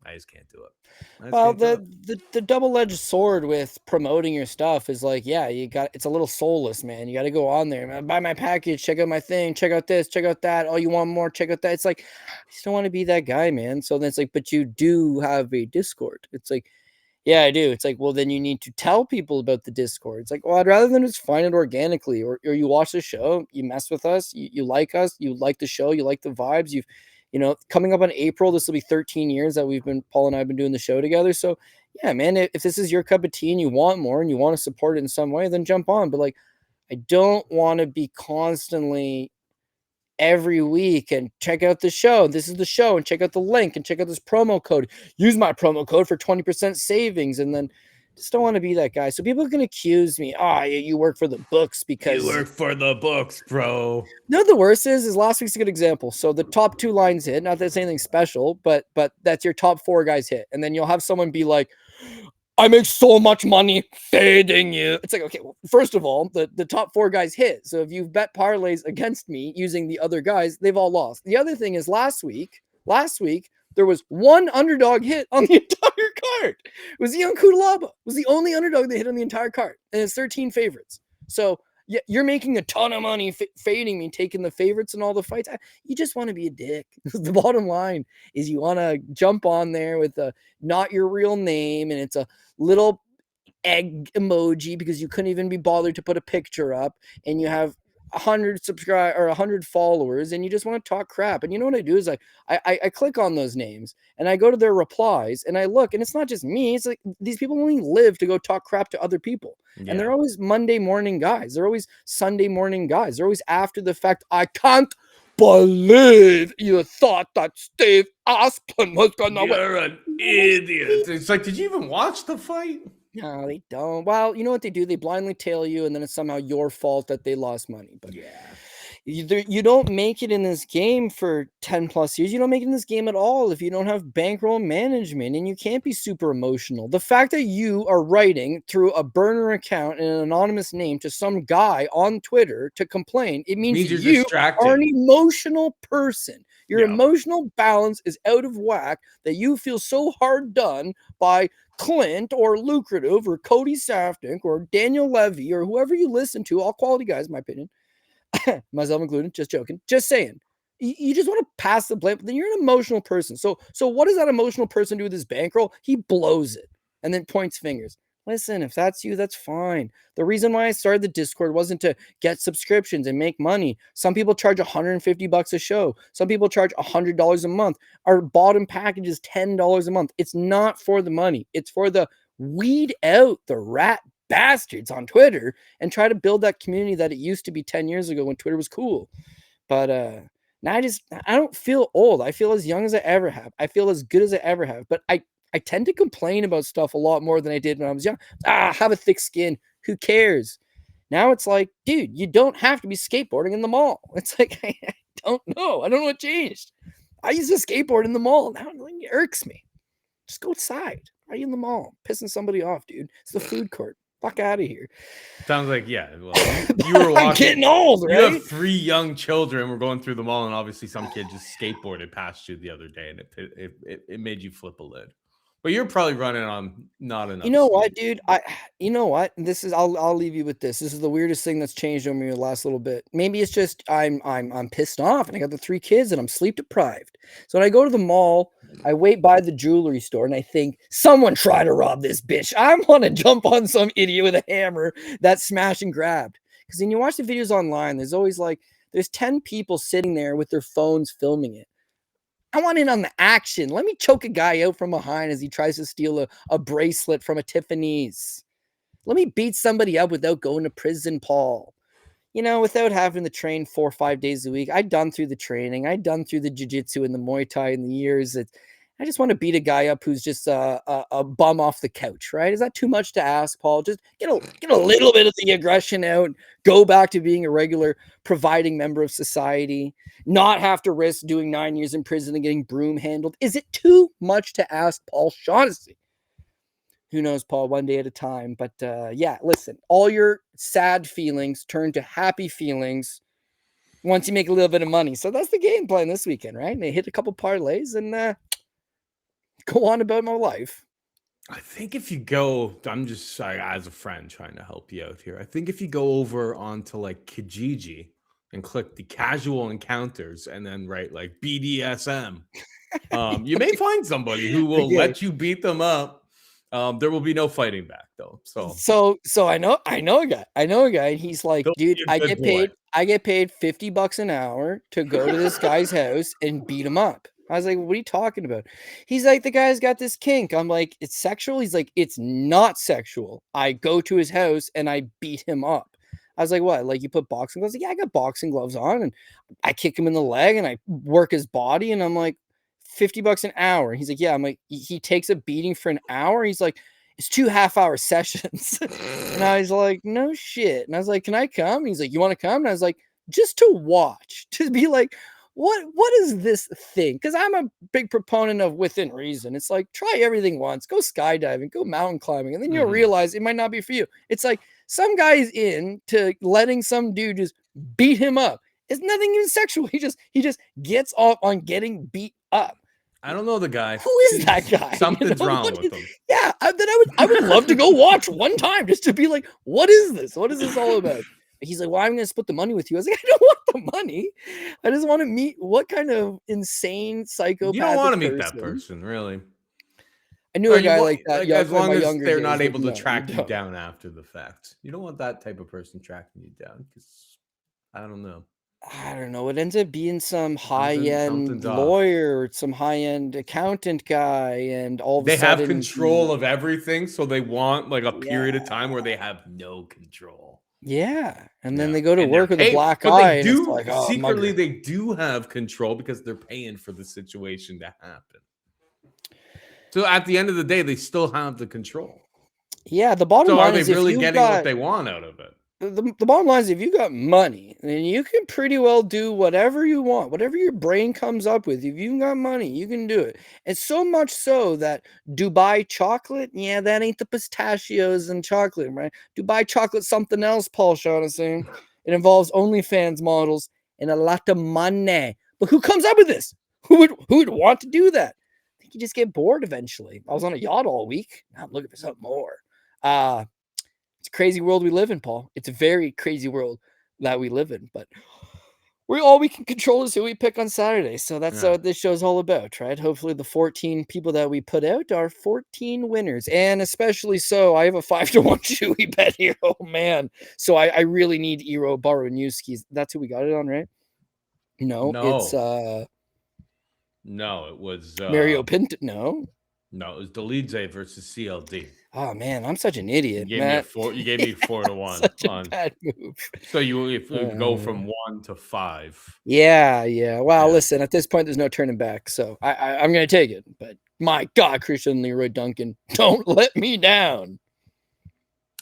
can't do it. Well, the double-edged sword with promoting your stuff is like, yeah, it's a little soulless, man. You got to go on there, man. Buy my package, check out my thing, check out this, check out that. Oh, you want more? Check out that. It's like, I just don't want to be that guy, man. So then it's like, but you do have a Discord. It's like, yeah, I do. It's like, well, then you need to tell people about the Discord. It's like, well, I'd rather than just find it organically, or you watch the show, you mess with us, you like us, you like the show, you like the vibes. Coming up on April, this will be 13 years that Paul and I have been doing the show together. So yeah, man, if this is your cup of tea and you want more and you want to support it in some way, then jump on. But like, I don't want to be constantly every week and check out the show. This is the show and check out the link and check out this promo code. Use my promo code for 20% savings. And then just don't want to be that guy. So people can accuse me. You work for the books because you work for the books, bro. No, the worst is last week's a good example. So the top 2 lines hit, not that it's anything special, but that's your top 4 guys hit. And then you'll have someone be like, I make so much money fading you. It's like, okay, well, first of all, the top 4 guys hit. So if you've bet parlays against me using the other guys, they've all lost. The other thing is last week, there was 1 underdog hit on the entire card. It was Ian Kudalaba. It was the only underdog that hit on the entire card. And it's 13 favorites. So yeah, you're making a ton of money fading me, taking the favorites and all the fights. You just want to be a dick. The bottom line is you want to jump on there with not your real name, and it's a little egg emoji because you couldn't even be bothered to put a picture up, and you have 100 subscribe or 100 followers, and you just want to talk crap. And you know what I do is I click on those names and I go to their replies and I look, and it's not just me. It's like these people only live to go talk crap to other people. Yeah. And they're always Monday morning guys. They're always Sunday morning guys. They're always after the fact. I can't believe you thought that Steve Aspen was gonna win. You're an idiot. It's like, did you even watch the fight? No, they don't. Well, you know what they do? They blindly tail you, and then it's somehow your fault that they lost money. But yeah, you don't make it in this game for 10 plus years. You don't make it in this game at all if you don't have bankroll management, and you can't be super emotional. The fact that you are writing through a burner account and an anonymous name to some guy on Twitter to complain, it means you are an emotional person. Your emotional balance is out of whack, that you feel so hard done by Clint or Lucrative or Cody Safnick or Daniel Levy or whoever you listen to, all quality guys, in my opinion, myself included, just joking, just saying. You just want to pass the blame, but then you're an emotional person. So what does that emotional person do with his bankroll? He blows it and then points fingers. Listen, if that's you, that's fine. The reason why I started the Discord wasn't to get subscriptions and make money. Some people charge $150 a show. Some people charge $100 a month. Our bottom package is $10 a month. It's not for the money. It's for the weed out the rat bastards on Twitter and try to build that community that it used to be 10 years ago when Twitter was cool. But now I don't feel old. I feel as young as I ever have. I feel as good as I ever have. But I tend to complain about stuff a lot more than I did when I was young. Have a thick skin. Who cares? Now it's like, dude, you don't have to be skateboarding in the mall. It's like, I don't know. I don't know what changed. I used to skateboard in the mall. Now it irks me. Just go outside. Why are you in the mall? Pissing somebody off, dude. It's the food court. Fuck out of here. Sounds like, yeah. Well, you were walking. I'm getting old, right? You have 3 young children. We're going through the mall, and obviously some kid just skateboarded past you the other day, and it made you flip a lid. But you're probably running on not enough. You know what, dude? You know what? This is I'll leave you with this. This is the weirdest thing that's changed over me the last little bit. Maybe it's just I'm pissed off and I got the 3 kids and I'm sleep deprived. So when I go to the mall, I wait by the jewelry store and I think someone try to rob this bitch. I want to jump on some idiot with a hammer that smash and grabbed. Because when you watch the videos online, there's always like there's 10 people sitting there with their phones filming it. I want in on the action. Let me choke a guy out from behind as he tries to steal a bracelet from a Tiffany's. Let me beat somebody up without going to prison, Paul. You know, without having to train 4 or 5 days a week. I've done through the training. I've done through the jiu-jitsu and the Muay Thai in the years. I just want to beat a guy up who's just a bum off the couch, right? Is that too much to ask, Paul? Just get a little bit of the aggression out. Go back to being a regular providing member of society. Not have to risk doing 9 years in prison and getting broom handled. Is it too much to ask, Paul Shaughnessy? Who knows, Paul, one day at a time. But yeah, listen, all your sad feelings turn to happy feelings once you make a little bit of money. So that's the game plan this weekend, right? And they hit a couple parlays and go on about my life. I think if you go, I'm just as a friend trying to help you out here. I think if you go over onto like Kijiji and click the casual encounters and then write like BDSM, you may find somebody who will let you beat them up. There will be no fighting back though. So I know a guy. And he's like, dude, I get paid $50 an hour to go to this guy's house and beat him up. I was like, what are you talking about? He's like, the guy's got this kink. I'm like, it's sexual? He's like, it's not sexual. I go to his house and I beat him up. I was like, what? Like you put boxing gloves? Like, yeah, I got boxing gloves on and I kick him in the leg and I work his body. And I'm like, $50 an hour. He's like, yeah. I'm like, he takes a beating for an hour. He's like, it's 2 half-hour sessions. And I was like, no shit. And I was like, can I come? And he's like, you want to come? And I was like, just to watch, to be like, what is this thing? Because I'm a big proponent of within reason. It's like, try everything once. Go skydiving, go mountain climbing, and then you'll realize it might not be for you. It's like some guy's into letting some dude just beat him up. It's nothing even sexual. He just gets off on getting beat up. I don't know the guy. Who is that guy? Something's wrong with him. Yeah, I would love to go watch one time just to be like, what is this? What is this all about? He's like, well, I'm going to split the money with you. I was like, I don't want the money. I just want to meet what kind of insane psychopath. You don't want to meet that person, really. I knew a guy like that. As long as they're not able to track you down after the fact. You don't want that type of person tracking you down because I don't know. It ends up being some high-end lawyer or some high-end accountant guy, and all of a sudden they have control of everything, so they want like a period of time where they have no control. Yeah, and then they go to work with a black eye. They do secretly they do have control because they're paying for the situation to happen. So at the end of the day, they still have the control. Yeah, the bottom line is, are they really getting what they want out of it? The bottom line is, if you got money, then you can pretty well do whatever you want, whatever your brain comes up with. If you got money, you can do it. And so much so that Dubai chocolate, yeah, that ain't the pistachios and chocolate, right? Dubai chocolate, something else, Paul Shaughnessy. It involves OnlyFans models and a lot of money. But who comes up with this? Who would want to do that? I think you just get bored eventually. I was on a yacht all week. Now I'm looking for something more. It's a crazy world we live in, Paul. It's a very crazy world that we live in. But all we can control is who we pick on Saturday. So that's Yeah. what this show's all about, right? Hopefully the 14 people that we put out are 14 winners. And especially so, I have a 5-1 Chewy bet here. Oh, man. So I really need Baraniewski. That's who we got it on, right? No, it's No, it was Mario Pinto. No. No, it was Dolidze versus CLD. Oh, man, I'm such an idiot, You Matt. gave me 4-1 Such a on bad move. So if you go from 1 to 5. Yeah. Well, Yeah. listen, at this point, there's no turning back. So I'm going to take it. But my God, Christian Leroy Duncan, don't let me down.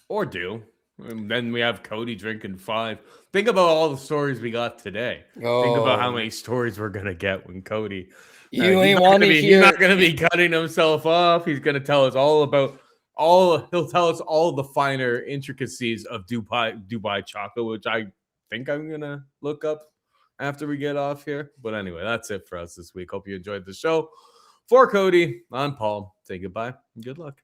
Or do. And then we have Cody drinking 5. Think about all the stories we got today. Oh. Think about how many stories we're going to get when Cody... You ain't want to hear... He's not going to be cutting himself off. He's going to tell us all about... He'll tell us all the finer intricacies of Dubai chocolate, which I think I'm going to look up after we get off here. But anyway, that's it for us this week. Hope you enjoyed the show. For Cody, I'm Paul. Say goodbye and good luck.